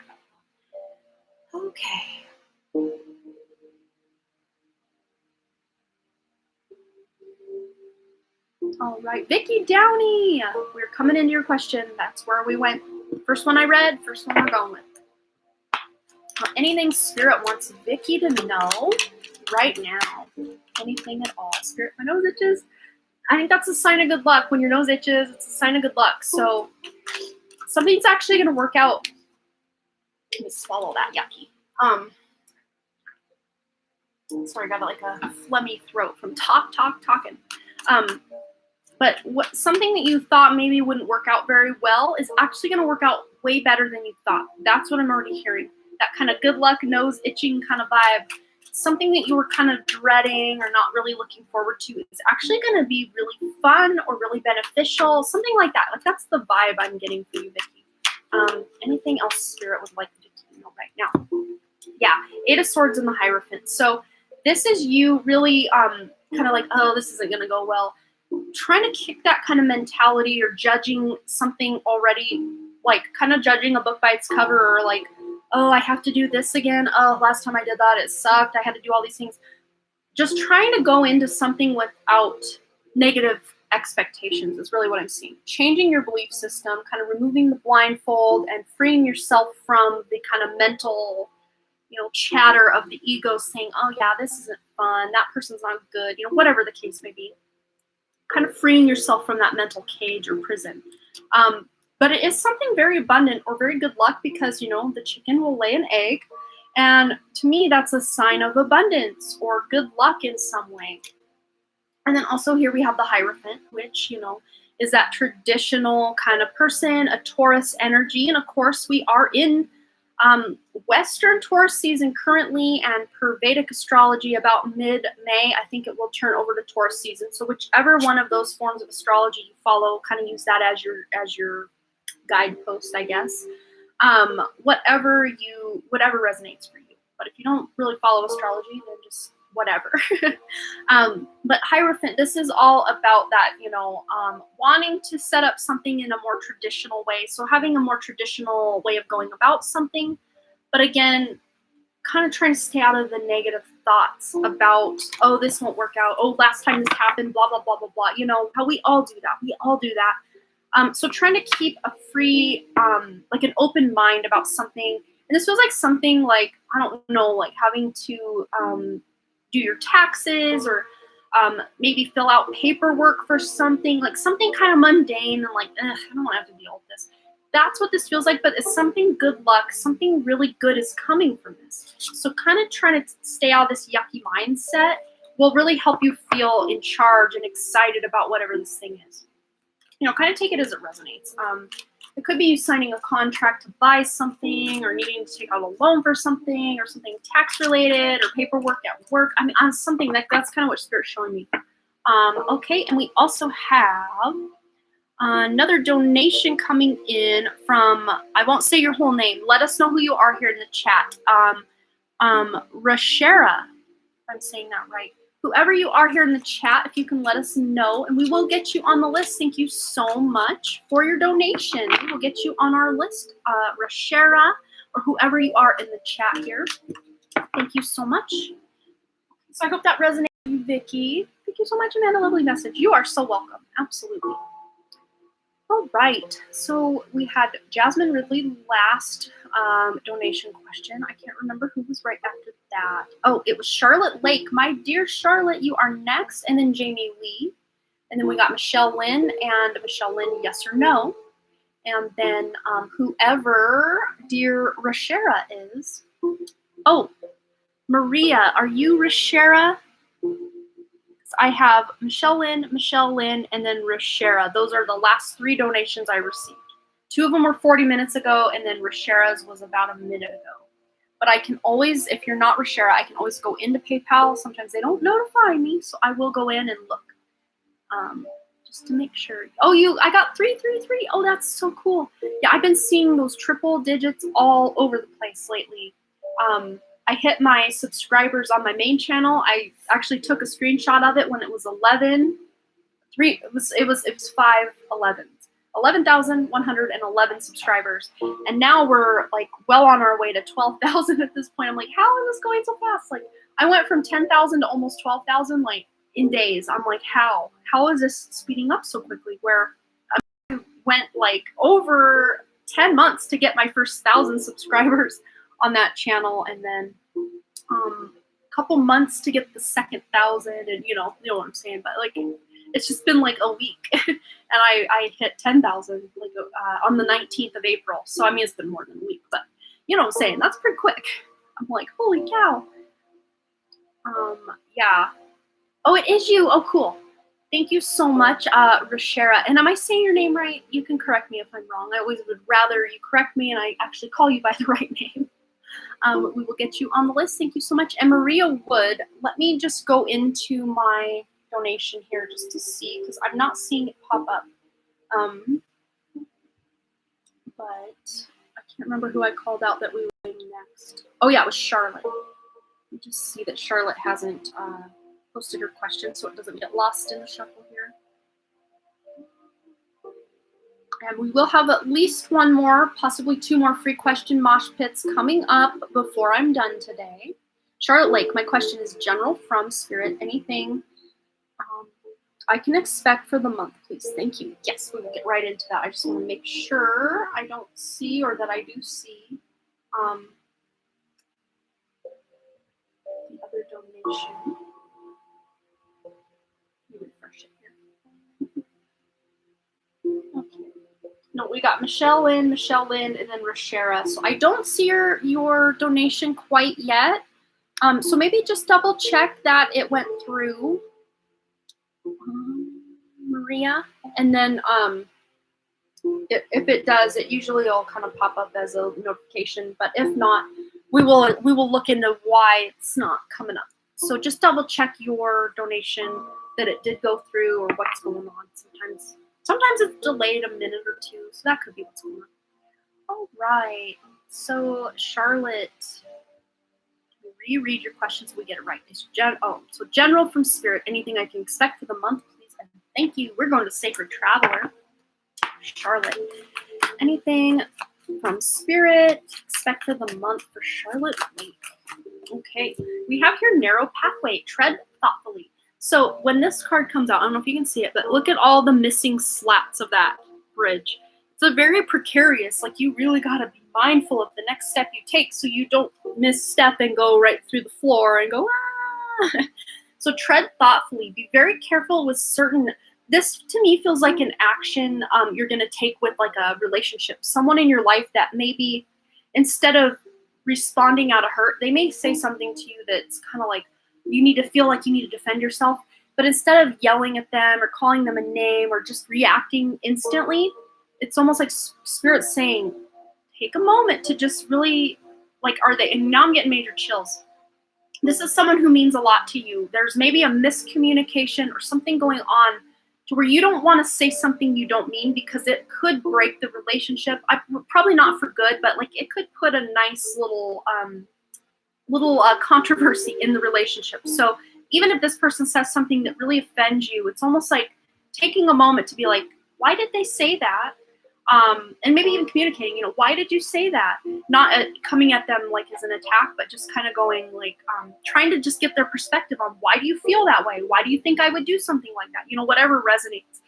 Okay. All right, Vicky Downey, we're coming into your question. That's where we went. First one I read, first one we're going with. Anything Spirit wants Vicky to know right now. Anything at all. Spirit, my nose itches. I think that's a sign of good luck. When your nose itches, it's a sign of good luck. So something's actually going to work out. Let me swallow that, yucky. Sorry, I got like a phlegmy throat from talking. But something that you thought maybe wouldn't work out very well is actually going to work out way better than you thought. That's what I'm already hearing. That kind of good luck, nose itching kind of vibe. Something that you were kind of dreading or not really looking forward to is actually going to be really fun or really beneficial. Something like that. Like that's the vibe I'm getting for you, Vicky. Anything else Spirit would like you to know right now? Yeah, 8 of Swords in the Hierophant. So this is you really kind of like, oh, this isn't going to go well. Trying to kick that kind of mentality or judging something already, like kind of judging a book by its cover or like, oh, I have to do this again. Oh, last time I did that, it sucked. I had to do all these things. Just trying to go into something without negative expectations is really what I'm seeing. Changing your belief system, kind of removing the blindfold and freeing yourself from the kind of mental, chatter of the ego saying, oh yeah, this isn't fun. That person's not good. Whatever the case may be. Kind of freeing yourself from that mental cage or prison. But it is something very abundant or very good luck because, the chicken will lay an egg. And to me, that's a sign of abundance or good luck in some way. And then also here we have the Hierophant, which, is that traditional kind of person, a Taurus energy. And of course, we are in Western Taurus season currently, and per Vedic astrology about mid-May, I think it will turn over to Taurus season. So whichever one of those forms of astrology you follow, kind of use that as your guidepost, I guess. Whatever resonates for you. But if you don't really follow astrology, then just whatever. But Hierophant, this is all about that, wanting to set up something in a more traditional way. So having a more traditional way of going about something, but again, kind of trying to stay out of the negative thoughts about, oh, this won't work out. Oh, last time this happened, blah, blah, blah, blah, blah. How we all do that. We all do that. So trying to keep a free, like an open mind about something. And this feels like something like, I don't know, like having to do your taxes or maybe fill out paperwork for something, like something kind of mundane and like, I don't want to have to deal with this. That's what this feels like, but it's something good luck, something really good is coming from this. So kind of trying to stay out of this yucky mindset will really help you feel in charge and excited about whatever this thing is. Kind of take it as it resonates. It could be you signing a contract to buy something or needing to take out a loan for something or something tax related or paperwork at work. I mean, on something that's kind of what Spirit's showing me. Okay, and we also have another donation coming in from, I won't say your whole name. Let us know who you are here in the chat. Rashera, if I'm saying that right. Whoever you are here in the chat, if you can let us know, and we will get you on the list. Thank you so much for your donation. We will get you on our list, Rashera, or whoever you are in the chat here. Thank you so much. So I hope that resonates with you, Vicky. Thank you so much, Amanda. Lovely message. You are so welcome. Absolutely. All right. So we had Jasmine Ridley last donation question. I can't remember who was right after that. Oh, it was Charlotte Lake. My dear Charlotte, you are next. And then Jamie Lee. And then we got Michelle Lynn and Michelle Lynn, yes or no. And then whoever dear Rashera is. Oh, Maria, are you Rashera? I have Michelle Lynn, and then Rashera. Those are the last 3 donations I received. 2 of them were 40 minutes ago, and then Rashera's was about a minute ago. But I can always, if you're not Rashera, I can always go into PayPal. Sometimes they don't notify me, so I will go in and look just to make sure. Oh, I got 333. Oh, that's so cool. Yeah, I've been seeing those triple digits all over the place lately. I hit my subscribers on my main channel. I actually took a screenshot of it when it was 11. It was 511. 11,111 subscribers, and now we're like well on our way to 12,000 at this point. I'm like, how is this going so fast? Like, I went from 10,000 to almost 12,000 like in days. I'm like, how is this speeding up so quickly? Where I went like over 10 months to get my first 1,000 subscribers on that channel, and then a couple months to get the second 1,000, and you know what I'm saying. But like, it's just been like a week, and I hit 10,000 like on the 19th of April. So I mean, it's been more than a week, but you know what I'm saying. That's pretty quick. I'm like, holy cow. Yeah. Oh, it is you. Oh, cool. Thank you so much, Rashera. And am I saying your name right? You can correct me if I'm wrong. I always would rather you correct me and I actually call you by the right name. We will get you on the list. Thank you so much. And Maria Wood, let me just go into my donation here just to see, because I'm not seeing it pop up. But I can't remember who I called out that we were doing next. Oh yeah, it was Charlotte. You just see that Charlotte hasn't posted her question, so it doesn't get lost in the shuffle here. And we will have at least one more, possibly 2 more free question mosh pits coming up before I'm done today. Charlotte Lake, my question is general from Spirit. Anything I can expect for the month, please? Thank you. Yes, we will get right into that. I just want to make sure I don't see, or that I do see, the other donation. Let me refresh it here. Okay. No, we got Michelle Lynn, and then Rashera. So I don't see your donation quite yet. So maybe just double check that it went through, Maria. And then if it does, it usually will kind of pop up as a notification. But if not, we will look into why it's not coming up. So just double check your donation that it did go through, or what's going on. Sometimes it's delayed a minute or two, so that could be what's going on. All right. So Charlotte, reread your question so we get it right. So general from Spirit. Anything I can expect for the month, please? And thank you. We're going to Sacred Traveler. Charlotte. Anything from Spirit expect for the month for Charlotte Lake? Okay. We have here narrow pathway. Tread thoughtfully. So when this card comes out, I don't know if you can see it, but look at all the missing slats of that bridge. It's a very precarious, like you really got to be mindful of the next step you take so you don't misstep and go right through the floor and go, ah. So tread thoughtfully. Be very careful with certain, this to me feels like an action you're going to take with like a relationship. Someone in your life that maybe instead of responding out of hurt, they may say something to you that's kind of like, you need to feel like you need to defend yourself. But instead of yelling at them or calling them a name or just reacting instantly, it's almost like Spirit saying, take a moment to just really, like, are they, and now I'm getting major chills. This is someone who means a lot to you. There's maybe a miscommunication or something going on to where you don't want to say something you don't mean because it could break the relationship. Probably not for good, but like it could put a nice little controversy in the relationship. So even if this person says something that really offends you, it's almost like taking a moment to be like, why did they say that? And maybe even communicating, why did you say that? Not coming at them like as an attack, but just kind of going like, trying to just get their perspective on why do you feel that way? Why do you think I would do something like that? Whatever resonates.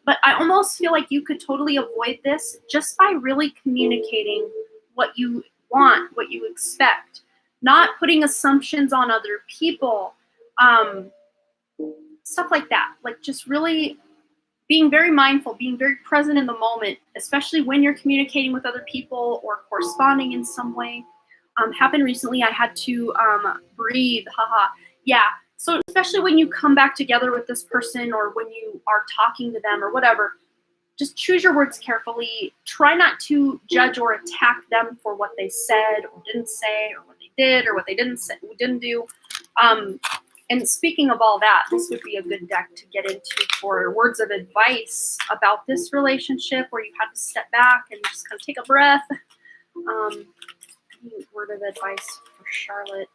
But I almost feel like you could totally avoid this just by really communicating what you want, what you expect, not putting assumptions on other people, stuff like that. Like just really being very mindful, being very present in the moment, especially when you're communicating with other people or corresponding in some way. Happened recently, I had to breathe, haha. Yeah, so especially when you come back together with this person or when you are talking to them or whatever, just choose your words carefully. Try not to judge or attack them for what they said or didn't say, or what they did or what they didn't do. And speaking of all that, this would be a good deck to get into for words of advice about this relationship, where you have to step back and just kind of take a breath. Word of advice for Charlotte.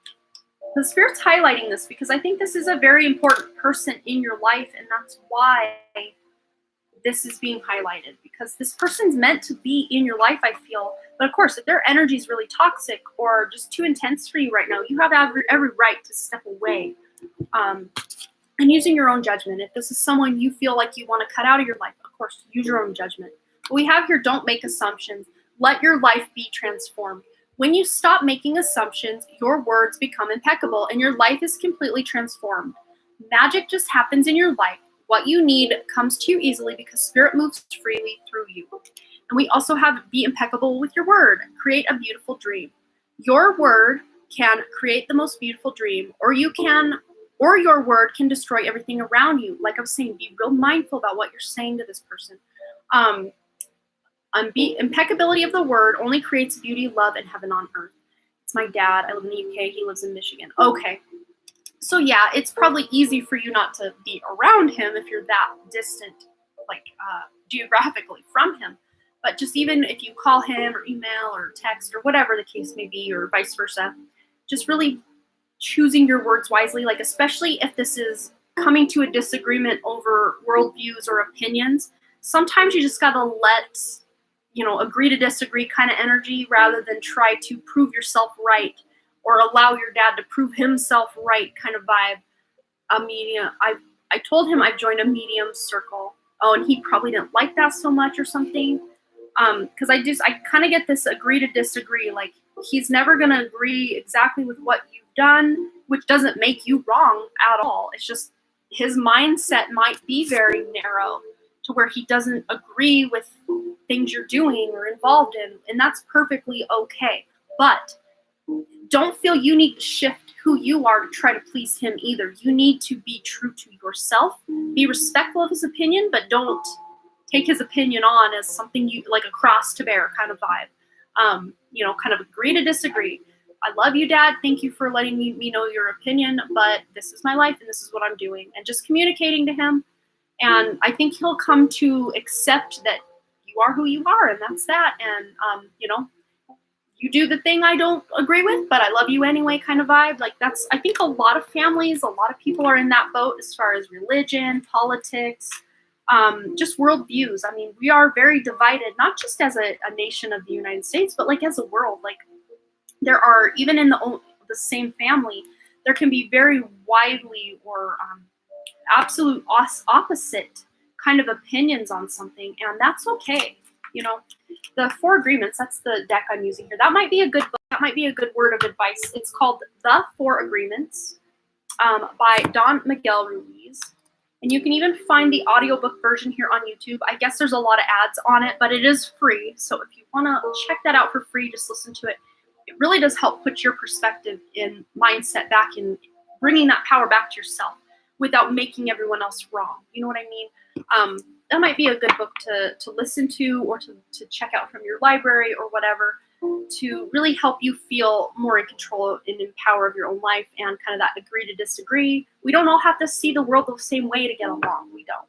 The Spirit's highlighting this because I think this is a very important person in your life, and that's why this is being highlighted, because this person's meant to be in your life, I feel. But of course, if their energy is really toxic or just too intense for you right now, you have every right to step away. And using your own judgment. If this is someone you feel like you want to cut out of your life, of course, use your own judgment. But we have here, don't make assumptions. Let your life be transformed. When you stop making assumptions, your words become impeccable and your life is completely transformed. Magic just happens in your life. What you need comes to you easily because Spirit moves freely through you. And we also have be impeccable with your word. Create a beautiful dream. Your word can create the most beautiful dream, or your word can destroy everything around you. Like I was saying, be real mindful about what you're saying to this person. Impeccability of the word only creates beauty, love, and heaven on earth. It's my dad. I live in the UK. He lives in Michigan. Okay. So yeah, it's probably easy for you not to be around him if you're that distant, like geographically from him. But just even if you call him or email or text or whatever the case may be, or vice versa, just really choosing your words wisely, like especially if this is coming to a disagreement over worldviews or opinions. Sometimes you just gotta let, agree to disagree kind of energy, rather than try to prove yourself right or allow your dad to prove himself right kind of vibe. I told him I've joined a medium circle. Oh, and he probably didn't like that so much or something. Because I kind of get this agree to disagree. Like, he's never going to agree exactly with what you've done, which doesn't make you wrong at all. It's just his mindset might be very narrow to where he doesn't agree with things you're doing or involved in, and that's perfectly okay. But don't feel you need to shift who you are to try to please him either. You need to be true to yourself. Be respectful of his opinion, but don't take his opinion on as something you like a cross to bear kind of vibe. Kind of agree to disagree. I love you, Dad. Thank you for letting me know your opinion, but this is my life and this is what I'm doing. And just communicating to him. And I think he'll come to accept that you are who you are, and that's that. And, you do the thing I don't agree with, but I love you anyway kind of vibe. Like, that's, I think a lot of families, a lot of people are in that boat as far as religion, politics, just worldviews. I mean, we are very divided, not just as a nation of the United States, but like as a world. Like, there are, even in the same family, there can be very widely or absolute opposite kind of opinions on something, and that's okay. The Four Agreements, that's the deck I'm using here. That might be a good book. That might be a good word of advice. It's called The Four Agreements by Don Miguel Ruiz. And you can even find the audiobook version here on YouTube. I guess there's a lot of ads on it, but it is free. So if you want to check that out for free, just listen to it. It really does help put your perspective and mindset back in bringing that power back to yourself without making everyone else wrong. You know what I mean? That might be a good book to listen to or to check out from your library or whatever, to really help you feel more in control and in power of your own life, and kind of that agree to disagree. We don't all have to see the world the same way to get along. We don't.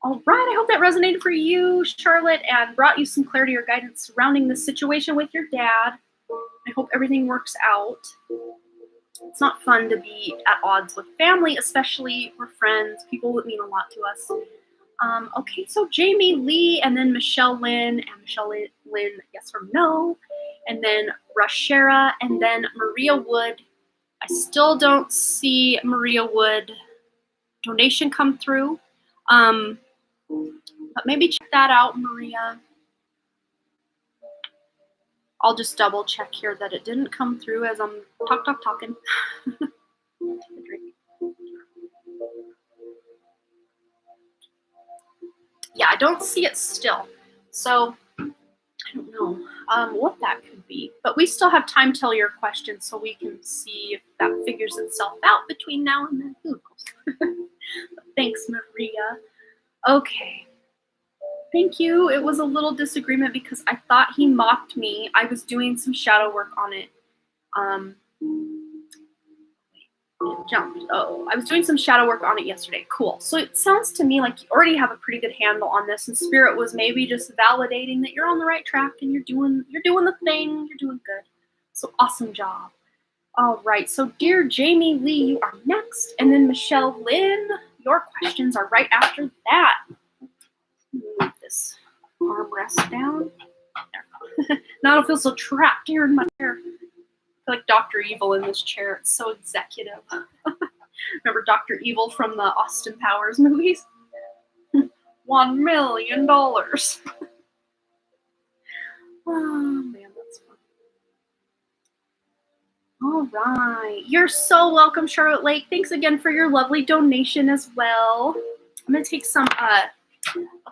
All right, I hope that resonated for you, Charlotte, and brought you some clarity or guidance surrounding the situation with your dad. I hope everything works out. It's not fun to be at odds with family, especially we're friends, people that mean a lot to us. Okay, so Jamie Lee, and then Michelle Lynn, and Michelle Lynn, yes or no, and then Rashera, and then Maria Wood. I still don't see Maria Wood donation come through, but maybe check that out, Maria. I'll just double check here that it didn't come through as I'm talking. Yeah, I don't see it still. So I don't know what that could be. But we still have time till your question, so we can see if that figures itself out between now and then. Who knows? Thanks, Maria. Okay. Thank you. It was a little disagreement because I thought he mocked me. I was doing some shadow work on it. It jumped. Oh, I was doing some shadow work on it yesterday. Cool. So it sounds to me like you already have a pretty good handle on this, and Spirit was maybe just validating that you're on the right track and you're doing the thing. You're doing good. So awesome job. All right. So dear Jamie Lee, you are next, and then Michelle Lynn, your questions are right after that. Move this armrest down. Now I don't feel so trapped here in my chair. I feel like Dr. Evil in this chair. It's so executive. Remember Dr. Evil from the Austin Powers movies? $1 million. Oh man, that's fun. All right. You're so welcome, Charlotte Lake. Thanks again for your lovely donation as well. I'm going to take some a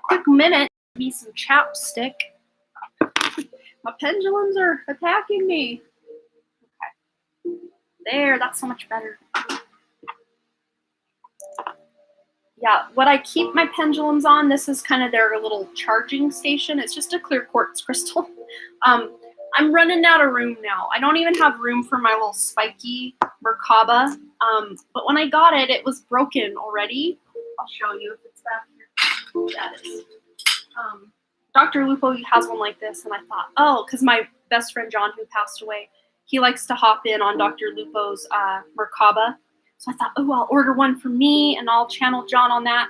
quick minute, maybe some chapstick. My pendulums are attacking me. Okay. There, that's so much better. Yeah, what I keep my pendulums on, this is kind of their little charging station. It's just a clear quartz crystal. I'm running out of room now. I don't even have room for my little spiky Merkaba. But when I got it, it was broken already. I'll show you if it's back here. Yeah, it is. Dr. Lupo has one like this, and I thought, oh, because my best friend John, who passed away, he likes to hop in on Dr. Lupo's Merkaba. So I thought, oh, I'll order one for me, and I'll channel John on that.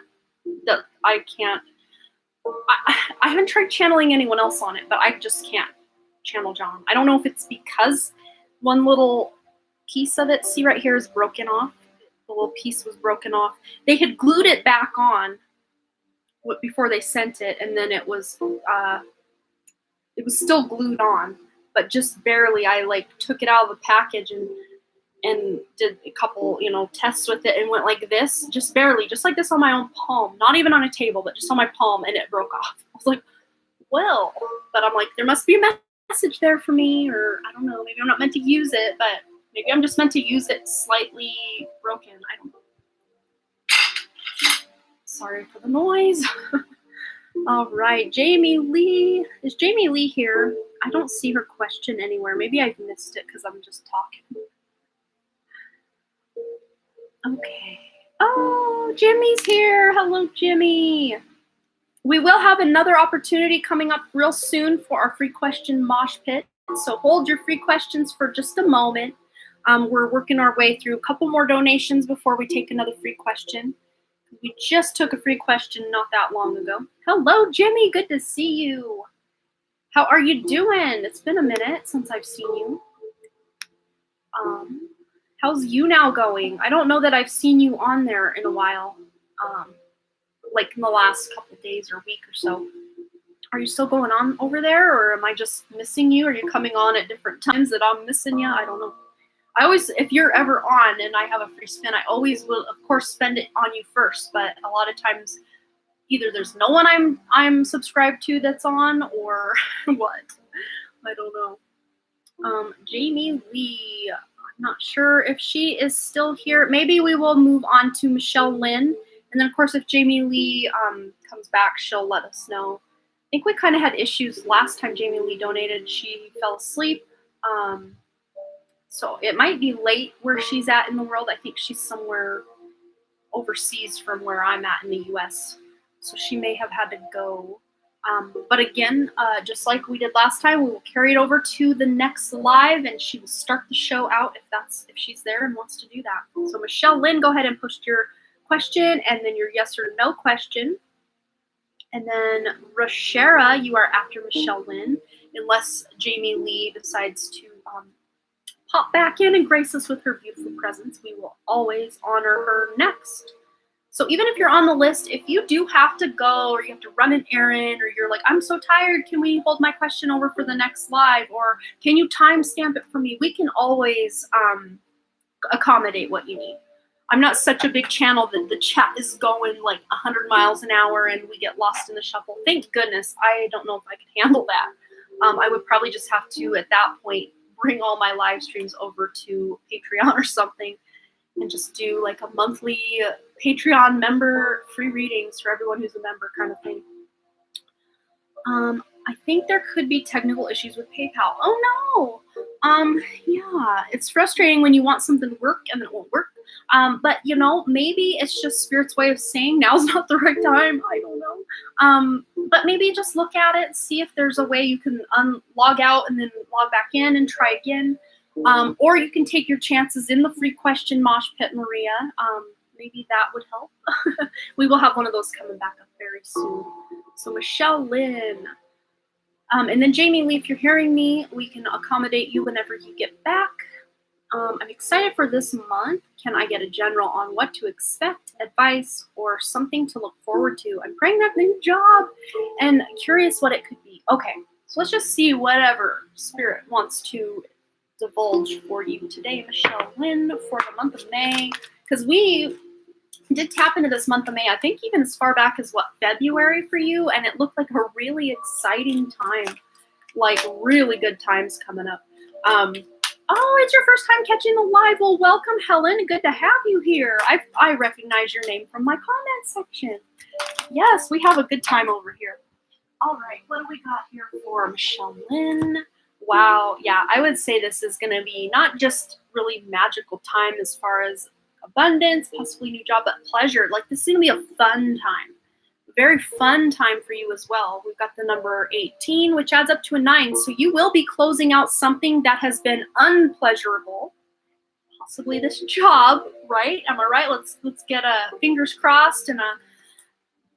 I can't. I haven't tried channeling anyone else on it, but I just can't channel John. I don't know if it's because one little piece of it, see right here, is broken off. The little piece was broken off. They had glued it back on before they sent it, and then it was still glued on, but just barely. I like took it out of the package and did a couple, tests with it, and went like this, just barely, just like this on my own palm, not even on a table, but just on my palm, and it broke off. I was like, well, but I'm like, there must be a message there for me, or I don't know, maybe I'm not meant to use it, but maybe I'm just meant to use it slightly broken. I don't know. Sorry for the noise. All right, Jamie Lee. Is Jamie Lee here? I don't see her question anywhere. Maybe I've missed it because I'm just talking. Okay. Oh, Jimmy's here. Hello, Jimmy. We will have another opportunity coming up real soon for our free question mosh pit. So hold your free questions for just a moment. We're working our way through a couple more donations before we take another free question. We just took a free question not that long ago. Hello, Jimmy. Good to see you. How are you doing? It's been a minute since I've seen you. How's you now going? I don't know that I've seen you on there in a while, like in the last couple of days or week or so. Are you still going on over there, or am I just missing you? Are you coming on at different times that I'm missing you? I don't know. I always, if you're ever on and I have a free spin, I always will, of course, spend it on you first. But a lot of times, either there's no one I'm subscribed to that's on, or what. I don't know. Jamie Lee. I'm not sure if she is still here. Maybe we will move on to Michelle Lynn. And then, of course, if Jamie Lee comes back, she'll let us know. I think we kind of had issues last time Jamie Lee donated. She fell asleep. So it might be late where she's at in the world. I think she's somewhere overseas from where I'm at in the U.S. So she may have had to go. But again, just like we did last time, we will carry it over to the next live, and she will start the show out if she's there and wants to do that. So Michelle Lynn, go ahead and post your question and then your yes or no question. And then Rashera, you are after Michelle Lynn, unless Jamie Lee decides to pop back in and grace us with her beautiful presence. We will always honor her next. So even if you're on the list, if you do have to go, or you have to run an errand, or you're like, I'm so tired, can we hold my question over for the next live? Or can you timestamp it for me? We can always accommodate what you need. I'm not such a big channel that the chat is going like 100 miles an hour and we get lost in the shuffle. Thank goodness. I don't know if I could handle that. I would probably just have to, at that point, bring all my live streams over to Patreon or something and just do like a monthly Patreon member free readings for everyone who's a member kind of thing. I think there could be technical issues with PayPal. Oh no. Yeah, it's frustrating when you want something to work and then it won't work. But maybe it's just Spirit's way of saying now's not the right time. I don't know. But maybe just look at it, see if there's a way you can log out and then log back in and try again. Or you can take your chances in the free question Mosh Pit, Maria. Maybe that would help. We will have one of those coming back up very soon. So Michelle Lynn. And then Jamie Lee, if you're hearing me, we can accommodate you whenever you get back. I'm excited for this month. Can I get a general on what to expect, advice, or something to look forward to? I'm praying that new job and curious what it could be. Okay, so let's just see whatever Spirit wants to divulge for you today, Michelle Lynn, for the month of May. Because we did tap into this month of May, I think even as far back as February for you, and it looked like a really exciting time, like really good times coming up. Oh, it's your first time catching the live. Well, welcome, Helen. Good to have you here. I recognize your name from my comment section. Yes, we have a good time over here. All right, what do we got here for Michelle Lynn? Wow, yeah, I would say this is going to be not just really magical time as far as abundance, possibly new job, but pleasure. Like, this is going to be a fun time. A very fun time for you as well. We've got the number 18, which adds up to a 9. So you will be closing out something that has been unpleasurable. Possibly this job, right? Am I right? Let's get a fingers crossed and a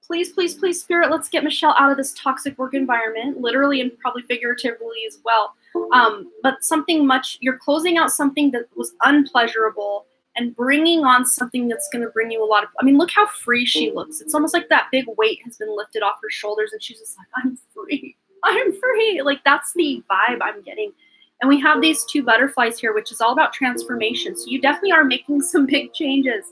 please, please, please, Spirit, let's get Michelle out of this toxic work environment, literally and probably figuratively as well. But you're closing out something that was unpleasurable and bringing on something that's going to bring you a lot of, look how free she looks. It's almost like that big weight has been lifted off her shoulders and she's just like, I'm free. I'm free. Like, that's the vibe I'm getting. And we have these 2 butterflies here, which is all about transformation. So you definitely are making some big changes.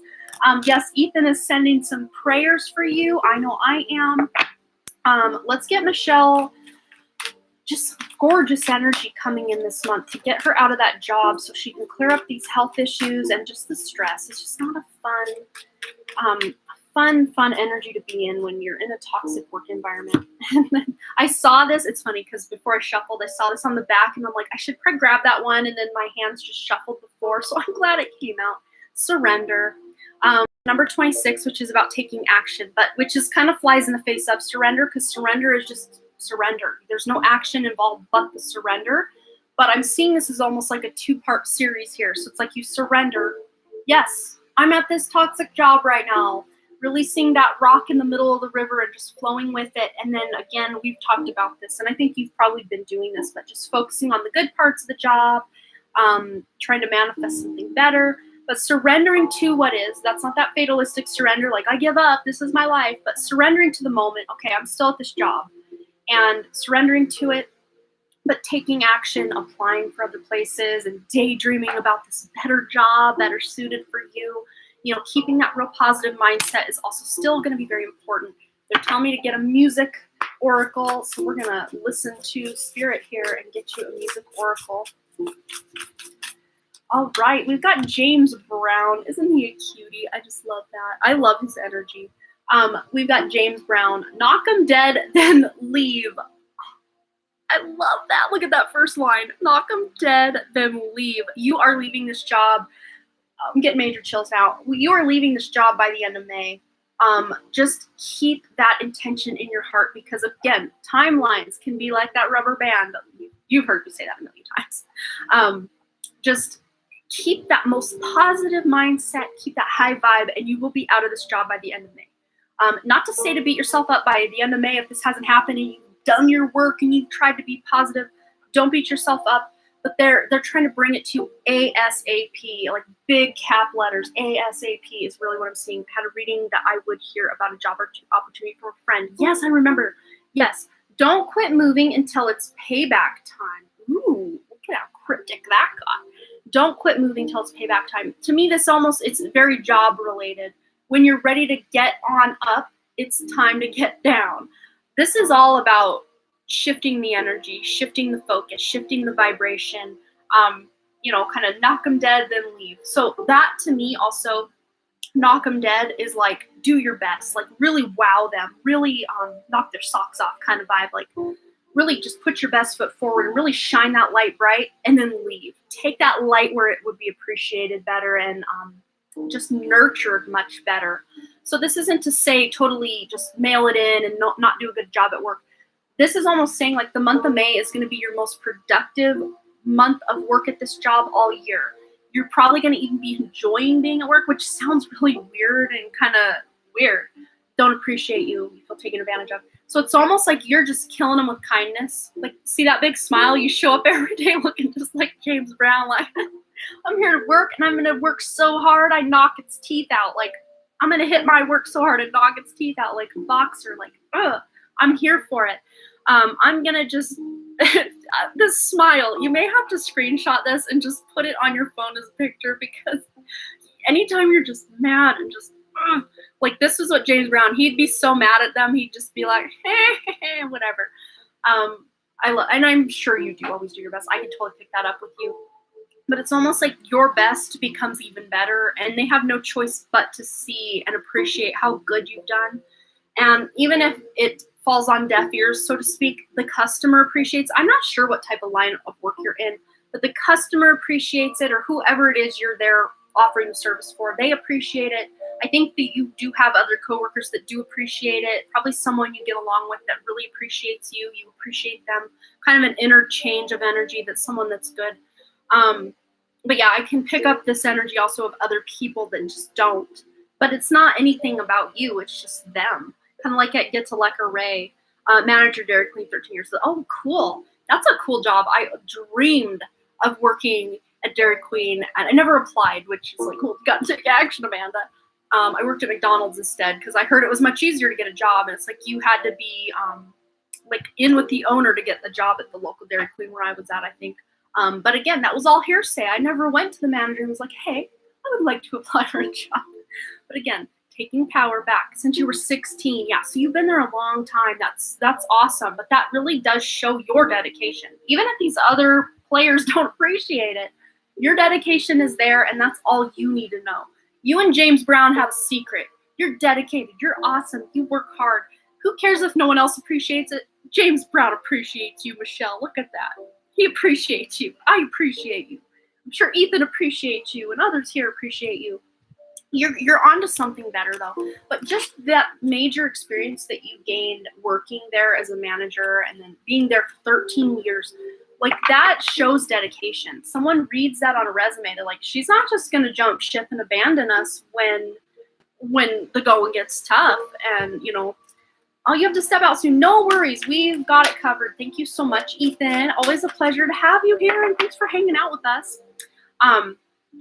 Yes, Ethan is sending some prayers for you. I know I am. Let's get Michelle just gorgeous energy coming in this month to get her out of that job so she can clear up these health issues and just the stress. It's just not a fun energy to be in when you're in a toxic work environment. And then I saw this. It's funny because before I shuffled, I saw this on the back and I'm like, I should probably grab that one. And then my hands just shuffled before. So I'm glad it came out. Surrender. Number 26, which is about taking action, but which is kind of flies in the face of surrender, because surrender is just surrender. There's no action involved but the surrender. But I'm seeing this as almost like a 2-part series here. So it's like you surrender. Yes, I'm at this toxic job right now. Releasing that rock in the middle of the river and just flowing with it. And then again, we've talked about this, and I think you've probably been doing this, but just focusing on the good parts of the job, trying to manifest something better. But surrendering to what is, that's not that fatalistic surrender, like I give up, this is my life, but surrendering to the moment, okay, I'm still at this job, and surrendering to it, but taking action, applying for other places, and daydreaming about this better job, better suited for you. Keeping that real positive mindset is also still going to be very important. They're telling me to get a music oracle, so we're going to listen to Spirit here and get you a music oracle. All right, we've got James Brown. Isn't he a cutie? I just love that. I love his energy. We've got James Brown. Knock 'em dead, then leave. I love that. Look at that first line. Knock 'em dead, then leave. You are leaving this job. I'm getting major chills now. You are leaving this job by the end of May. Just keep that intention in your heart, because again, timelines can be like that rubber band. You've heard me say that a million times. Just keep that most positive mindset, keep that high vibe, and you will be out of this job by the end of May. Not to say to beat yourself up by the end of May if this hasn't happened and you've done your work and you've tried to be positive. Don't beat yourself up. But they're trying to bring it to ASAP, like big cap letters. ASAP is really what I'm seeing. I had a reading that I would hear about a job opportunity from a friend. Yes, I remember. Yes, don't quit moving until it's payback time. Ooh, look at how cryptic that got. Don't quit moving till it's payback time. To me, it's very job related. When you're ready to get on up, it's time to get down. This is all about shifting the energy, shifting the focus, shifting the vibration, kind of knock them dead, then leave. So that to me also knock them dead is like do your best, like really wow them, really knock their socks off kind of vibe, like really just put your best foot forward and really shine that light bright and then leave. Take that light where it would be appreciated better and just nurtured much better. So this isn't to say totally just mail it in and not do a good job at work. This is almost saying like the month of May is going to be your most productive month of work at this job all year. You're probably going to even be enjoying being at work, which sounds really weird and kind of weird. Don't appreciate you. You feel taken advantage of. So it's almost like you're just killing them with kindness. Like, see that big smile? You show up every day looking just like James Brown. Like, I'm here to work and I'm going to work so hard I knock its teeth out. Like, I'm going to hit my work so hard and knock its teeth out like a boxer. Like, I'm here for it. I'm going to just, this smile, you may have to screenshot this and just put it on your phone as a picture, because anytime you're just mad and just, like this is what James Brown, he'd be so mad at them. He'd just be like, hey, whatever. And I'm sure you do always do your best. I can totally pick that up with you. But it's almost like your best becomes even better, and they have no choice but to see and appreciate how good you've done. And even if it falls on deaf ears, so to speak, the customer appreciates. I'm not sure what type of line of work you're in, but the customer appreciates it, or whoever it is you're there offering the service for, they appreciate it. I think that you do have other coworkers that do appreciate it. Probably someone you get along with that really appreciates you. You appreciate them. Kind of an interchange of energy that's someone that's good. But yeah, I can pick up this energy also of other people that just don't. But it's not anything about you. It's just them. Kind of like at Get to Lecker Ray, manager Dairy Queen, 13 years. Oh, cool. That's a cool job. I dreamed of working at Dairy Queen, and I never applied, which is like, cool, got to take action, Amanda. I worked at McDonald's instead because I heard it was much easier to get a job, and it's like you had to be like in with the owner to get the job at the local Dairy Queen where I was at, I think. But again, that was all hearsay. I never went to the manager and was like, hey, I would like to apply for a job. But again, taking power back since you were 16. Yeah, so you've been there a long time. That's awesome. But that really does show your dedication. Even if these other players don't appreciate it, your dedication is there, and that's all you need to know. You and James Brown have a secret. You're dedicated. You're awesome. You work hard. Who cares if no one else appreciates it? James Brown appreciates you, Michelle. Look at that. He appreciates you. I appreciate you. I'm sure Ethan appreciates you, and others here appreciate you. You're onto something better, though. But just that major experience that you gained working there as a manager and then being there for 13 years, like that shows dedication. Someone reads that on a resume. They're like, she's not just going to jump ship and abandon us when the going gets tough. And, you know, oh, you have to step out soon. No worries. We've got it covered. Thank you so much, Ethan. Always a pleasure to have you here, and thanks for hanging out with us.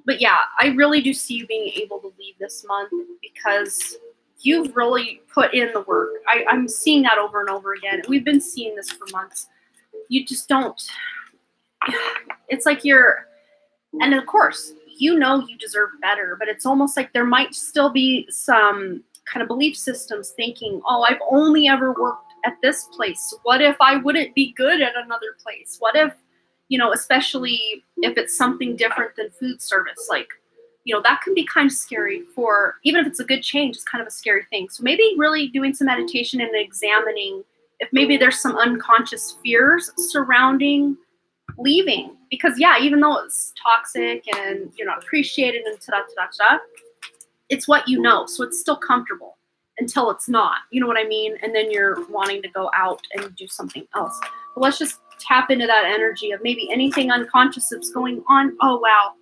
But yeah, I really do see you being able to leave this month because you've really put in the work. I'm seeing that over and over again. We've been seeing this for months. You just don't. It's like and of course, you know you deserve better, but it's almost like there might still be some kind of belief systems thinking, oh, I've only ever worked at this place. What if I wouldn't be good at another place? What if, you know, especially if it's something different than food service, like, you know, that can be kind of scary for, even if it's a good change, it's kind of a scary thing. So maybe really doing some meditation and examining if maybe there's some unconscious fears surrounding leaving. Because yeah, even though it's toxic and you're not appreciated and ta-da-ta-da-ta, it's what you know. So it's still comfortable until it's not, you know what I mean? And then you're wanting to go out and do something else. But let's just tap into that energy of maybe anything unconscious that's going on. Oh, wow.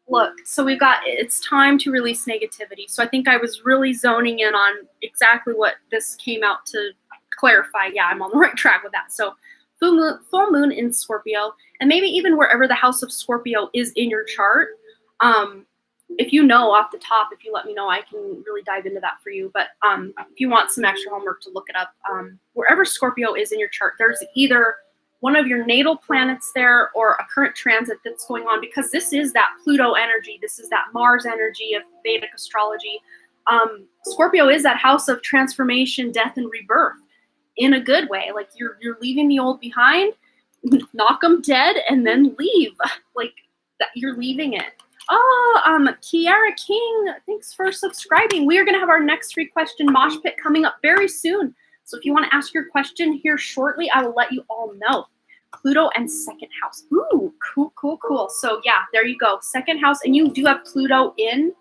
Look, so we've got, it's time to release negativity. So I think I was really zoning in on exactly what this came out to clarify. Yeah, I'm on the right track with that. So full moon in Scorpio, and maybe even wherever the house of Scorpio is in your chart. If you know off the top, if you let me know, I can really dive into that for you. But if you want some extra homework to look it up, wherever Scorpio is in your chart, there's either one of your natal planets there or a current transit that's going on, because this is that Pluto energy. This is that Mars energy of Vedic astrology. Scorpio is that house of transformation, death, and rebirth in a good way. Like you're leaving the old behind, knock them dead, and then leave. Like that, you're leaving it. Kiara King, thanks for subscribing. We are going to have our next 3-question mosh pit coming up very soon. So if you want to ask your question here shortly, I will let you all know. Pluto and second house. Ooh, cool, cool, cool. So yeah, there you go. Second house, and you do have Pluto in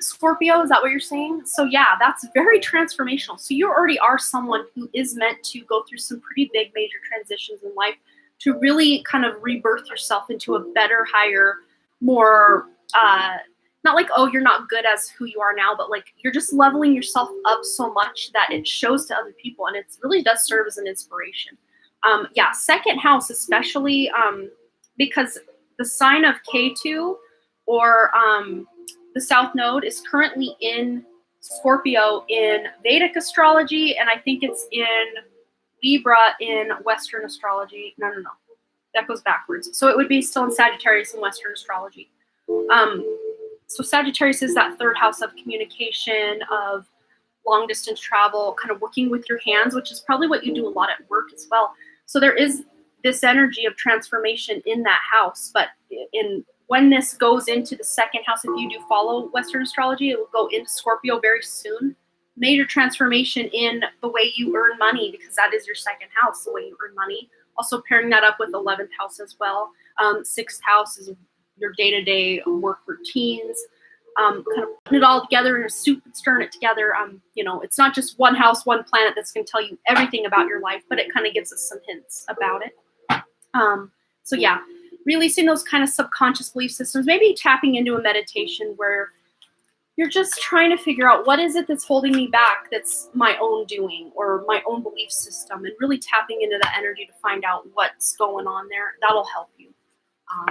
Scorpio. Is that what you're saying? So yeah, that's very transformational. So you already are someone who is meant to go through some pretty big major transitions in life to really kind of rebirth yourself into a better, higher, more, not like, oh, you're not good as who you are now, but like you're just leveling yourself up so much that it shows to other people, and it really does serve as an inspiration. Yeah, second house especially, because the sign of K2 or the South Node is currently in Scorpio in Vedic astrology, and I think it's in Libra in Western astrology. No. That goes backwards. So it would be still in Sagittarius in Western astrology. So Sagittarius is that third house of communication, of long distance travel, kind of working with your hands, which is probably what you do a lot at work as well. So there is this energy of transformation in that house, but when this goes into the second house, if you do follow Western astrology, it will go into Scorpio very soon. Major transformation in the way you earn money, because that is your second house, the way you earn money. Also pairing that up with 11th house as well. 6th house is your day-to-day work routines. Kind of putting it all together in a soup and stirring it together. It's not just one house, one planet that's going to tell you everything about your life, but it kind of gives us some hints about it. So yeah, releasing those kind of subconscious belief systems, maybe tapping into a meditation where you're just trying to figure out what is it that's holding me back, that's my own doing or my own belief system, and really tapping into that energy to find out what's going on there. That'll help you.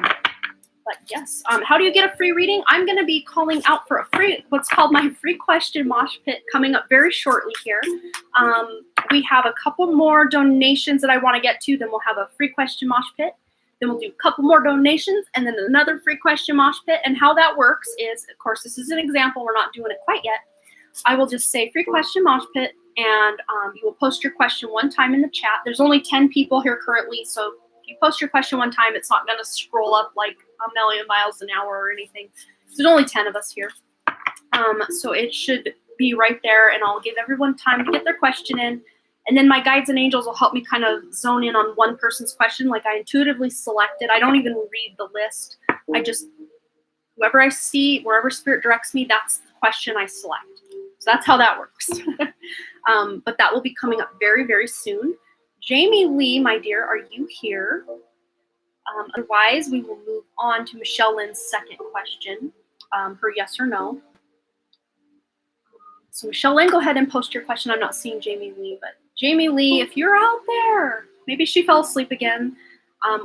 But yes, how do you get a free reading? I'm going to be calling out for what's called my free question mosh pit coming up very shortly here. We have a couple more donations that I want to get to. Then we'll have a free question mosh pit. Then we'll do a couple more donations and then another free question mosh pit. And how that works is, of course, this is an example. We're not doing it quite yet. I will just say free question mosh pit, and you will post your question one time in the chat. There's only 10 people here currently, so if you post your question one time, it's not going to scroll up like a million miles an hour or anything. There's only 10 of us here. So it should be right there, and I'll give everyone time to get their question in. And then my guides and angels will help me kind of zone in on one person's question. Like I intuitively select it. I don't even read the list. I just, whoever I see, wherever spirit directs me, that's the question I select. So that's how that works. But that will be coming up very, very soon. Jamie Lee, my dear, are you here? Otherwise, we will move on to Michelle Lynn's second question, her yes or no. So Michelle Lynn, go ahead and post your question. I'm not seeing Jamie Lee, but Jamie Lee, if you're out there, maybe she fell asleep again.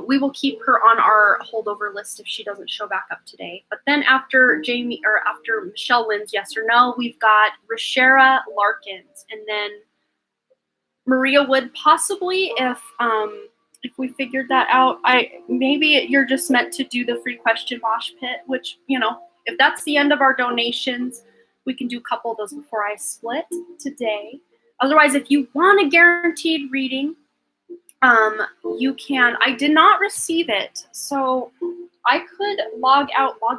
We will keep her on our holdover list if she doesn't show back up today. But then after Michelle Lynn's yes or no, we've got Rashera Larkins, and then Maria Wood possibly if we figured that out. Maybe you're just meant to do the free question mosh pit, which, if that's the end of our donations, we can do a couple of those before I split today. Otherwise, if you want a guaranteed reading, you can. I did not receive it, so I could log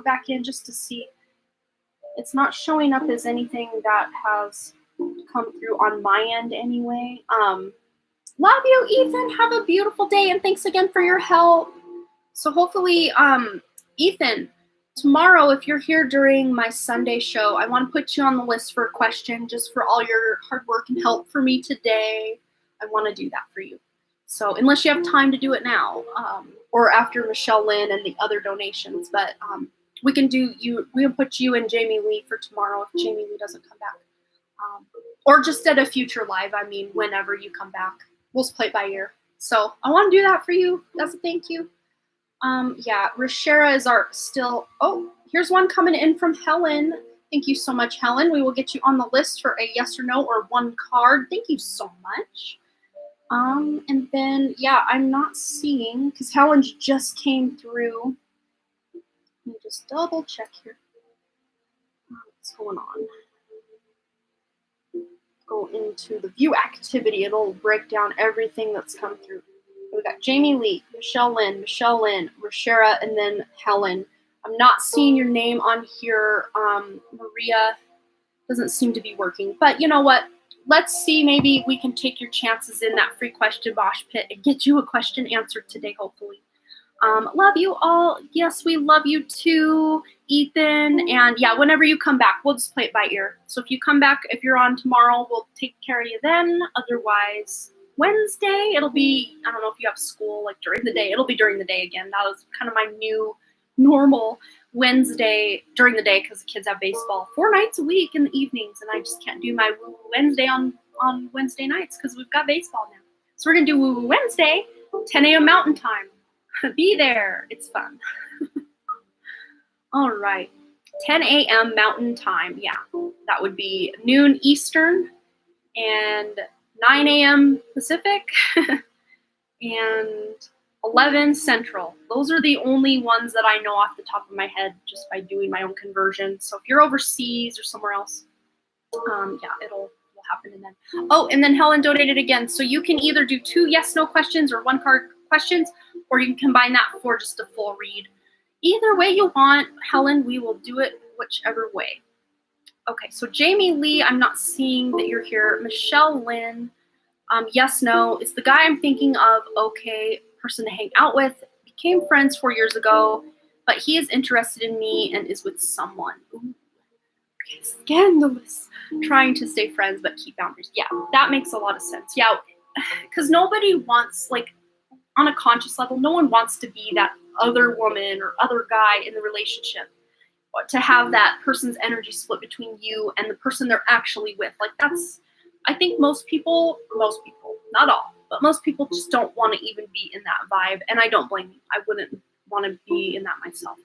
back in just to see. It's not showing up as anything that has come through on my end anyway. Love you, Ethan. Have a beautiful day, and thanks again for your help. So hopefully, Ethan, tomorrow, if you're here during my Sunday show, I want to put you on the list for a question just for all your hard work and help for me today. I want to do that for you. So unless you have time to do it now, or after Michelle Lynn and the other donations, but we can put you and Jamie Lee for tomorrow if Jamie Lee doesn't come back. Or just at a future live, whenever you come back. We'll play it by ear. So I want to do that for you as a thank you. Yeah, Rashera is here's one coming in from Helen. Thank you so much, Helen. We will get you on the list for a yes or no or one card. Thank you so much. And then, yeah, I'm not seeing, because Helen just came through. Let me just double check here. What's going on? Go into the view activity. It'll break down everything that's come through. There we got Jamie Lee, Michelle Lynn, Rashera, and then Helen. I'm not seeing your name on here. Maria doesn't seem to be working. But you know what? Let's see, maybe we can take your chances in that free question Mosh Pit and get you a question answered today, hopefully. Love you all. Yes, we love you too, Ethan. And yeah, whenever you come back, we'll just play it by ear. So if you come back, if you're on tomorrow, we'll take care of you then. Otherwise, Wednesday, it'll be, I don't know if you have school like during the day. It'll be during the day again. That was kind of my new normal Wednesday during the day because the kids have baseball 4 nights a week in the evenings. And I just can't do my Woo Woo Wednesday on Wednesday nights because we've got baseball now. So we're going to do Woo Woo Wednesday, 10 a.m. Mountain Time. Be there. It's fun. All right. 10 a.m. Mountain Time. Yeah, that would be noon Eastern and 9 a.m. Pacific and 11 Central. Those are the only ones that I know off the top of my head just by doing my own conversion. So if you're overseas or somewhere else, yeah, it'll happen. And then, oh, and then Helen donated again. So you can either do 2 yes/no questions or 1 card questions, or you can combine that for just a full read. Either way you want, Helen, we will do it whichever way. Okay, so Jamie Lee, I'm not seeing that you're here. Michelle Lynn, yes, no. Is the guy I'm thinking of okay person to hang out with? Became friends 4 years ago, but he is interested in me and is with someone. Ooh. Okay, scandalous. Trying to stay friends but keep boundaries. Yeah, that makes a lot of sense. Yeah, because nobody wants, like, on a conscious level, no one wants to be that other woman or other guy in the relationship. To have that person's energy split between you and the person they're actually with. Like, that's, I think most people, not all, but most people just don't want to even be in that vibe. And I don't blame you. I wouldn't want to be in that myself.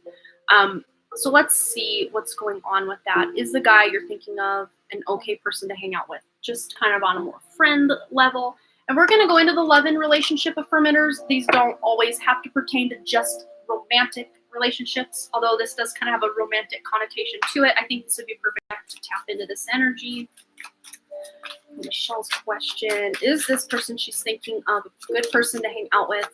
So let's see what's going on with that. Is the guy you're thinking of an okay person to hang out with? Just kind of on a more friend level. And we're going to go into the love and relationship affirmators. These don't always have to pertain to just romantic relationships, although this does kind of have a romantic connotation to it. I think this would be perfect to tap into this energy. Michelle's question, is this person she's thinking of a good person to hang out with?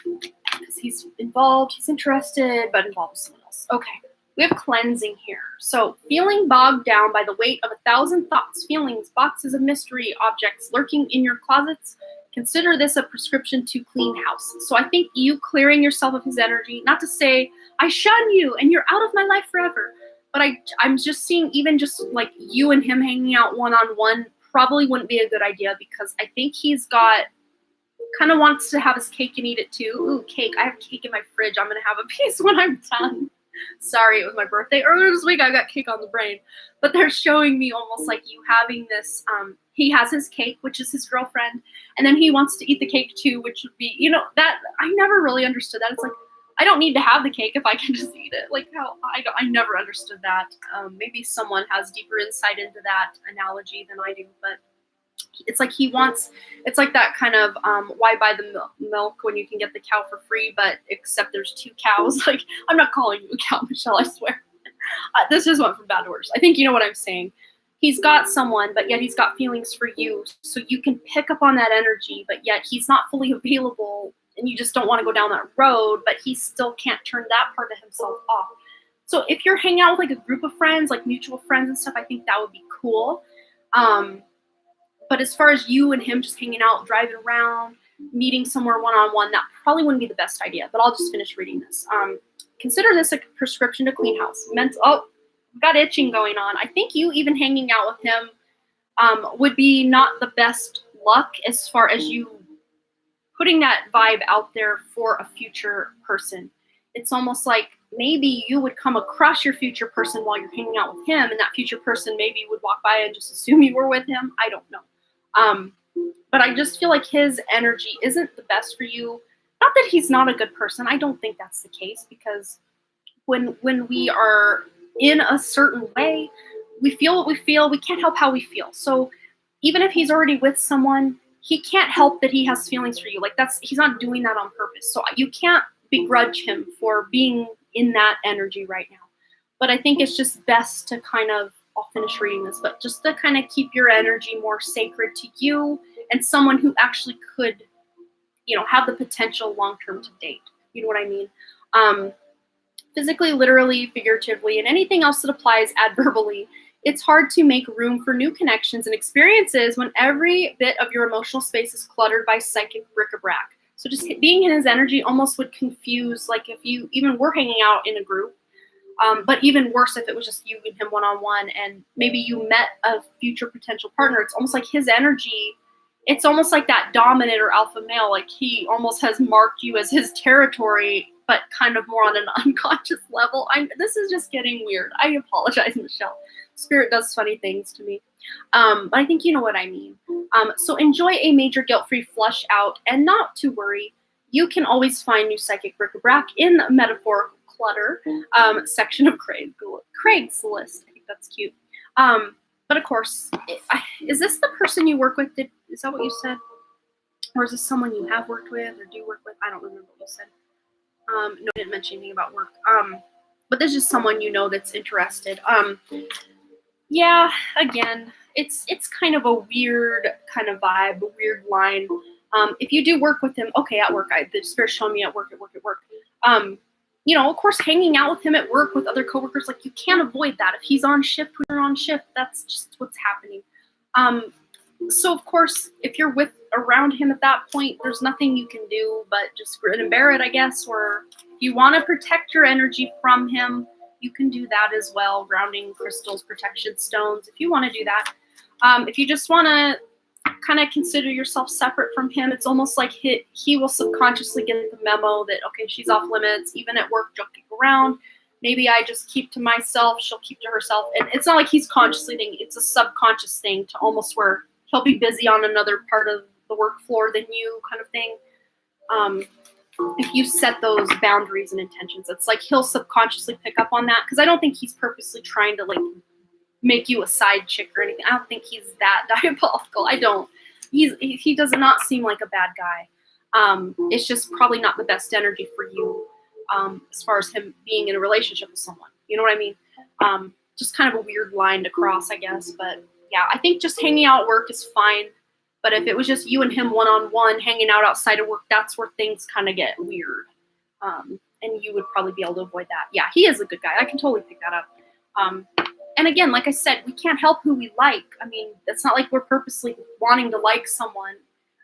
Because he's involved, he's interested, but involved with someone else. Okay. We have cleansing here. So feeling bogged down by the weight of 1,000 thoughts, feelings, boxes of mystery objects lurking in your closets. Consider this a prescription to clean house. So I think you clearing yourself of his energy, not to say, I shun you and you're out of my life forever. But I'm just seeing even just like you and him hanging out one-on-one probably wouldn't be a good idea because I think he's got, kind of wants to have his cake and eat it too. Ooh, cake. I have cake in my fridge. I'm going to have a piece when I'm done. Sorry, it was my birthday earlier this week. I got cake on the brain. But they're showing me almost like you having this, he has his cake, which is his girlfriend, and then he wants to eat the cake too, which would be, you know, that, I never really understood that. It's like, I don't need to have the cake if I can just eat it. Like how, I never understood that. Maybe someone has deeper insight into that analogy than I do, but it's like he wants, it's like that kind of, why buy the milk when you can get the cow for free, but except there's 2 cows. Like, I'm not calling you a cow, Michelle, I swear. This just went from bad to worse. I think you know what I'm saying. He's got someone, but yet he's got feelings for you. So you can pick up on that energy, but yet he's not fully available and you just don't want to go down that road, but he still can't turn that part of himself off. So if you're hanging out with like a group of friends, like mutual friends and stuff, I think that would be cool. But as far as you and him just hanging out, driving around, meeting somewhere one-on-one, that probably wouldn't be the best idea. But I'll just finish reading this. Consider this a prescription to clean house. Oh, got itching going on. I think you even hanging out with him would be not the best luck as far as you putting that vibe out there for a future person. It's almost like maybe you would come across your future person while you're hanging out with him, and that future person maybe would walk by and just assume you were with him. I don't know. But I just feel like his energy isn't the best for you. Not that he's not a good person. I don't think that's the case, because when we are in a certain way, we feel what we feel. We can't help how we feel. So even if he's already with someone, he can't help that he has feelings for you. Like he's not doing that on purpose. So you can't begrudge him for being in that energy right now. But I think it's just best to kind of, I'll finish reading this, but just to kind of keep your energy more sacred to you and someone who actually could have the potential long-term to date. You know what I mean? Physically, literally, figuratively, and anything else that applies adverbally, it's hard to make room for new connections and experiences when every bit of your emotional space is cluttered by psychic bric-a-brac. So just being in his energy almost would confuse, like if you even were hanging out in a group, but even worse if it was just you and him one-on-one and maybe you met a future potential partner. It's almost like his energy, it's almost like that dominant or alpha male, like he almost has marked you as his territory, but kind of more on an unconscious level. This is just getting weird. I apologize, Michelle. Spirit does funny things to me. But I think you know what I mean. So enjoy a major guilt-free flush out, and not to worry. You can always find new psychic bric-a-brac in the metaphorical clutter section of Craigslist. I think that's cute. But of course, is this the person you work with? Is that what you said? Or is this someone you have worked with or do work with? I don't remember what you said. No, I didn't mention anything about work. But there's just someone that's interested. Yeah, again, it's kind of a weird kind of vibe, a weird line. If you do work with him, okay, at work, the Spirit's showing me at work. Of course, hanging out with him at work with other coworkers, like you can't avoid that. If he's on shift, when you're on shift, that's just what's happening. So of course, if you're around him at that point, there's nothing you can do but just grin and bear it, I guess. Or if you want to protect your energy from him, you can do that as well. Grounding crystals, protection stones, if you want to do that. If you just want to kind of consider yourself separate from him, it's almost like he will subconsciously get the memo that, okay, she's off limits, even at work, joking around. Maybe I just keep to myself, she'll keep to herself. And it's not like he's consciously thinking, it's a subconscious thing to almost where he'll be busy on another part of the work floor than you, kind of thing. If you set those boundaries and intentions, it's like he'll subconsciously pick up on that, because I don't think he's purposely trying to make you a side chick or anything. I don't think he's that diabolical. I don't. He does not seem like a bad guy. It's just probably not the best energy for you as far as him being in a relationship with someone. You know what I mean? Just kind of a weird line to cross, I guess. But yeah, I think just hanging out at work is fine. But if it was just you and him one-on-one hanging out outside of work, that's where things kind of get weird. And you would probably be able to avoid that. Yeah, he is a good guy. I can totally pick that up. And again, like I said, we can't help who we like. I mean, it's not like we're purposely wanting to like someone.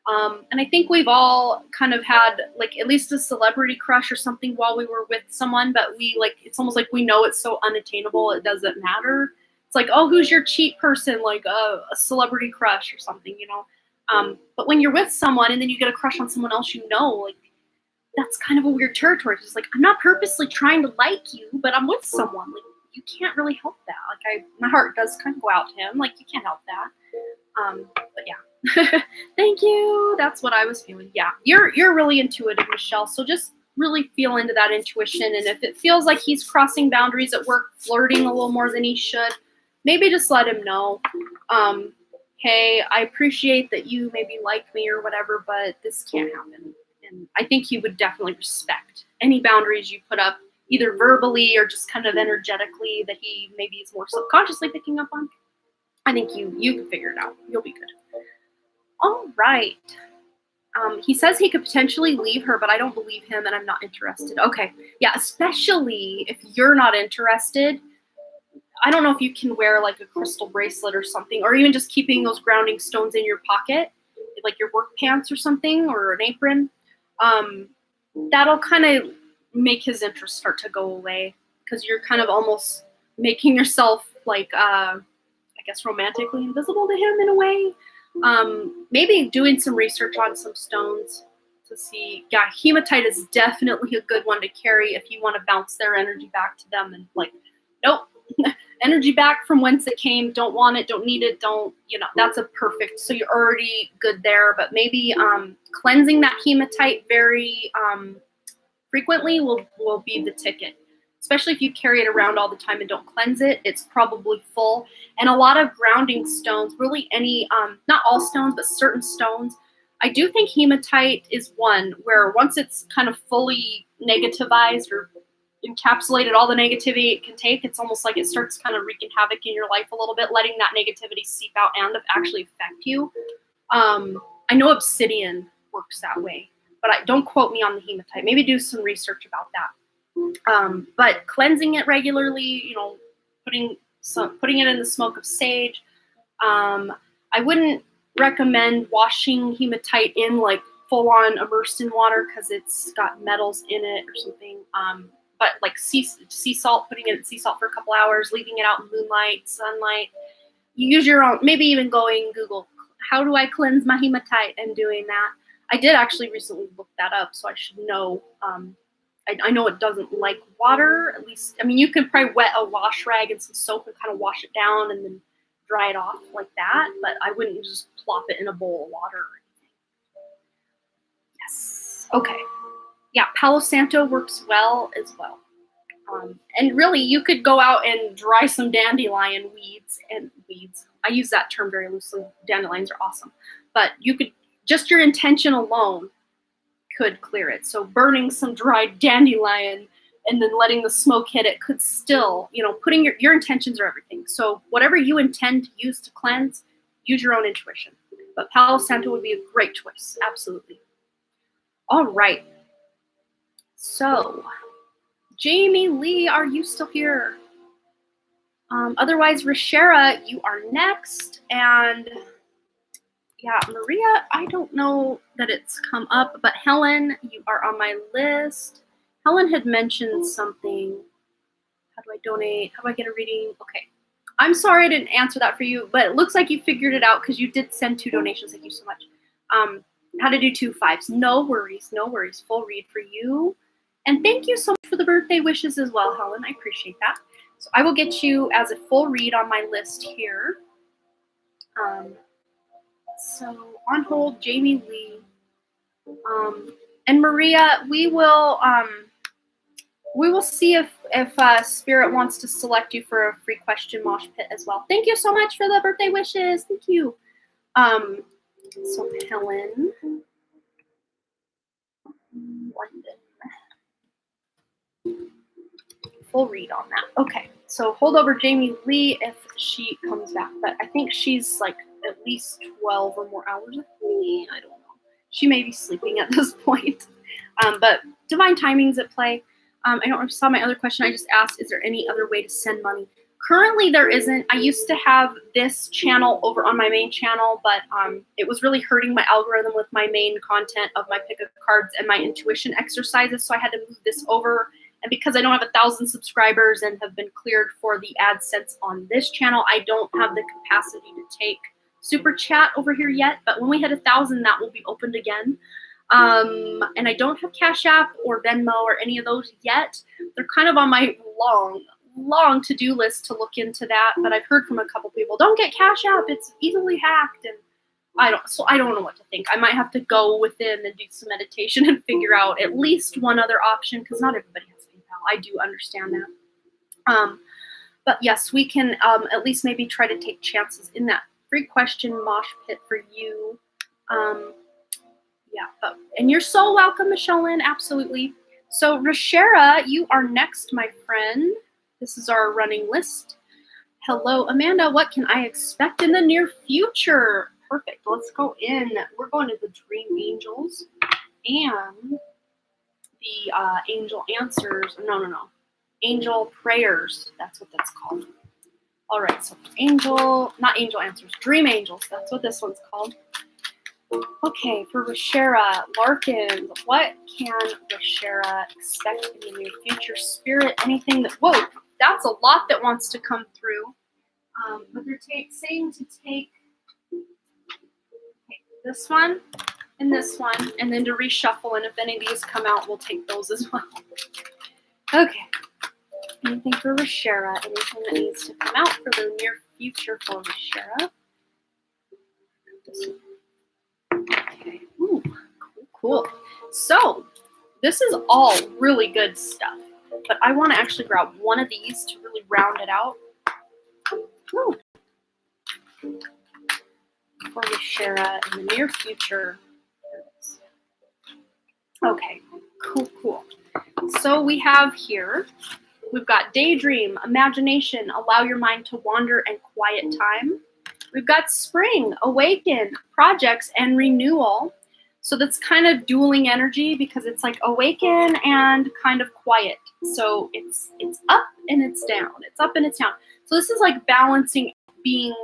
And I think we've all kind of had at least a celebrity crush or something while we were with someone, but it's almost like we know it's so unattainable, it doesn't matter. It's like, oh, who's your cheat person? Like a celebrity crush or something, But when you're with someone and then you get a crush on someone else, that's kind of a weird territory. It's like, I'm not purposely trying to like you, but I'm with someone. You can't really help that. My heart does kind of go out to him. You can't help that. But yeah. Thank you. That's what I was feeling. Yeah. You're really intuitive, Michelle. So just really feel into that intuition. And if it feels like he's crossing boundaries at work, flirting a little more than he should, maybe just let him know. Hey, I appreciate that you maybe like me or whatever, but this can't happen. And I think he would definitely respect any boundaries you put up, either verbally or just kind of energetically, that he maybe is more subconsciously picking up on. I think you can figure it out. You'll be good. All right. He says he could potentially leave her, but I don't believe him and I'm not interested. Okay. Yeah, especially if you're not interested. I don't know if you can wear a crystal bracelet or something, or even just keeping those grounding stones in your pocket, like your work pants or something, or an apron. That'll kind of make his interest start to go away, because you're kind of almost making yourself I guess romantically invisible to him in a way. Maybe doing some research on some stones to see. Yeah, hematite is definitely a good one to carry if you want to bounce their energy back to them and nope. Energy back from whence it came, don't want it, don't need it, that's a perfect, so you're already good there. But maybe cleansing that hematite very frequently will be the ticket, especially if you carry it around all the time and don't cleanse it. It's probably full. And a lot of grounding stones, really any, not all stones, but certain stones, I do think hematite is one where once it's kind of fully negativized or encapsulated all the negativity it can take, it's almost like it starts kind of wreaking havoc in your life a little bit, letting that negativity seep out and actually affect you. I know obsidian works that way. but don't quote me on the hematite. Maybe do some research about that. But cleansing it regularly, you know, putting it in the smoke of sage. I wouldn't recommend washing hematite in like full on immersed in water because it's got metals in it or something. But like sea salt, putting it in sea salt for a couple hours, leaving it out in moonlight, sunlight. You use your own, maybe even going Google, how do I cleanse my hematite, and doing that. I did actually recently look that up, so I should know. I know it doesn't like water, at least. I mean, you can probably wet a wash rag and some soap and kind of wash it down and then dry it off like that, but I wouldn't just plop it in a bowl of water or anything. Yes. Okay. Yeah, Palo Santo works well as well. And really, you could go out and dry some dandelion weeds. I use that term very loosely. Dandelions are awesome. But you could, just your intention alone could clear it. So burning some dried dandelion and then letting the smoke hit it could still, you know, putting your intentions are everything. So whatever you intend to use to cleanse, use your own intuition. But Palo Santo would be a great choice. Absolutely. All right. So, Jamie Lee, are you still here? Otherwise, Rashera, you are next. And yeah, Maria, I don't know that it's come up, but Helen, you are on my list. Helen had mentioned something. How do I donate? How do I get a reading? Okay. I'm sorry I didn't answer that for you, but it looks like you figured it out because you did send 2 donations. Thank you so much. How to do 2 5s. No worries, no worries. Full read for you. And thank you so much for the birthday wishes as well, Helen. I appreciate that. So I will get you as a full read on my list here. So on hold, Jamie Lee. And Maria, we will see if Spirit wants to select you for a free question mosh pit as well. Thank you so much for the birthday wishes. Thank you. So Helen, London. Full read on that. Okay, so hold over Jamie Lee if she comes back, but I think she's like at least 12 or more hours with me. I don't know. She may be sleeping at this point. But divine timing's at play. I don't know if you saw my other question. I just asked, is there any other way to send money? Currently, there isn't. I used to have this channel over on my main channel, but it was really hurting my algorithm with my main content of my pick of cards and my intuition exercises, so I had to move this over. And because I don't have 1,000 subscribers and have been cleared for the AdSense on this channel, I don't have the capacity to take Super Chat over here yet. But when we hit 1,000, that will be opened again. And I don't have Cash App or Venmo or any of those yet. They're kind of on my long to-do list to look into that. But I've heard from a couple people, don't get Cash App, it's easily hacked. And I don't know what to think. I might have to go within and do some meditation and figure out at least one other option, because not everybody has PayPal. I do understand that. But yes, we can at least maybe try to take chances in that free question mosh pit for you. Yeah, and you're so welcome, Michelle Lynn, absolutely. So Rashera, you are next, my friend. This is our running list. Hello, Amanda, what can I expect in the near future? Perfect, let's go in. We're going to the Dream Angels and the Angel Answers. No. Angel Prayers, that's what that's called. All right, so not Angel Answers, Dream Angels, that's what this one's called. Okay, for Rashera, Larkin, what can Rashera expect in the near future? Spirit, anything that, whoa, that's a lot that wants to come through. But they're saying to take this one, and then to reshuffle, and if any of these come out, we'll take those as well. Okay. Anything for Rashera? Anything that needs to come out for the near future for Rashera? Okay. Ooh, cool. So, this is all really good stuff, but I want to actually grab one of these to really round it out. Ooh. For Rashera in the near future. Okay, cool. So we have here, we've got daydream, imagination, allow your mind to wander, and quiet time. We've got spring, awaken, projects, and renewal. So that's kind of dueling energy because it's like awaken and kind of quiet. So it's up and it's down. It's up and it's down. So this is like balancing being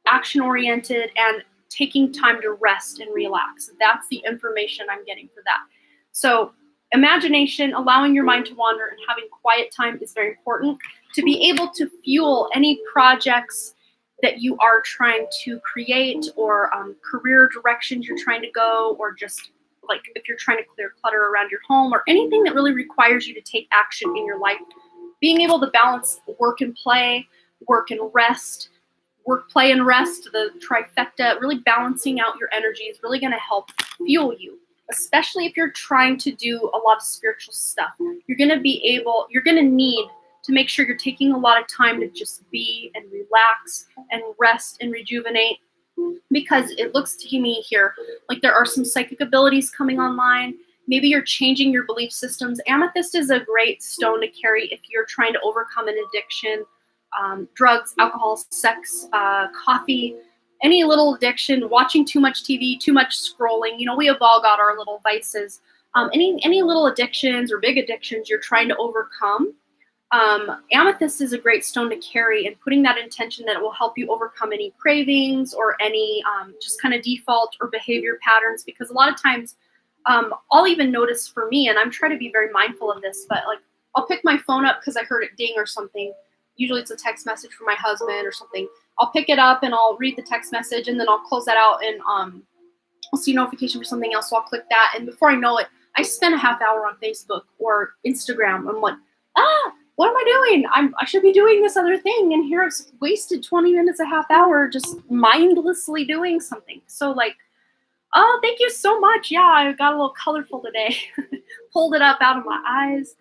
action oriented and taking time to rest and relax. That's the information I'm getting for that. So imagination, allowing your mind to wander and having quiet time is very important to be able to fuel any projects that you are trying to create, or career directions you're trying to go, or just like if you're trying to clear clutter around your home, or anything that really requires you to take action in your life. Being able to balance work and play, work and rest, work, play, and rest, the trifecta, really balancing out your energy is really going to help fuel you, especially if you're trying to do a lot of spiritual stuff. You're going to need to make sure you're taking a lot of time to just be and relax and rest and rejuvenate, because it looks to me here like there are some psychic abilities coming online. Maybe you're changing your belief systems. Amethyst is a great stone to carry if you're trying to overcome an addiction, drugs, alcohol, sex, coffee, any little addiction, watching too much TV, too much scrolling. You know, we have all got our little vices. Any little addictions or big addictions you're trying to overcome. Amethyst is a great stone to carry, and putting that intention that it will help you overcome any cravings or any just kind of default or behavior patterns, because a lot of times I'll even notice for me, and I'm trying to be very mindful of this, but like I'll pick my phone up because I heard it ding or something. Usually it's a text message from my husband or something. I'll pick it up and I'll read the text message, and then I'll close that out, and I'll see a notification for something else, so I'll click that, and before I know it, I spend a half hour on Facebook or Instagram. I'm like, what am I doing? I should be doing this other thing, and here I've wasted 20 minutes, a half hour, just mindlessly doing something. So like, oh, thank you so much. Yeah, I got a little colorful today. Pulled it up out of my eyes.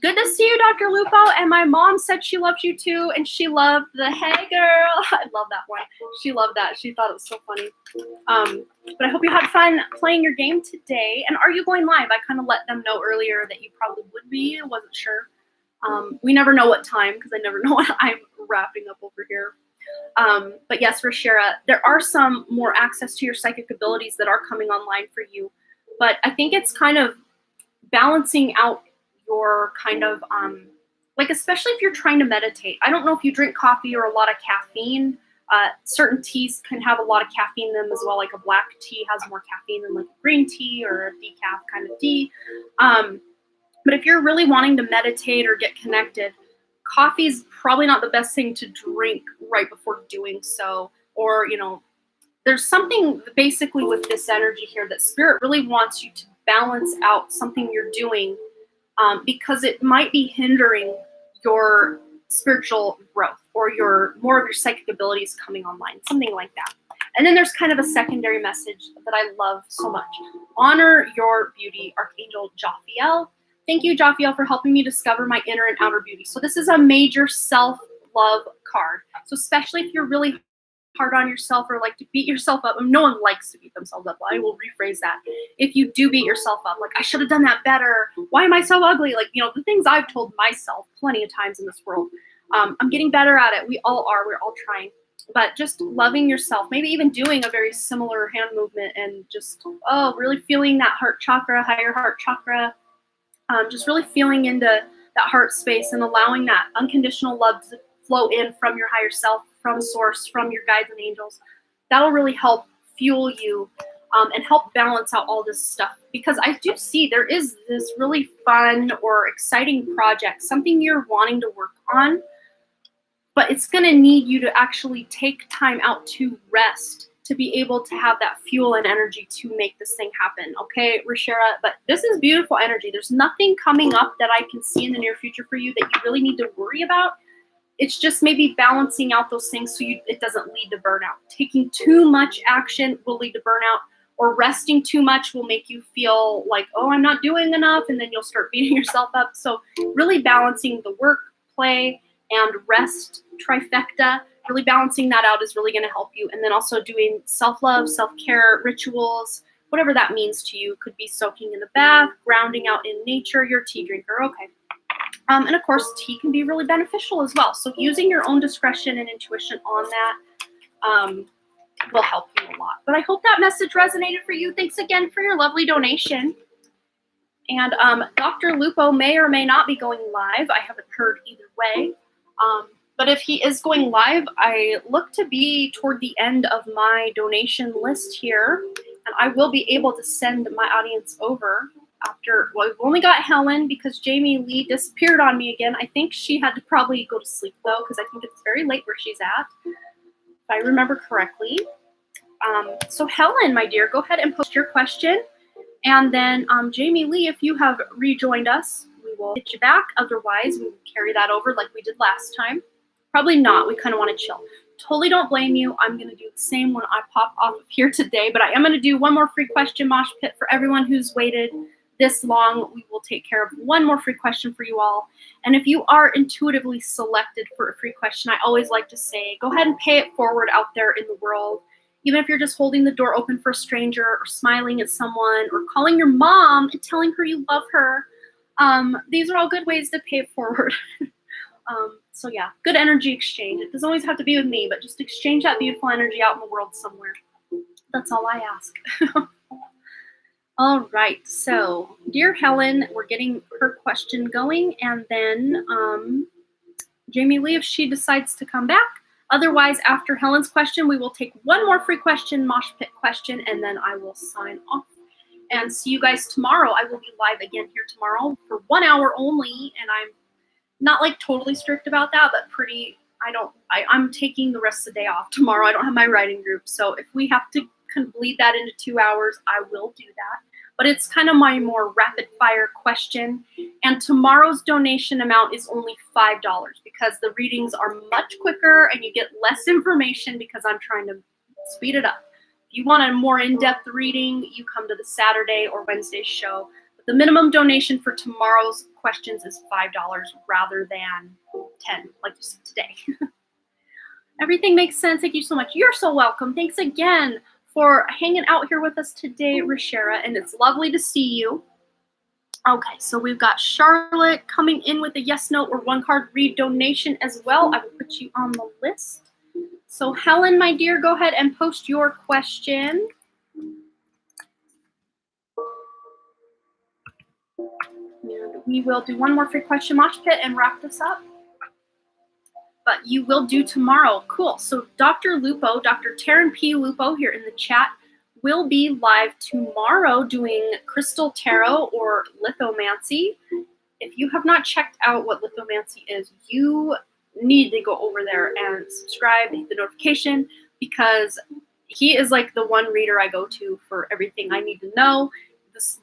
Good to see you, Dr. Lupo. And my mom said she loved you too, and she loved the hey girl. I love that one. She loved that. She thought it was so funny. But I hope you had fun playing your game today. And are you going live? I kind of let them know earlier that you probably would be. I wasn't sure. We never know what time, because I never know what I'm wrapping up over here. But yes, Rashira, there are some more access to your psychic abilities that are coming online for you. But I think it's kind of balancing out your kind of, like, especially if you're trying to meditate. I don't know if you drink coffee or a lot of caffeine. Certain teas can have a lot of caffeine in them as well. Like a black tea has more caffeine than like a green tea or a decaf kind of tea. But if you're really wanting to meditate or get connected, coffee is probably not the best thing to drink right before doing so. Or, you know, there's something basically with this energy here that Spirit really wants you to balance out something you're doing, because it might be hindering your spiritual growth or more of your psychic abilities coming online, something like that. And then there's kind of a secondary message that I love so much. Honor your beauty, Archangel Jophiel. Thank you, Jophiel, for helping me discover my inner and outer beauty. So this is a major self-love card. So especially if you're really hard on yourself or like to beat yourself up, and no one likes to beat themselves up. I will rephrase that. If you do beat yourself up, like, I should have done that better. Why am I so ugly? Like, you know, the things I've told myself plenty of times in this world. I'm getting better at it. We all are. We're all trying. But just loving yourself, maybe even doing a very similar hand movement and just, really feeling that heart chakra, higher heart chakra. Just really feeling into that heart space and allowing that unconditional love to flow in from your higher self, from source, from your guides and angels. That'll really help fuel you and help balance out all this stuff. Because I do see there is this really fun or exciting project, something you're wanting to work on, but it's going to need you to actually take time out to rest, to be able to have that fuel and energy to make this thing happen. Okay, Rashira, but this is beautiful energy. There's nothing coming up that I can see in the near future for you that you really need to worry about. It's just maybe balancing out those things so it doesn't lead to burnout. Taking too much action will lead to burnout, or resting too much will make you feel like, oh, I'm not doing enough, and then you'll start beating yourself up. So really balancing the work, play, and rest trifecta, really balancing that out is really going to help you. And then also doing self-love, self-care rituals, whatever that means to you. Could be soaking in the bath, grounding out in nature, you're a tea drinker, okay. And of course, tea can be really beneficial as well. So using your own discretion and intuition on that. will help you a lot. But I hope that message resonated for you. Thanks again for your lovely donation. And Dr. Lupo may or may not be going live. I haven't heard either way. But if he is going live, I look to be toward the end of my donation list here. And I will be able to send my audience over after. Well, we've only got Helen because Jamie Lee disappeared on me again. I think she had to probably go to sleep, though, because I think it's very late where she's at, if I remember correctly. So Helen, my dear, go ahead and post your question. And then Jamie Lee, if you have rejoined us, we will get you back. Otherwise, we will carry that over like we did last time. Probably not. We kind of want to chill. Totally don't blame you. I'm going to do the same when I pop off of here today. But I am going to do one more free question mosh pit for everyone who's waited this long. We will take care of one more free question for you all. And if you are intuitively selected for a free question, I always like to say, go ahead and pay it forward out there in the world. Even if you're just holding the door open for a stranger or smiling at someone or calling your mom and telling her you love her, these are all good ways to pay it forward. So yeah, good energy exchange. It doesn't always have to be with me, but just exchange that beautiful energy out in the world somewhere. That's all I ask. All right, so dear Helen, we're getting her question going, and then Jamie Lee, if she decides to come back. Otherwise, after Helen's question, we will take one more free question, mosh pit question, and then I will sign off. And see you guys tomorrow. I will be live again here tomorrow for 1 hour only, and I'm not like totally strict about that, but I'm taking the rest of the day off tomorrow. I don't have my writing group. So if we have to bleed that into 2 hours, I will do that. But it's kind of my more rapid fire question. And tomorrow's donation amount is only $5 because the readings are much quicker and you get less information because I'm trying to speed it up. If you want a more in-depth reading, you come to the Saturday or Wednesday show. The minimum donation for tomorrow's questions is $5 rather than $10, like you see today. Everything makes sense. Thank you so much. You're so welcome. Thanks again for hanging out here with us today, Rashera, and it's lovely to see you. Okay, so we've got Charlotte coming in with a yes, no, or one card read donation as well. I will put you on the list. So Helen, my dear, go ahead and post your question. And we will do one more free question mosh pit and wrap this up. But you will do tomorrow. Cool. So Dr. Lupo, Dr. Taryn P. Lupo here in the chat will be live tomorrow doing crystal tarot or lithomancy. If you have not checked out what lithomancy is, you need to go over there and subscribe, hit the notification, because he is like the one reader I go to for everything I need to know.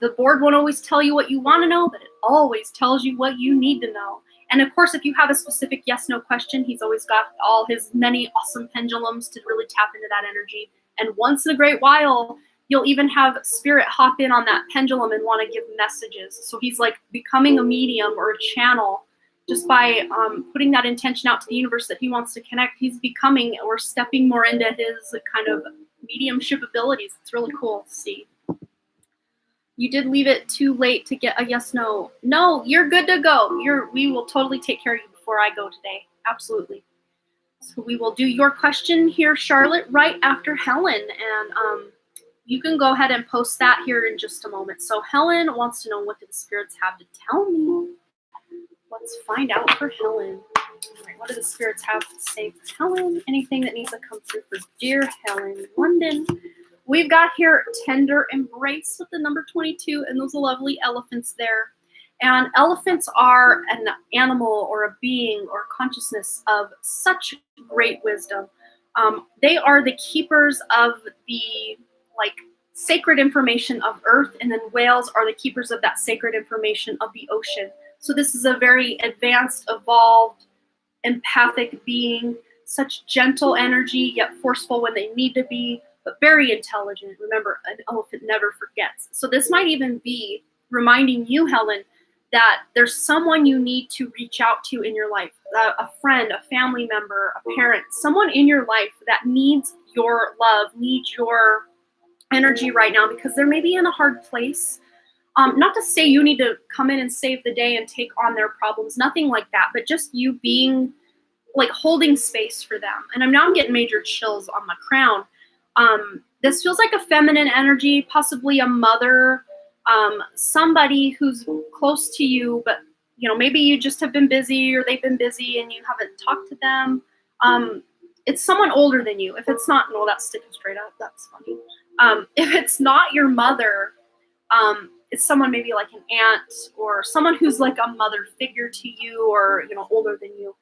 The board won't always tell you what you want to know, but it always tells you what you need to know. And of course, if you have a specific yes-no question, he's always got all his many awesome pendulums to really tap into that energy. And once in a great while, you'll even have spirit hop in on that pendulum and want to give messages. So he's like becoming a medium or a channel just by putting that intention out to the universe that he wants to connect. He's becoming or stepping more into his kind of mediumship abilities. It's really cool to see. You did leave it too late to get a yes, no. No, you're good to go. We will totally take care of you before I go today. Absolutely. So we will do your question here, Charlotte, right after Helen. And you can go ahead and post that here in just a moment. So Helen wants to know, what do the spirits have to tell me? Let's find out for Helen. All right, what do the spirits have to say for Helen? Anything that needs to come through for dear Helen London? We've got here tender embrace with the number 22 and those lovely elephants there. And elephants are an animal or a being or consciousness of such great wisdom. They are the keepers of the sacred information of earth, and then whales are the keepers of that sacred information of the ocean. So this is a very advanced, evolved, empathic being, such gentle energy, yet forceful when they need to be, but very intelligent. Remember, an elephant never forgets. So this might even be reminding you, Helen, that there's someone you need to reach out to in your life, a friend, a family member, a parent, someone in your life that needs your love, needs your energy right now, because they're maybe in a hard place. Not to say you need to come in and save the day and take on their problems, nothing like that, but just you being holding space for them. And I'm getting major chills on my crown. This feels like a feminine energy, possibly a mother, somebody who's close to you, but maybe you just have been busy or they've been busy and you haven't talked to them. It's someone older than you. If it's not, no, that's sticking straight up. That's funny. If it's not your mother, it's someone maybe like an aunt or someone who's like a mother figure to you or, older than you.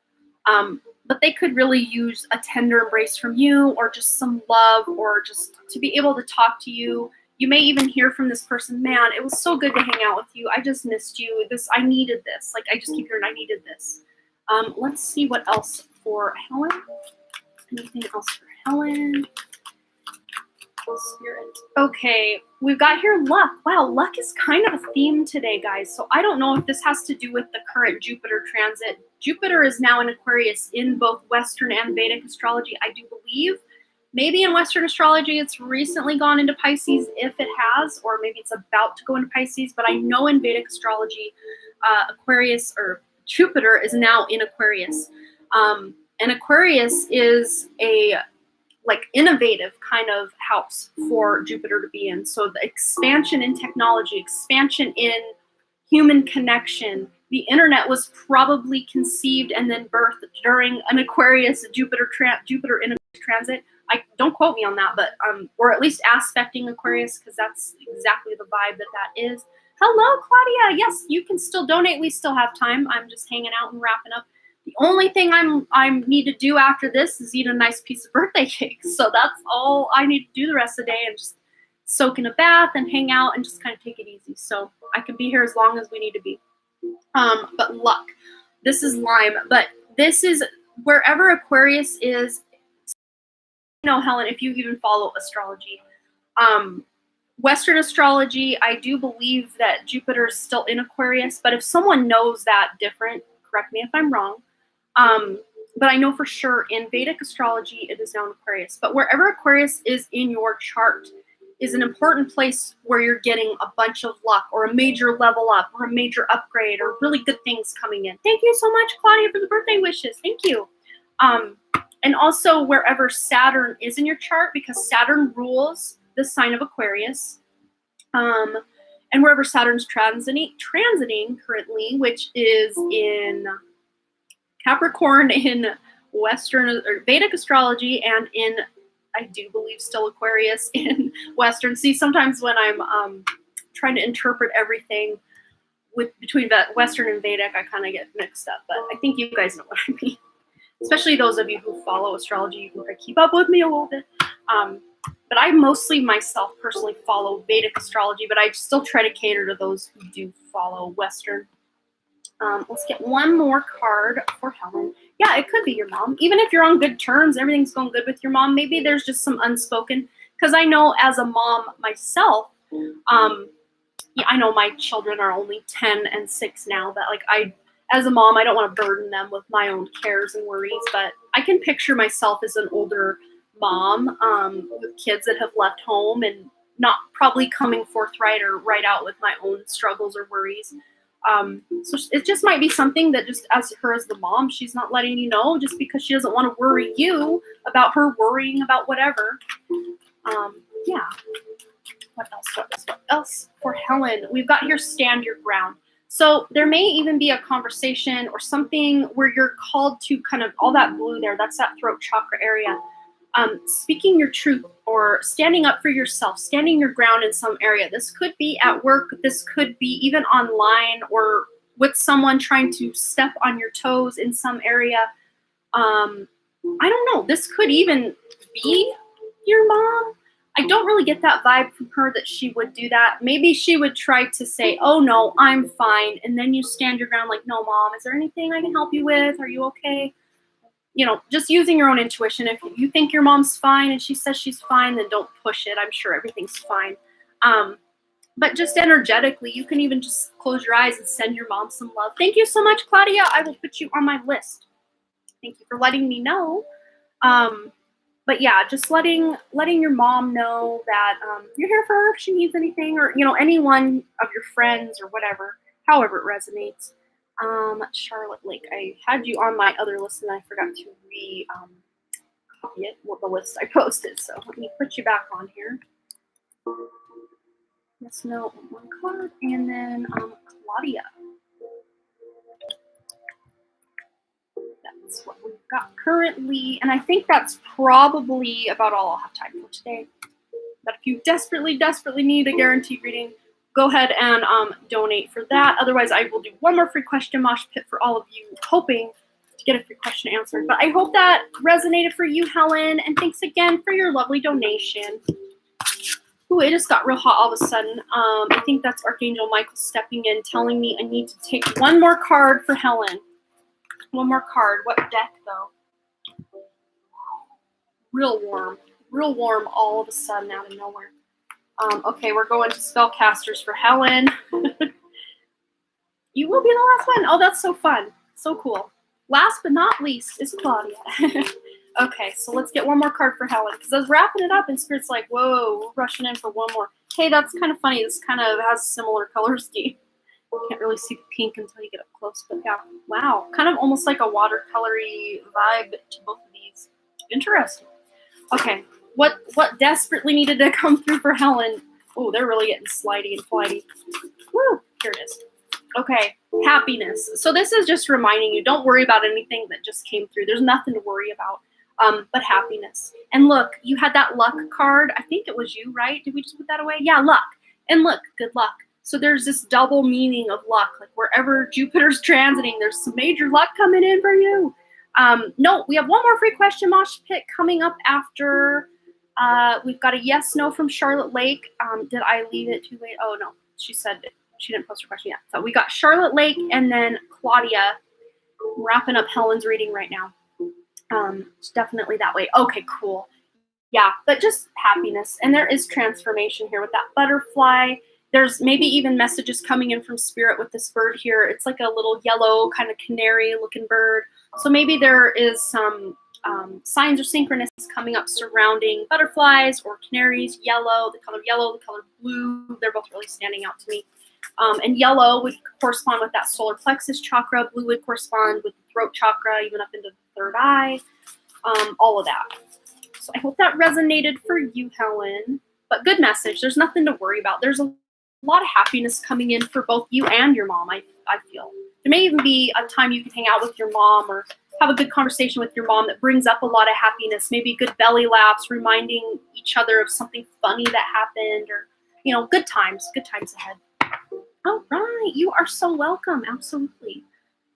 But they could really use a tender embrace from you or just some love or just to be able to talk to you. You may even hear from this person, man, it was so good to hang out with you. I just missed you. I needed this. Like, I just keep hearing I needed this. Let's see what else for Helen. Anything else for Helen? Spirit. Okay, we've got here luck. Wow, luck is kind of a theme today, guys. So I don't know if this has to do with the current Jupiter transit. Jupiter is now in Aquarius in both Western and Vedic astrology, I do believe. Maybe in Western astrology it's recently gone into Pisces, if it has, or maybe it's about to go into Pisces. But I know in Vedic astrology, Aquarius or Jupiter is now in Aquarius. And Aquarius is a innovative kind of house for Jupiter to be in. So the expansion in technology, expansion in human connection. The internet was probably conceived and then birthed during an Aquarius Jupiter in a transit. Don't quote me on that, but or at least aspecting Aquarius, because that's exactly the vibe that is. Hello, Claudia. Yes, you can still donate. We still have time. I'm just hanging out and wrapping up. The only thing I need to do after this is eat a nice piece of birthday cake. So that's all I need to do the rest of the day, and just soak in a bath and hang out and just kind of take it easy. So I can be here as long as we need to be. But luck. This is Lime, but this is wherever Aquarius is. Helen, if you even follow astrology. Western astrology, I do believe that Jupiter is still in Aquarius, but if someone knows that different, correct me if I'm wrong. But I know for sure in Vedic astrology, it is now in Aquarius. But wherever Aquarius is in your chart is an important place where you're getting a bunch of luck or a major level up or a major upgrade or really good things coming in. Thank you so much, Claudia, for the birthday wishes. Thank you. And also wherever Saturn is in your chart, because Saturn rules the sign of Aquarius. And wherever Saturn's transiting currently, which is in Capricorn in Western or Vedic astrology, and in, I do believe, still Aquarius in Western. See, sometimes when I'm trying to interpret everything between Western and Vedic, I kind of get mixed up. But I think you guys know what I mean. Especially those of you who follow astrology, you can keep up with me a little bit. But I mostly myself personally follow Vedic astrology, but I still try to cater to those who do follow Western. Let's get one more card for Helen. Yeah, it could be your mom. Even if you're on good terms, everything's going good with your mom, maybe there's just some unspoken. Because I know as a mom myself, I know my children are only 10 and 6 now, but as a mom, I don't want to burden them with my own cares and worries, but I can picture myself as an older mom with kids that have left home and not probably coming forthright or right out with my own struggles or worries. So it just might be something that just as the mom, she's not letting you know just because she doesn't want to worry you about her worrying about whatever. Yeah. What else for Helen? We've got here stand your ground. So there may even be a conversation or something where you're called to kind of all that blue there. That's that throat chakra area. Speaking your truth or standing up for yourself, standing your ground in some area. This could be at work. This could be even online or with someone trying to step on your toes in some area. I don't know. This could even be your mom. I don't really get that vibe from her that she would do that. Maybe she would try to say, oh no, I'm fine. And then you stand your ground like, no, mom, is there anything I can help you with? Are you okay? Just using your own intuition. If you think your mom's fine and she says she's fine, then don't push it. I'm sure everything's fine. But just energetically, you can even just close your eyes and send your mom some love. Thank you so much, Claudia. I will put you on my list. Thank you for letting me know. But yeah, just letting your mom know that you're here for her if she needs anything, or anyone of your friends or whatever, however it resonates. Charlotte Lake, I had you on my other list and I forgot to copy it, the list I posted. So let me put you back on here. Yes, no, one card, and then Claudia. That's what we've got currently, and I think that's probably about all I'll have time for today. But if you desperately need a guaranteed reading, go ahead and donate for that. Otherwise, I will do one more free question mosh pit for all of you, hoping to get a free question answered. But I hope that resonated for you, Helen, and thanks again for your lovely donation. Ooh, it just got real hot all of a sudden. I think that's Archangel Michael stepping in, telling me I need to take one more card for Helen. One more card. What deck, though? Real warm all of a sudden out of nowhere. Okay, we're going to Spellcasters for Helen. You will be the last one. Oh, that's so fun. So cool. Last but not least is Claudia. Okay, so let's get one more card for Helen, because I was wrapping it up and Spirit's like, whoa, we're rushing in for one more. Hey, that's kind of funny. This kind of has similar color scheme. Can't really see the pink until you get up close, but yeah, wow. Kind of almost like a watercolory vibe to both of these. Interesting. Okay, what desperately needed to come through for Helen? Oh, they're really getting slidey and flighty. Woo, here it is. Okay, happiness. So this is just reminding you, don't worry about anything that just came through. There's nothing to worry about, but happiness. And look, you had that luck card. I think it was you, right? Did we just put that away? Yeah, luck. And look, good luck. So there's this double meaning of luck. Like wherever Jupiter's transiting, there's some major luck coming in for you. No, we have one more free question mosh pit coming up after. We've got a yes, no from Charlotte Lake. Did I leave it too late? Oh, no, she said it. She didn't post her question yet. So we got Charlotte Lake and then Claudia. I'm wrapping up Helen's reading right now. It's definitely that way. Okay, cool. Yeah, but just happiness. And there is transformation here with that butterfly. There's maybe even messages coming in from Spirit with this bird here. It's like a little yellow kind of canary looking bird. So maybe there is some signs or synchronicities coming up surrounding butterflies or canaries. Yellow, the color blue, they're both really standing out to me. And yellow would correspond with that solar plexus chakra. Blue would correspond with the throat chakra, even up into the third eye. All of that. So I hope that resonated for you, Helen. But good message. There's nothing to worry about. There's a lot of happiness coming in for both you and your mom, I feel. There may even be a time you can hang out with your mom or have a good conversation with your mom that brings up a lot of happiness, maybe good belly laughs, reminding each other of something funny that happened, or, you know, good times ahead. All right, you are so welcome, absolutely.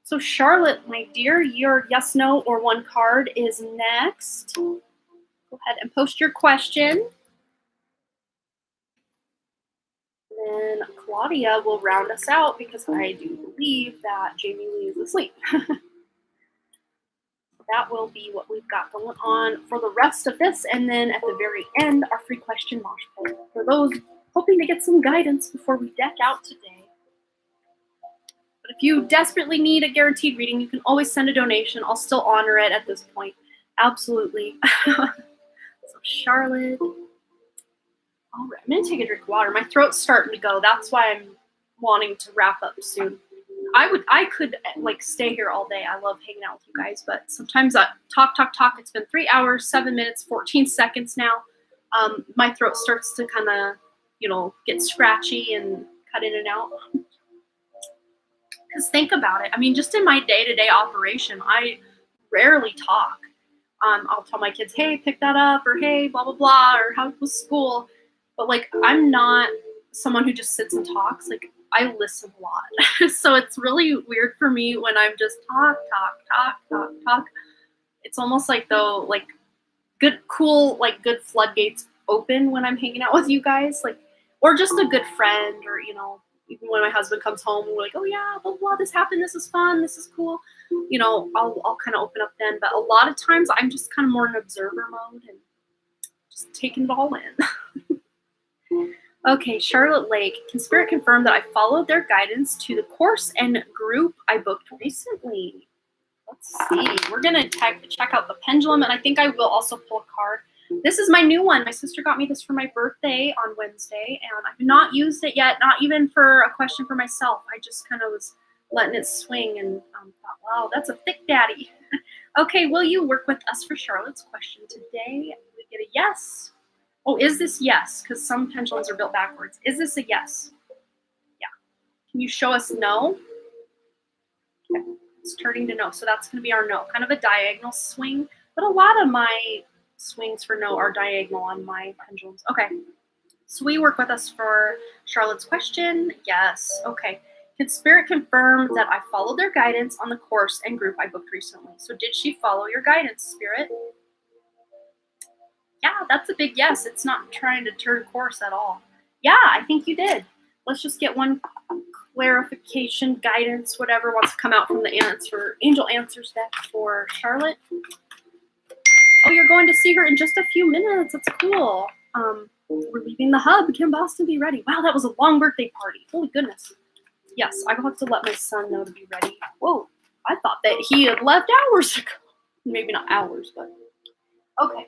So Charlotte, my dear, your yes, no, or one card is next. Go ahead and post your question. And then Claudia will round us out because I do believe that Jamie Lee is asleep. That will be what we've got going on for the rest of this. And then at the very end, our free question mosh pit for those hoping to get some guidance before we deck out today. But if you desperately need a guaranteed reading, you can always send a donation. I'll still honor it at this point. Absolutely. So Charlotte. All right, I'm going to take a drink of water. My throat's starting to go. That's why I'm wanting to wrap up soon. I could like stay here all day. I love hanging out with you guys, but sometimes I talk. It's been 3 hours, 7 minutes, 14 seconds now. My throat starts to kind of, get scratchy and cut in and out. Because think about it. I mean, just in my day-to-day operation, I rarely talk. I'll tell my kids, hey, pick that up, or hey, blah, blah, blah, or how was school? But, I'm not someone who just sits and talks. I listen a lot. So it's really weird for me when I'm just talk. It's almost like, though, good floodgates open when I'm hanging out with you guys. Or just a good friend, or, even when my husband comes home, we're like, oh yeah, blah, blah, this happened, this is fun, this is cool. I'll kind of open up then. But a lot of times I'm just kind of more in observer mode and just taking it all in. Okay, Charlotte Lake. Can Spirit confirm that I followed their guidance to the course and group I booked recently? Let's see. We're going to check out the pendulum, and I think I will also pull a card. This is my new one. My sister got me this for my birthday on Wednesday, and I've not used it yet, not even for a question for myself. I just kind of was letting it swing, and thought, wow, that's a thick daddy. Okay, will you work with us for Charlotte's question today? We get a yes. Oh, is this yes? Because some pendulums are built backwards. Is this a yes? Yeah. Can you show us no? Okay. It's turning to no, so that's going to be our no. Kind of a diagonal swing, but a lot of my swings for no are diagonal on my pendulums. Okay. So we work with us for Charlotte's question. Yes. Okay. Can Spirit confirm that I followed their guidance on the course and group I booked recently? So did she follow your guidance, Spirit? Yeah, that's a big yes. It's not trying to turn course at all. Yeah, I think you did. Let's just get one clarification, guidance, whatever wants to come out from the angel answers deck for Charlotte. Oh, you're going to see her in just a few minutes. That's cool. We're leaving the hub. Can Boston be ready? Wow, that was a long birthday party. Holy goodness. Yes, I will have to let my son know to be ready. Whoa, I thought that he had left hours ago. Maybe not hours, but okay.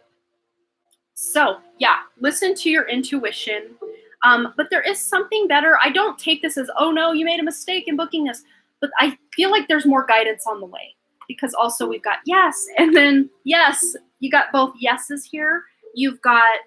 So yeah, listen to your intuition. But there is something better. I don't take this as, oh no, you made a mistake in booking this. But I feel like there's more guidance on the way, because also we've got yes, and then yes, you got both yeses here. You've got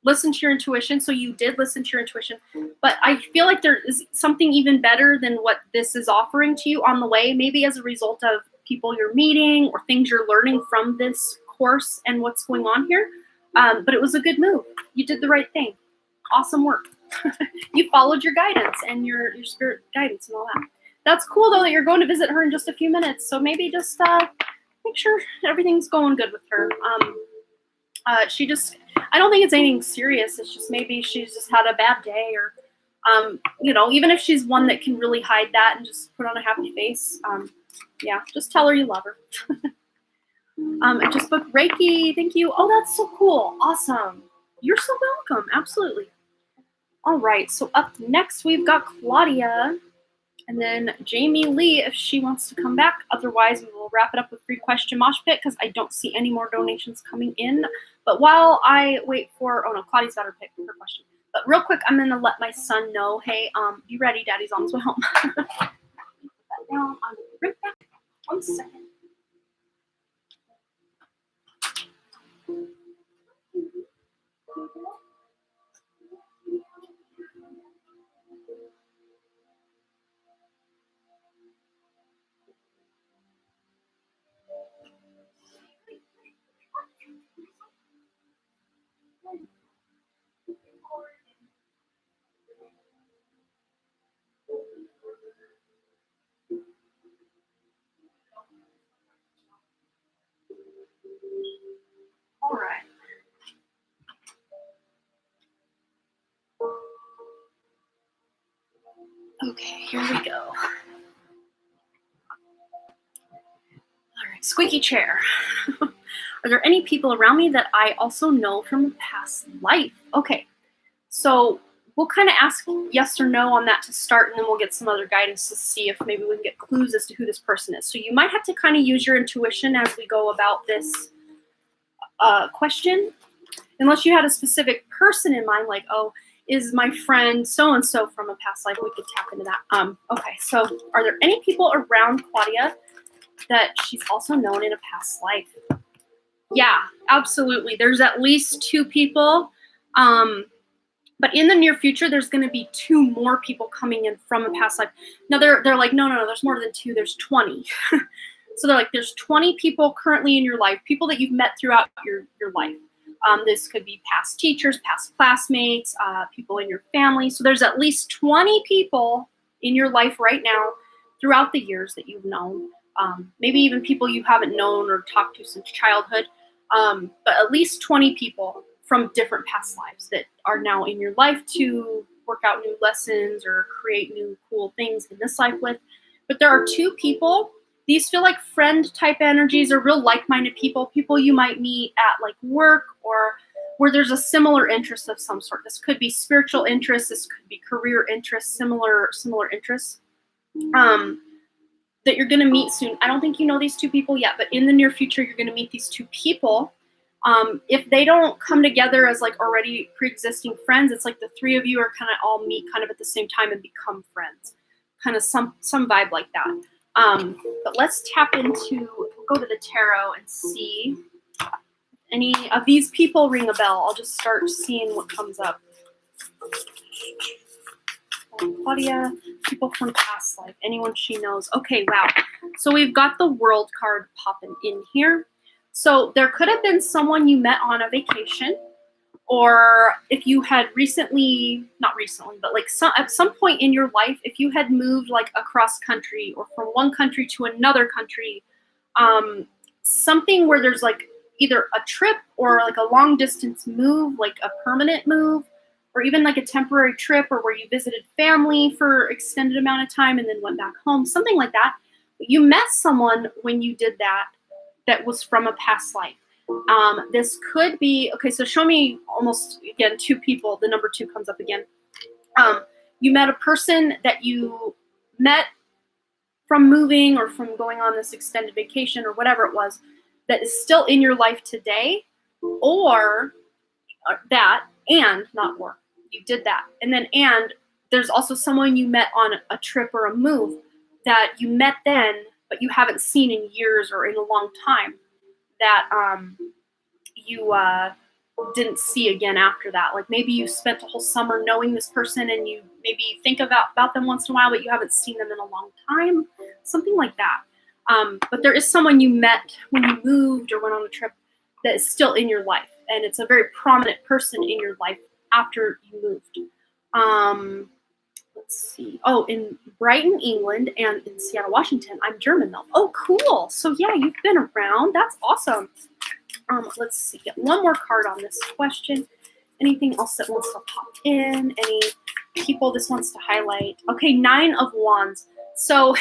listen to your intuition. So you did listen to your intuition, but I feel like there is something even better than what this is offering to you on the way, maybe as a result of people you're meeting or things you're learning from this course and what's going on here. But it was a good move. You did the right thing. Awesome work. You followed your guidance and your spirit guidance and all that. That's cool, though, that you're going to visit her in just a few minutes. So maybe just make sure everything's going good with her. She just, I don't think it's anything serious. It's just maybe she's just had a bad day, or, even if she's one that can really hide that and just put on a happy face, yeah, just tell her you love her. I just booked Reiki. Thank you. Oh, that's so cool. Awesome. You're so welcome. Absolutely. All right. So up next, we've got Claudia, and then Jamie Lee if she wants to come back. Otherwise, we will wrap it up with free question Mosh Pit, because I don't see any more donations coming in. But while I wait for, oh no, Claudia's got her pick for her question. But real quick, I'm going to let my son know, hey, be ready. Daddy's on his way home. Put that down. I'll be right back. 1 second. All right. Okay, here we go. All right, squeaky chair. Are there any people around me that I also know from a past life? Okay, so we'll kind of ask yes or no on that to start, and then we'll get some other guidance to see if maybe we can get clues as to who this person is. So you might have to kind of use your intuition as we go about this question, unless you had a specific person in mind, like, oh, is my friend so-and-so from a past life? We could tap into that. Okay, so are there any people around Claudia that she's also known in a past life? Yeah, absolutely. There's at least 2 people. But in the near future, there's going to be 2 more people coming in from a past life. Now, they're like, no, there's more than 2. There's 20. So they're like, there's 20 people currently in your life, people that you've met throughout your life. This could be past teachers, past classmates, people in your family. So there's at least 20 people in your life right now throughout the years that you've known. Maybe even people you haven't known or talked to since childhood. But at least 20 people from different past lives that are now in your life to work out new lessons or create new cool things in this life with. But there are 2 people. These feel like friend type energies, or real like-minded people you might meet at like work, or where there's a similar interest of some sort. This could be spiritual interests. This could be career interests, similar interests that you're going to meet soon. I don't think you know these 2 people yet, but in the near future, you're going to meet these 2 people. If they don't come together as like already pre-existing friends, it's like the 3 of you are kind of all meet kind of at the same time and become friends. kind of some vibe like that. But let's tap into, we'll go to the tarot and see if any of these people ring a bell. I'll just start seeing what comes up. Claudia, people from past life, anyone she knows. Okay, wow. So we've got the World card popping in here. So there could have been someone you met on a vacation, or if you had recently, not recently, but like at some point in your life, if you had moved like across country or from one country to another country, something where there's like either a trip or like a long distance move, like a permanent move, or even like a temporary trip, or where you visited family for extended amount of time and then went back home, something like that. You met someone when you did that was from a past life. This could be, okay, so show me almost, again, two people, the number 2 comes up again. You met a person that you met from moving or from going on this extended vacation or whatever it was, that is still in your life today, or that, and not or. You did that. And then, and there's also someone you met on a trip or a move that you met then, but you haven't seen in years or in a long time, that you didn't see again after that. Like maybe you spent a whole summer knowing this person and you maybe think about them once in a while, but you haven't seen them in a long time, something like that. But there is someone you met when you moved or went on a trip that is still in your life, and it's a very prominent person in your life after you moved. Let's see. Oh, in Brighton, England, and in Seattle, Washington. I'm German though. Oh, cool. So yeah, you've been around. That's awesome. Let's see. Get one more card on this question. Anything else that wants to pop in? Any people this wants to highlight? Okay, 9 of Wands. So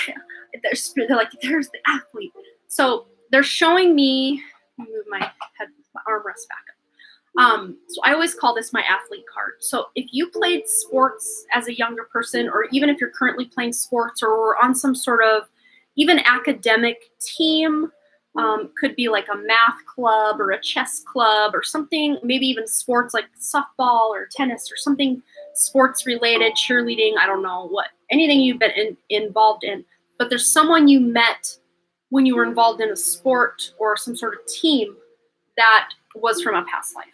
they're like, there's the athlete. So they're showing me. Let me move my head, my armrest back up. So I always call this my athlete card. So if you played sports as a younger person, or even if you're currently playing sports or on some sort of even academic team, could be like a math club or a chess club or something, maybe even sports like softball or tennis or something sports related, cheerleading, I don't know what, anything you've been involved in. But there's someone you met when you were involved in a sport or some sort of team that was from a past life.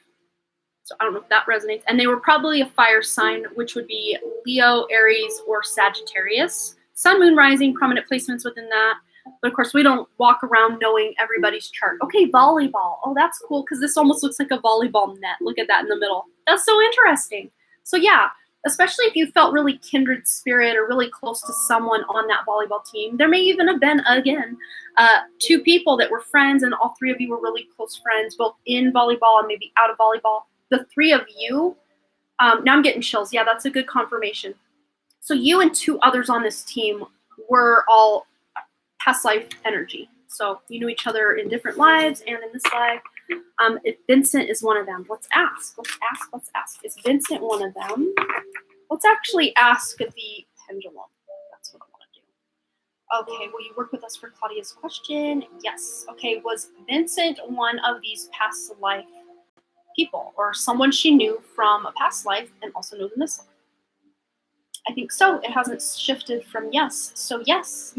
So I don't know if that resonates. And they were probably a fire sign, which would be Leo, Aries, or Sagittarius. Sun, moon, rising, prominent placements within that. But of course, we don't walk around knowing everybody's chart. Okay, volleyball. Oh, that's cool, because this almost looks like a volleyball net. Look at that in the middle. That's so interesting. So yeah, especially if you felt really kindred spirit or really close to someone on that volleyball team. There may even have been, again, 2 people that were friends, and all 3 of you were really close friends, both in volleyball and maybe out of volleyball. The 3 of you, now I'm getting chills. Yeah, that's a good confirmation. So you and 2 others on this team were all past life energy. So you knew each other in different lives and in this life. If Vincent is one of them, let's ask. Is Vincent one of them? Let's actually ask the pendulum. That's what I want to do. Okay, will you work with us for Claudia's question? Yes. Okay, was Vincent one of these past life people, or someone she knew from a past life and also knows in this life? I think so. It hasn't shifted from yes. So yes.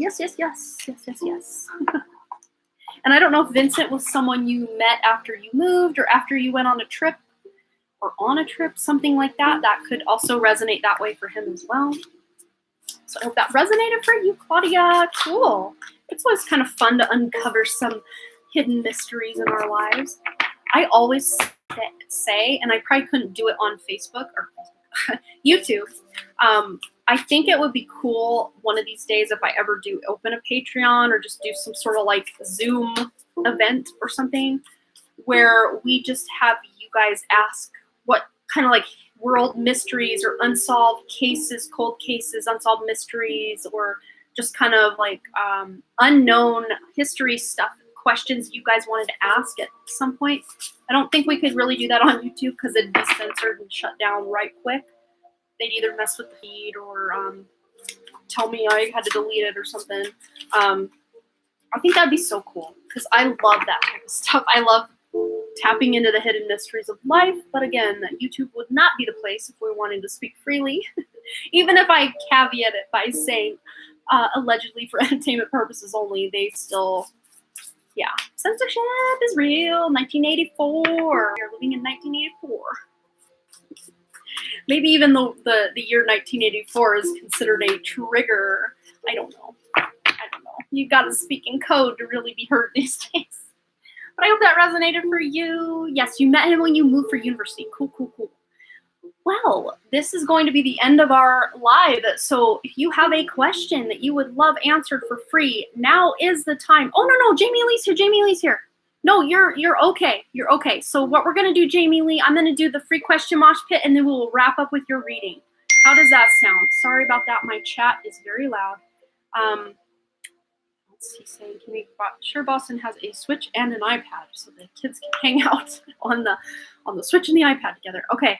And I don't know if Vincent was someone you met after you moved or after you went on a trip, something like that. That could also resonate that way for him as well. So I hope that resonated for you, Claudia. Cool. It's always kind of fun to uncover some hidden mysteries in our lives. I always say, and I probably couldn't do it on Facebook or YouTube, I think it would be cool one of these days if I ever do open a Patreon or just do some sort of like Zoom event or something where we just have you guys ask what kind of like world mysteries or unsolved cases, cold cases, unsolved mysteries, or just kind of like unknown history stuff, questions you guys wanted to ask at some point. I don't think we could really do that on YouTube because it'd be censored and shut down right quick. They'd either mess with the feed or tell me I had to delete it or something. I think that'd be so cool because I love that type of stuff. I love tapping into the hidden mysteries of life. But again, YouTube would not be the place if we wanted to speak freely. Even if I caveat it by saying allegedly for entertainment purposes only, they still, yeah. Censorship is real. 1984. We're living in 1984. Maybe even though the year 1984 is considered a trigger. I don't know. You gotta speak in code to really be heard these days. But I hope that resonated for you. Yes, you met him when you moved for university. Cool. Well, this is going to be the end of our live. So if you have a question that you would love answered for free, now is the time. Oh, no, Jamie Lee's here. No, you're okay. You're okay. So what we're going to do, Jamie Lee, I'm going to do the free question mosh pit, and then we'll wrap up with your reading. How does that sound? Sorry about that. My chat is very loud. Let's see, saying, can we sure Boston has a Switch and an iPad so the kids can hang out on the Switch and the iPad together. Okay.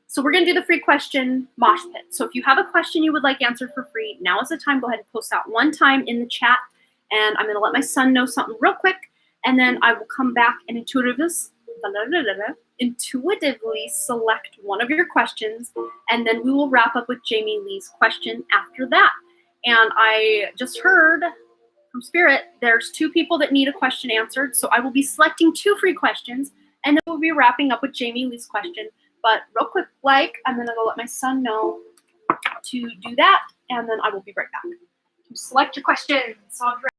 So we're going to do the free question mosh pit. So if you have a question you would like answered for free, now is the time. Go ahead and post that one time in the chat. And I'm going to let my son know something real quick. And then I will come back and intuitively select one of your questions. And then we will wrap up with Jamie Lee's question after that. And I just heard from Spirit, there's 2 people that need a question answered. So I will be selecting 2 free questions. And then we'll be wrapping up with Jamie Lee's question. But real quick, I'm going to go let my son know to do that, and then I will be right back. To select your questions. So I'll be right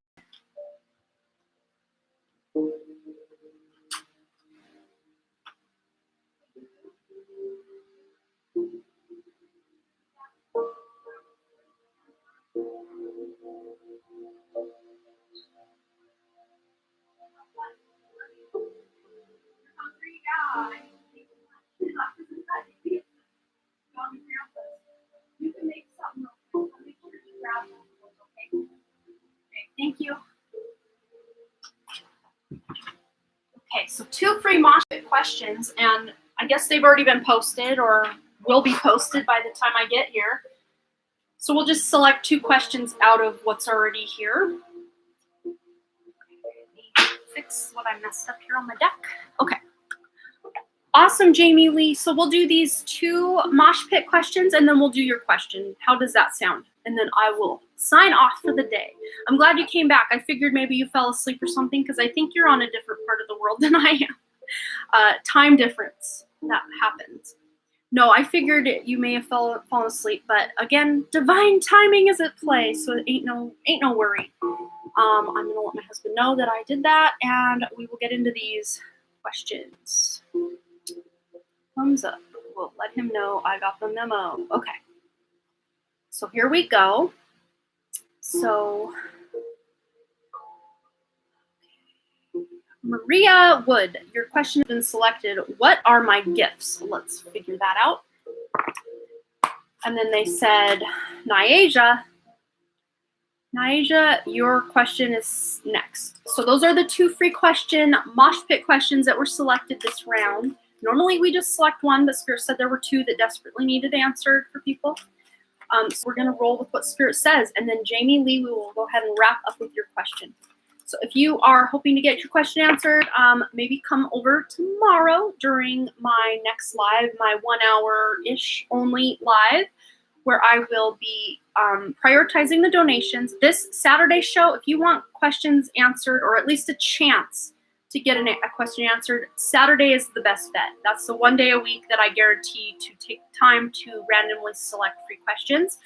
You can make something real quick. Make sure you grab them, okay? Thank you. Okay, so 2 free mosh pit questions, and I guess they've already been posted or will be posted by the time I get here. So we'll just select 2 questions out of what's already here. Okay, let me fix what I messed up here on my deck. Okay. Awesome, Jamie Lee. So we'll do these 2 mosh pit questions, and then we'll do your question. How does that sound? And then I will sign off for the day. I'm glad you came back. I figured maybe you fell asleep or something, because I think you're on a different part of the world than I am. Time difference, that happens. No, I figured you may have fallen asleep, but again, divine timing is at play, so it ain't no worry. I'm gonna let my husband know that I did that, and we will get into these questions. Thumbs up. We'll let him know I got the memo. Okay. So here we go. So Maria Wood, your question has been selected. What are my gifts? Let's figure that out. And then they said, Nyasia, your question is next. So those are the 2 free question mosh pit questions that were selected this round. Normally we just select 1, but Spirit said there were 2 that desperately needed answered for people. So we're going to roll with what Spirit says. And then Jamie Lee, we will go ahead and wrap up with your question. So if you are hoping to get your question answered, maybe come over tomorrow during my next live, my 1 hour-ish only live, where I will be prioritizing the donations. This Saturday show, if you want questions answered, or at least a chance to get a question answered, Saturday is the best bet. That's the 1 day a week that I guarantee to take time to randomly select free questions.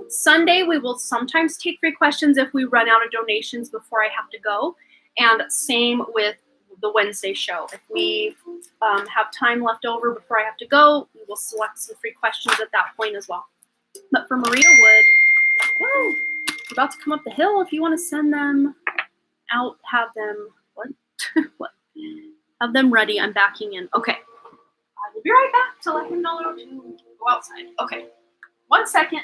Sunday, we will sometimes take free questions if we run out of donations before I have to go. And same with the Wednesday show. If we have time left over before I have to go, we will select some free questions at that point as well. But for Maria Wood, woo, we're about to come up the hill. If you want to send them out, have them, what? What? Have them ready. I'm backing in. Okay. I will be right back to let him know to go outside. Okay. 1 second.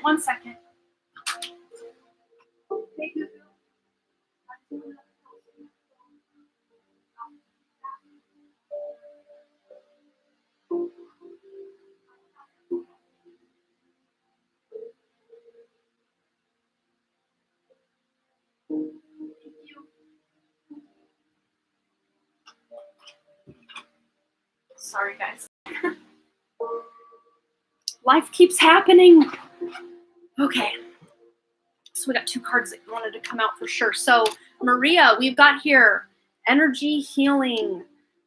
Thank you. Sorry, guys. Life keeps happening. Okay. So we got 2 cards that wanted to come out for sure. So Maria, we've got here energy healing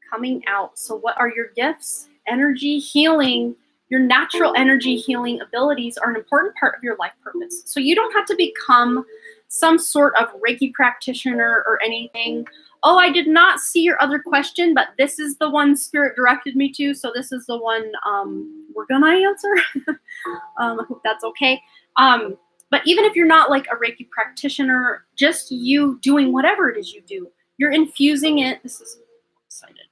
coming out. So what are your gifts? Energy healing. Your natural energy healing abilities are an important part of your life purpose. So you don't have to become some sort of Reiki practitioner or anything. Oh, I did not see your other question, but this is the one Spirit directed me to. So this is the one we're gonna answer. I hope that's okay. But even if you're not like a Reiki practitioner, just you doing whatever it is you do, you're infusing it. This is excited.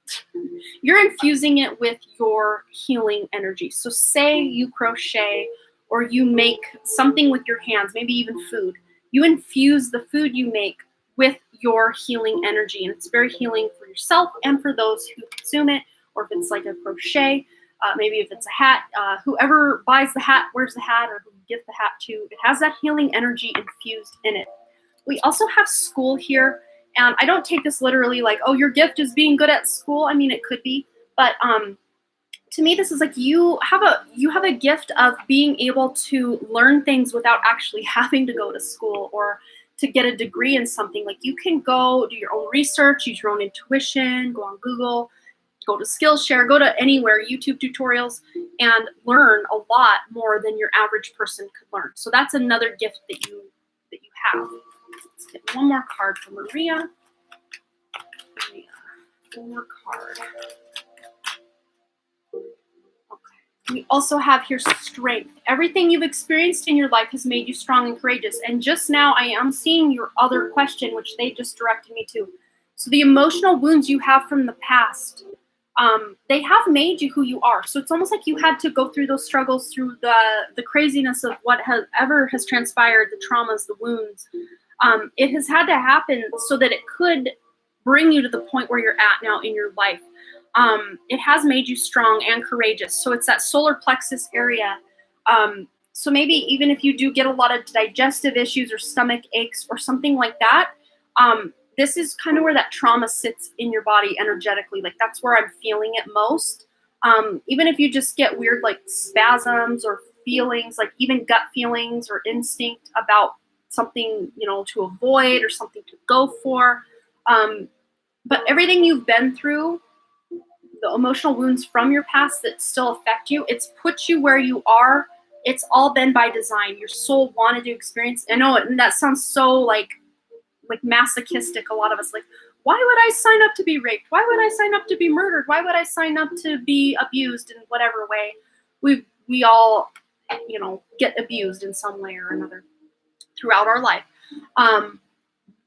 You're infusing it with your healing energy. So say you crochet or you make something with your hands, maybe even food. You infuse the food you make with your healing energy. And it's very healing for yourself and for those who consume it. Or if it's like a crochet, maybe if it's a hat, whoever buys the hat, wears the hat, or who you gift the hat to, it has that healing energy infused in it. We also have school here. And I don't take this literally like, oh, your gift is being good at school. I mean, it could be. But to me, this is like you have a gift of being able to learn things without actually having to go to school or to get a degree in something. Like you can go do your own research, use your own intuition, go on Google, go to Skillshare, go to anywhere, YouTube tutorials, and learn a lot more than your average person could learn. So that's another gift that you have. Let's get one more card for Maria. One more card. We also have here strength. Everything you've experienced in your life has made you strong and courageous. And just now I am seeing your other question, which they just directed me to. So the emotional wounds you have from the past, they have made you who you are. So it's almost like you had to go through those struggles, through the craziness of what has transpired, the traumas, the wounds. It has had to happen so that it could bring you to the point where you're at now in your life. It has made you strong and courageous. So it's that solar plexus area. So maybe even if you do get a lot of digestive issues or stomach aches or something like that, this is kind of where that trauma sits in your body energetically. Like that's where I'm feeling it most. Even if you just get weird like spasms or feelings, like even gut feelings or instinct about something, to avoid or something to go for. But everything you've been through, the emotional wounds from your past that still affect you, it's put you where you are. It's all been by design. Your soul wanted to experience. I know and that sounds so like masochistic. A lot of us like, why would I sign up to be raped? Why would I sign up to be murdered? Why would I sign up to be abused in whatever way? We all, get abused in some way or another throughout our life.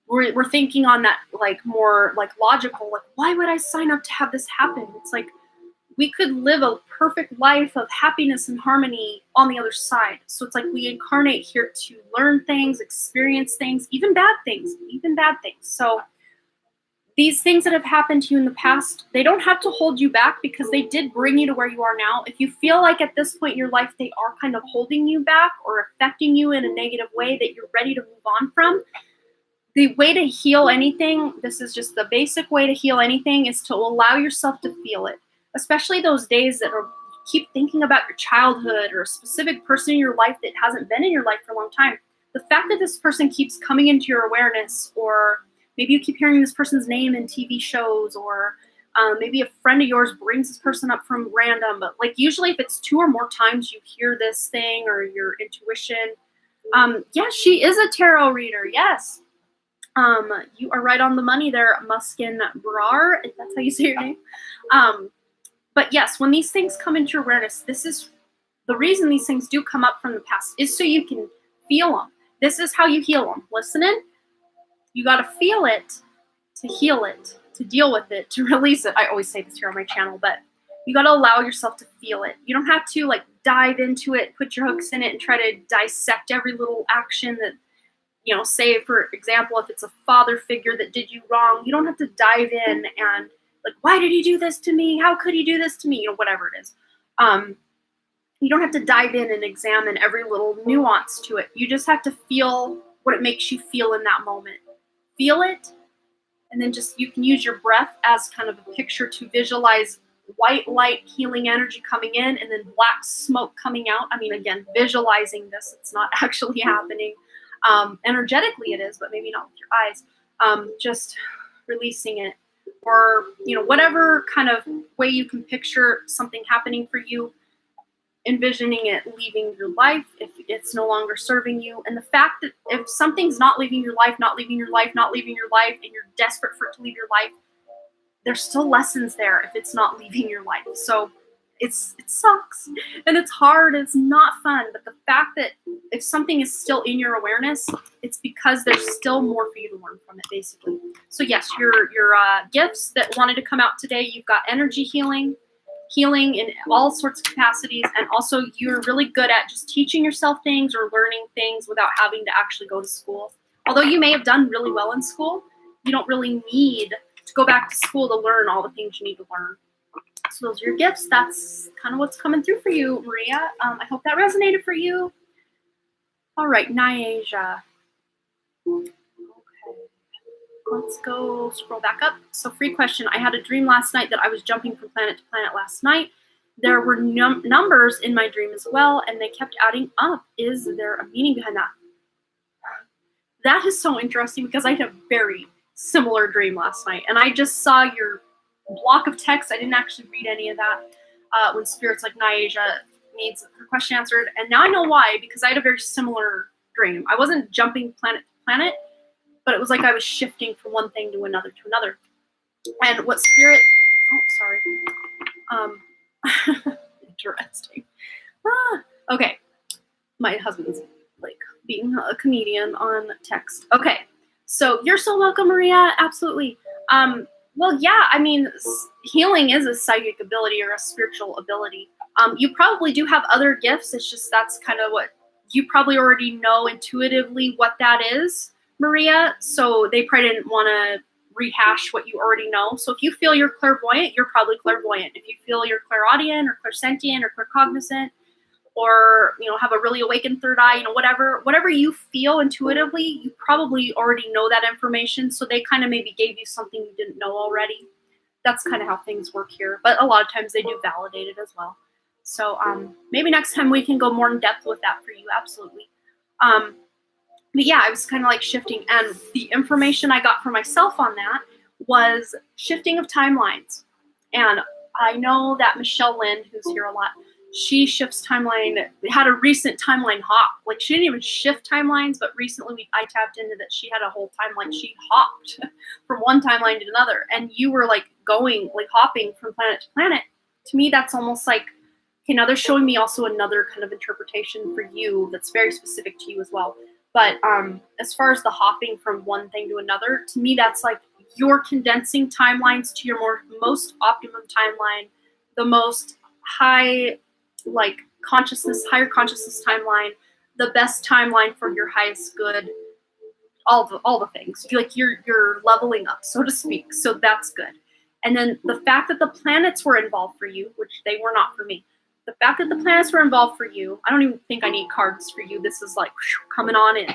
We're thinking on that like more like logical, like why would I sign up to have this happen? It's like we could live a perfect life of happiness and harmony on the other side. So it's like we incarnate here to learn things, experience things, even bad things. So these things that have happened to you in the past, they don't have to hold you back because they did bring you to where you are now. If you feel like at this point in your life they are kind of holding you back or affecting you in a negative way that you're ready to move on from, the way to heal anything, this is just the basic way to heal anything, is to allow yourself to feel it. Especially those days that you keep thinking about your childhood or a specific person in your life that hasn't been in your life for a long time. The fact that this person keeps coming into your awareness, or maybe you keep hearing this person's name in TV shows, or maybe a friend of yours brings this person up from random. But like usually if it's 2 or more times you hear this thing or your intuition, yeah, she is a tarot reader, yes. You are right on the money there, Muskin Brar, if that's how you say your name. But yes, when these things come into your awareness, this is the reason these things do come up from the past, is so you can feel them. This is how you heal them. Listening, you got to feel it to heal it, to deal with it, to release it. I always say this here on my channel, but you got to allow yourself to feel it. You don't have to like dive into it, put your hooks in it, and try to dissect every little action that, say, for example, if it's a father figure that did you wrong, you don't have to dive in and like, why did he do this to me? How could he do this to me? Whatever it is. You don't have to dive in and examine every little nuance to it. You just have to feel what it makes you feel in that moment. Feel it, and then you can use your breath as kind of a picture to visualize white light healing energy coming in and then black smoke coming out. I mean, again, visualizing this, it's not actually happening. Energetically it is, but maybe not with your eyes. Just releasing it, or, you know, whatever kind of way you can picture something happening for you, envisioning it leaving your life if it's no longer serving you. And the fact that if something's not leaving your life, not leaving your life, not leaving your life, and you're desperate for it to leave your life, there's still lessons there if it's not leaving your life. So it sucks and it's hard, it's not fun, but the fact that if something is still in your awareness, it's because there's still more for you to learn from it, basically. So yes, your gifts that wanted to come out today, you've got energy healing in all sorts of capacities, and also you're really good at just teaching yourself things or learning things without having to actually go to school. Although you may have done really well in school, you don't really need to go back to school to learn all the things you need to learn. So those are your gifts. That's kind of what's coming through for you, Maria. I hope that resonated for you. All right, Nyasia. Okay, let's go scroll back up. So free question. I had a dream last night that I was jumping from planet to planet last night. There were numbers in my dream as well, and they kept adding up. Is there a meaning behind that? That is so interesting because I had a very similar dream last night, and I just saw your block of text. I didn't actually read any of that when Spirit's like, Nyasia needs her question answered, and now I know why, because I had a very similar dream. I wasn't jumping planet to planet, but it was like I was shifting from one thing to another. And what Spirit, interesting. Okay, my husband's like being a comedian on text. Okay, so you're so welcome, Maria. Absolutely. Well, yeah, I mean, healing is a psychic ability or a spiritual ability. You probably do have other gifts. It's just that's kind of what you probably already know intuitively what that is, Maria. So they probably didn't want to rehash what you already know. So if you feel you're clairvoyant, you're probably clairvoyant. If you feel you're clairaudient or clairsentient or claircognizant, or, you know, have a really awakened third eye, you know, whatever you feel intuitively, you probably already know that information. So they kind of maybe gave you something you didn't know already. That's kind of how things work here. But a lot of times they do validate it as well. So maybe next time we can go more in depth with that for you. Absolutely. But yeah, I was kind of like shifting, and the information I got for myself on that was shifting of timelines. And I know that Michelle Lynn, who's here a lot, she shifts timeline, had a recent timeline hop. Like, she didn't even shift timelines, but recently I tapped into that she had a whole timeline. She hopped from one timeline to another, and you were like going, like hopping from planet to planet. To me, that's almost like, okay, now they're showing me also another kind of interpretation for you that's very specific to you as well. But as far as the hopping from one thing to another, to me, that's like you're condensing timelines to your most optimum timeline, the most high, like higher consciousness timeline, the best timeline for your highest good, all the things. Like you're leveling up, so to speak. So that's good. And then the fact that the planets were involved for you, which they were not for me. The fact that the planets were involved for you, I don't even think I need cards for you. This is like coming on in.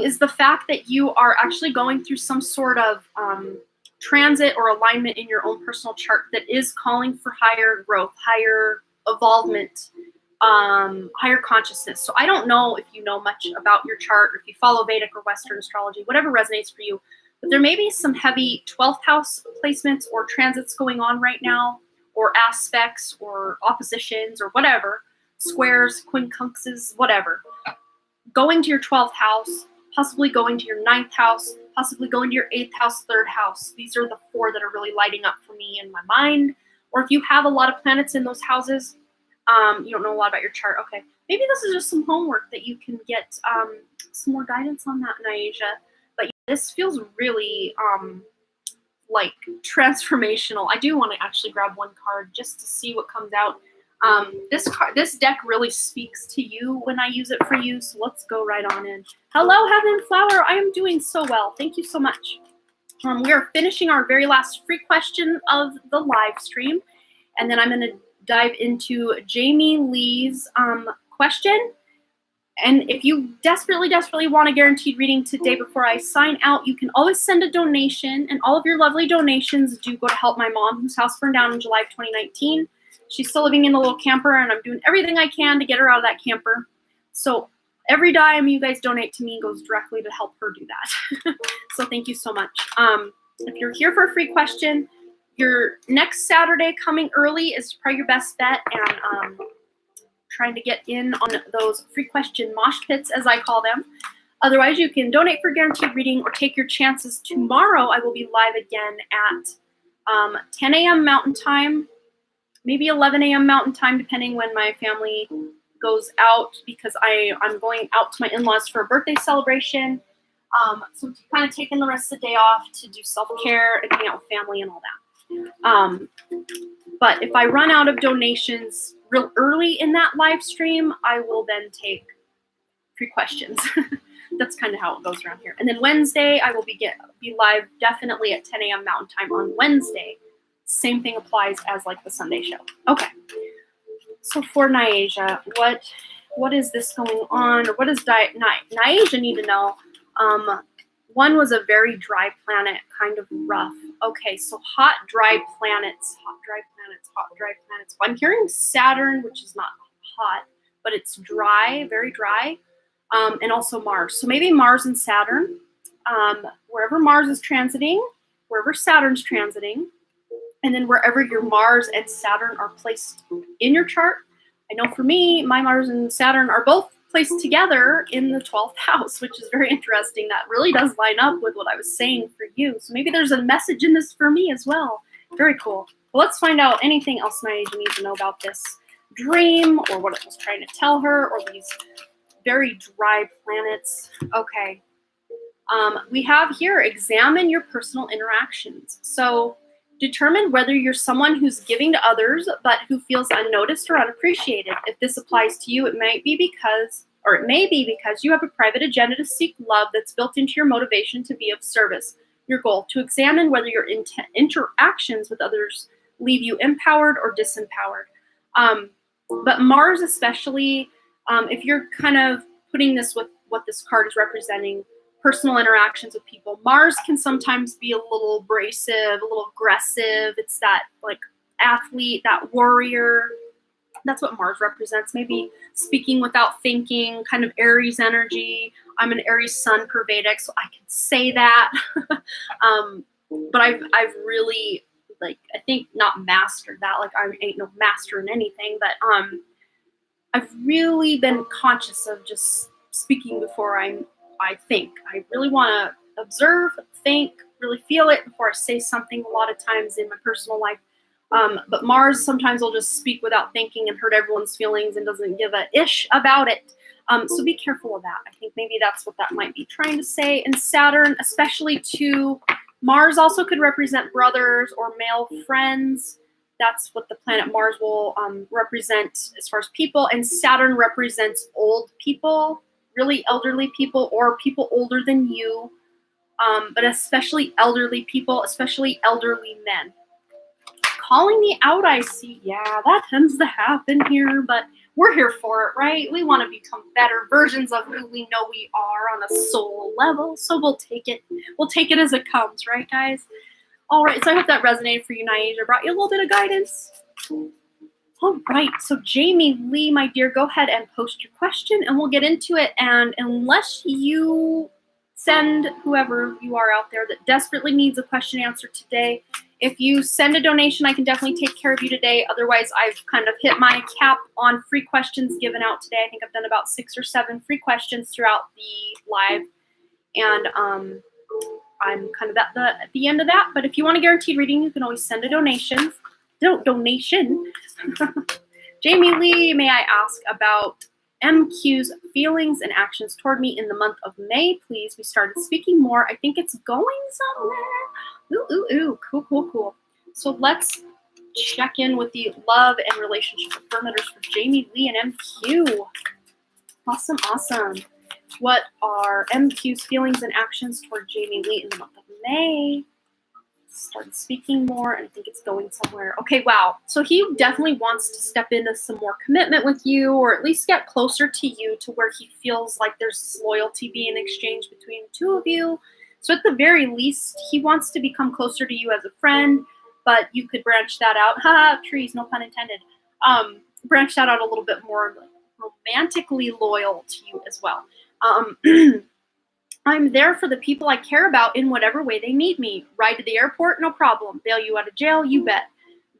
Is the fact that you are actually going through some sort of transit or alignment in your own personal chart that is calling for higher growth, higher evolvement, higher consciousness. So I don't know if you know much about your chart, or if you follow Vedic or Western astrology, whatever resonates for you, but there may be some heavy 12th house placements or transits going on right now, or aspects or oppositions or whatever, squares, quincunxes, whatever. Going to your 12th house, possibly going to your 9th house, possibly going to your 8th house, 3rd house. These are the 4 that are really lighting up for me in my mind. Or if you have a lot of planets in those houses, you don't know a lot about your chart. Okay, maybe this is just some homework that you can get some more guidance on that, Nyasia. But this feels really like transformational. I do want to actually grab one card just to see what comes out. This deck really speaks to you when I use it for you, so let's go right on in. Hello, Heaven Flower. I am doing so well. Thank you so much. We are finishing our very last free question of the live stream, and then I'm going to dive into Jamie Lee's question. And if you desperately, desperately want a guaranteed reading today before I sign out, you can always send a donation. And all of your lovely donations do go to help my mom, whose house burned down in July of 2019. She's still living in the little camper, and I'm doing everything I can to get her out of that camper. So every dime you guys donate to me goes directly to help her do that. So thank you so much. If you're here for a free question, your next Saturday coming early is probably your best bet. And trying to get in on those free question mosh pits, as I call them. Otherwise, you can donate for guaranteed reading or take your chances. Tomorrow, I will be live again at 10 a.m. Mountain Time, maybe 11 a.m. Mountain Time, depending when my family goes out, because I'm going out to my in-laws for a birthday celebration. So I'm kind of taking the rest of the day off to do self-care and hang out with family and all that. But if I run out of donations real early in that live stream, I will then take free questions. That's kind of how it goes around here. And then Wednesday, I will be live definitely at 10 a.m. Mountain Time on Wednesday. Same thing applies as like the Sunday show. Okay. So for Nyasia, what is this going on? Or what does Nyasia need to know? One was a very dry planet, kind of rough. Okay, so hot, dry planets. Well, I'm hearing Saturn, which is not hot, but it's dry, very dry, and also Mars. So maybe Mars and Saturn, wherever Mars is transiting, wherever Saturn's transiting, and then wherever your Mars and Saturn are placed in your chart. I know for me, my Mars and Saturn are both placed together in the 12th house, which is very interesting. That really does line up with what I was saying for you. So maybe there's a message in this for me as well. Very cool. Well, let's find out anything else Nyasia needs to know about this dream, or what it was trying to tell her, or these very dry planets. Okay. We have here, examine your personal interactions. So determine whether you're someone who's giving to others, but who feels unnoticed or unappreciated. If this applies to you, it may be because you have a private agenda to seek love that's built into your motivation to be of service. Your goal, to examine whether your interactions with others leave you empowered or disempowered. But Mars especially, if you're kind of putting this with what this card is representing, personal interactions with people, Mars can sometimes be a little abrasive, a little aggressive. It's that like athlete, that warrior. That's what Mars represents. Maybe speaking without thinking, kind of Aries energy. I'm an Aries sun per Vedic, so I can say that. But I've really, like, I think not mastered that. Like, I ain't no master in anything, but I've really been conscious of just speaking before I think. I really want to observe, think, really feel it before I say something a lot of times in my personal life. But Mars sometimes will just speak without thinking and hurt everyone's feelings and doesn't give a ish about it. So be careful of that. I think maybe that's what that might be trying to say. And Saturn, especially to Mars, also could represent brothers or male friends. That's what the planet Mars will represent as far as people. And Saturn represents old people, really elderly people, or people older than you, but especially elderly people, especially elderly men. Calling me out, I see. Yeah, that tends to happen here, but we're here for it, right? We want to become better versions of who we know we are on a soul level, so we'll take it. We'll take it as it comes, right, guys? All right, so I hope that resonated for you, Nyasia. Brought you a little bit of guidance. All right, so Jamie Lee, my dear, go ahead and post your question, and we'll get into it. And unless you send whoever you are out there that desperately needs a question answered today, if you send a donation, I can definitely take care of you today. Otherwise, I've kind of hit my cap on free questions given out today. I think I've done about 6 or 7 free questions throughout the live, and I'm kind of at the end of that. But if you want a guaranteed reading, you can always send a donation. Donation. Jamie Lee, may I ask about MQ's feelings and actions toward me in the month of May, please? We started speaking more. I think it's going somewhere. Ooh. Cool. So let's check in with the love and relationship affirmators for Jamie Lee and MQ. Awesome. What are MQ's feelings and actions toward Jamie Lee in the month of May? started speaking more, and I think it's going somewhere. Okay, wow. So he definitely wants to step into some more commitment with you, or at least get closer to you to where he feels like there's this loyalty being exchanged between the two of you. So at the very least, he wants to become closer to you as a friend, but you could branch that out. Ha, trees, no pun intended. Branch that out a little bit more, like romantically loyal to you as well. I'm there for the people I care about in whatever way they need me. Ride to the airport, no problem. Bail you out of jail, you bet.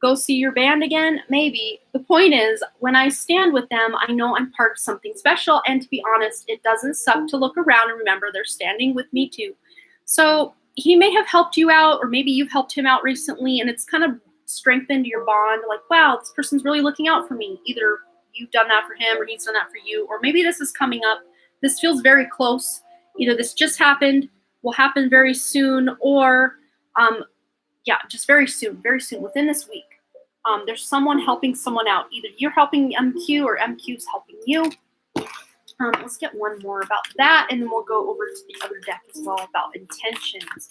Go see your band again? Maybe. The point is, when I stand with them, I know I'm part of something special, and to be honest, it doesn't suck to look around and remember they're standing with me too. So he may have helped you out, or maybe you've helped him out recently, and it's kind of strengthened your bond. Like, wow, this person's really looking out for me. Either you've done that for him, or he's done that for you, or maybe this is coming up. This feels very close. Either this just happened, will happen very soon, or just very soon, within this week. There's someone helping someone out. Either you're helping MQ or MQ's helping you. Let's get one more about that, and then we'll go over to the other deck as well about intentions.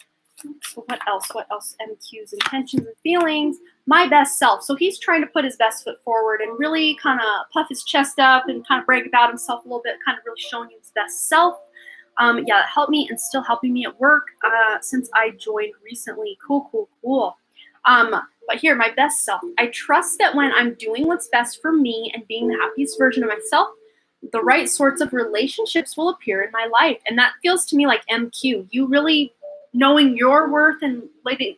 So what else? MQ's intentions and feelings. My best self. So he's trying to put his best foot forward and really kind of puff his chest up and kind of brag about himself a little bit, kind of really showing you his best self. That helped me and still helping me at work since I joined recently. Cool. But here, my best self. I trust that when I'm doing what's best for me and being the happiest version of myself, the right sorts of relationships will appear in my life. And that feels to me like MQ. You really knowing your worth and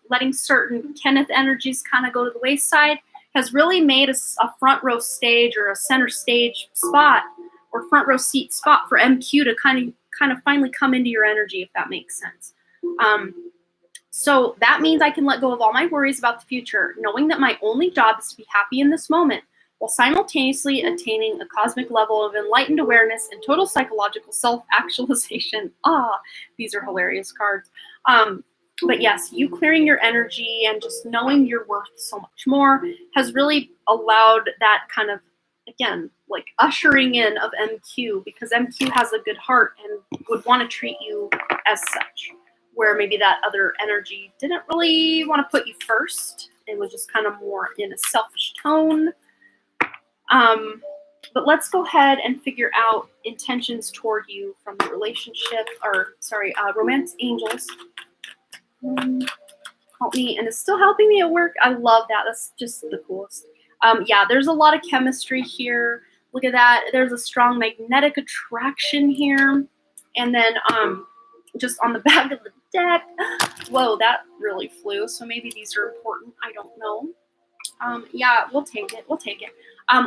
letting certain Kenneth energies kind of go to the wayside has really made a front row stage or a center stage spot or front row seat spot for MQ to kind of finally come into your energy, if that makes sense. So that means I can let go of all my worries about the future, knowing that my only job is to be happy in this moment, while simultaneously attaining a cosmic level of enlightened awareness and total psychological self-actualization. These are hilarious cards. But yes, you clearing your energy and just knowing your worth so much more has really allowed that kind of, again, like ushering in of MQ, because MQ has a good heart and would want to treat you as such, where maybe that other energy didn't really want to put you first. It was just kind of more in a selfish tone. But let's go ahead and figure out intentions toward you from the relationship, romance angels. Help me, and it's still helping me at work. I love that. That's just the coolest. There's a lot of chemistry here. Look at that. There's a strong magnetic attraction here. And then just on the back of the deck, whoa, that really flew. So maybe these are important. I don't know. We'll take it.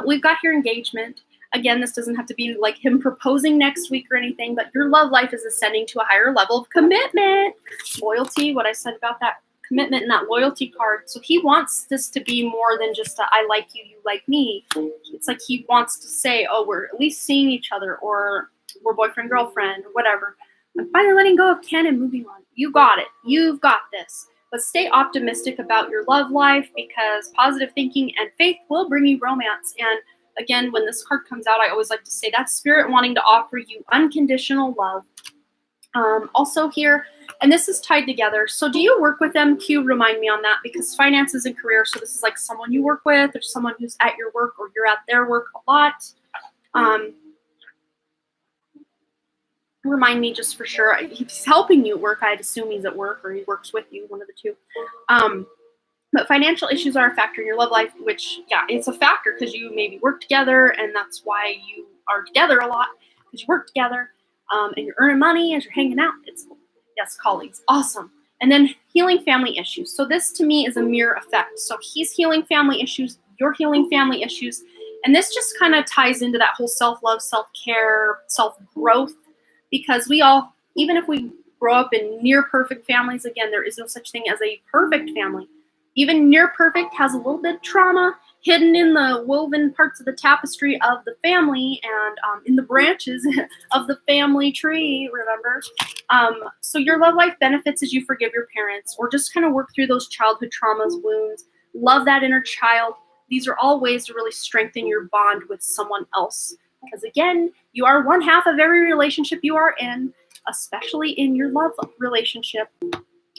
We've got here engagement. Again, this doesn't have to be like him proposing next week or anything, but your love life is ascending to a higher level of commitment. Loyalty, what I said about that commitment and that loyalty card. So he wants this to be more than just a, I like you, you like me. It's like he wants to say, oh, we're at least seeing each other, or we're boyfriend, girlfriend, or whatever. I'm finally letting go of Ken and moving on. You got it. You've got this. But stay optimistic about your love life, because positive thinking and faith will bring you romance. And again, when this card comes out, I always like to say that's spirit wanting to offer you unconditional love. Also here, and this is tied together. So do you work with MQ? Remind me on that, because finances and career. So this is like someone you work with, or someone who's at your work, or you're at their work a lot. Remind me just for sure. If he's helping you at work, I'd assume he's at work, or he works with you, one of the two. But financial issues are a factor in your love life, which, it's a factor because you maybe work together, and that's why you are together a lot, because you work together, and you're earning money as you're hanging out. It's cool. Yes, colleagues. Awesome. And then healing family issues. So this to me is a mirror effect. So he's healing family issues, you're healing family issues, and this just kind of ties into that whole self-love, self-care, self-growth, because we all, even if we grow up in near perfect families, again, there is no such thing as a perfect family. Even near perfect has a little bit of trauma hidden in the woven parts of the tapestry of the family, and in the branches of the family tree, remember? So your love life benefits as you forgive your parents, or just kind of work through those childhood traumas, wounds, love that inner child. These are all ways to really strengthen your bond with someone else. Because again, you are one half of every relationship you are in, especially in your love relationship.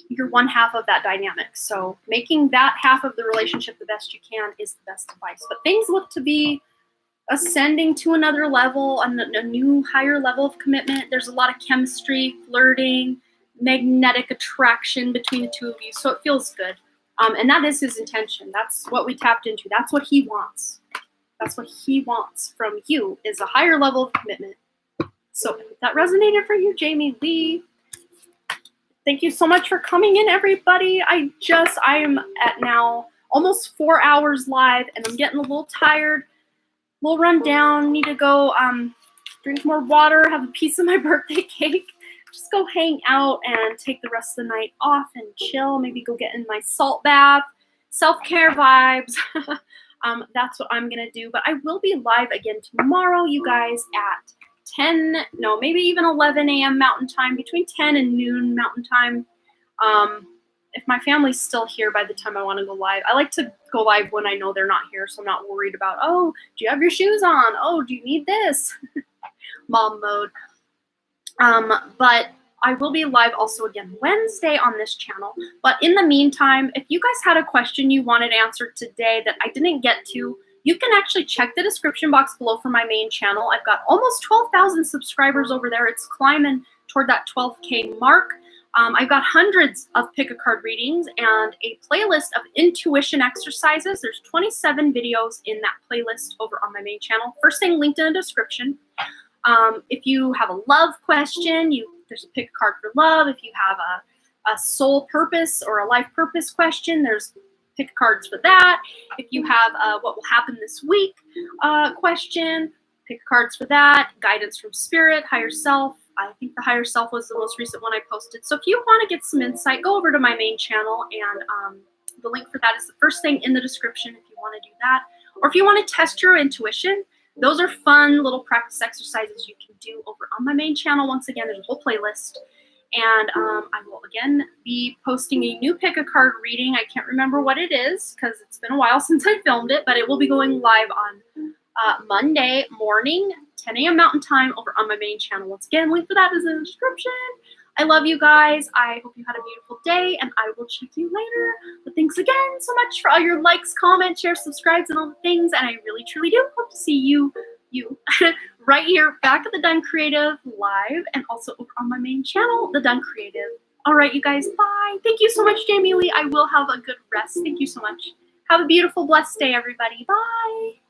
you're one half of that dynamic. So making that half of the relationship the best you can is the best advice. But things look to be ascending to another level, a new higher level of commitment. There's a lot of chemistry, flirting, magnetic attraction between the two of you. So it feels good. And that is his intention. That's what we tapped into. That's what he wants. That's what he wants from you, is a higher level of commitment. So if that resonated for you, Jamie Lee, thank you so much for coming in, everybody. I am at now almost 4 hours live, and I'm getting a little tired, a little run down. Need to go drink more water, have a piece of my birthday cake, just go hang out and take the rest of the night off and chill. Maybe go get in my salt bath, self-care vibes. That's what I'm going to do. But I will be live again tomorrow, you guys, at 10, no, maybe even 11 a.m. Mountain Time, between 10 and noon Mountain Time. If my family's still here by the time I want to go live. I like to go live when I know they're not here, so I'm not worried about, oh, do you have your shoes on? Oh, do you need this? Mom mode. But I will be live also again Wednesday on this channel. But in the meantime, if you guys had a question you wanted answered today that I didn't get to, you can actually check the description box below for my main channel. I've got almost 12,000 subscribers over there. It's climbing toward that 12K mark. I've got hundreds of pick a card readings and a playlist of intuition exercises. There's 27 videos in that playlist over on my main channel. First thing linked in the description. If you have a love question, there's a pick a card for love. If you have a soul purpose or a life purpose question, there's pick cards for that. If you have what will happen this week question, pick cards for that. Guidance from spirit, higher self. I think the higher self was the most recent one I posted. So if you want to get some insight, go over to my main channel, and the link for that is the first thing in the description if you want to do that. Or if you want to test your intuition, those are fun little practice exercises you can do over on my main channel. Once again, there's a whole playlist. And I will, again, be posting a new pick a card reading. I can't remember what it is because it's been a while since I filmed it, but it will be going live on Monday morning, 10 a.m. Mountain Time over on my main channel. Once again, link for that is in the description. I love you guys. I hope you had a beautiful day, and I will check you later. But thanks again so much for all your likes, comments, shares, subscribes, and all the things. And I really, truly do hope to see you right here back at the Done Creative live, and also over on my main channel, the Done Creative. All right, you guys, bye. Thank you so much, Jamie Lee. I will have a good rest. Thank you so much. Have a beautiful, blessed day, everybody. Bye.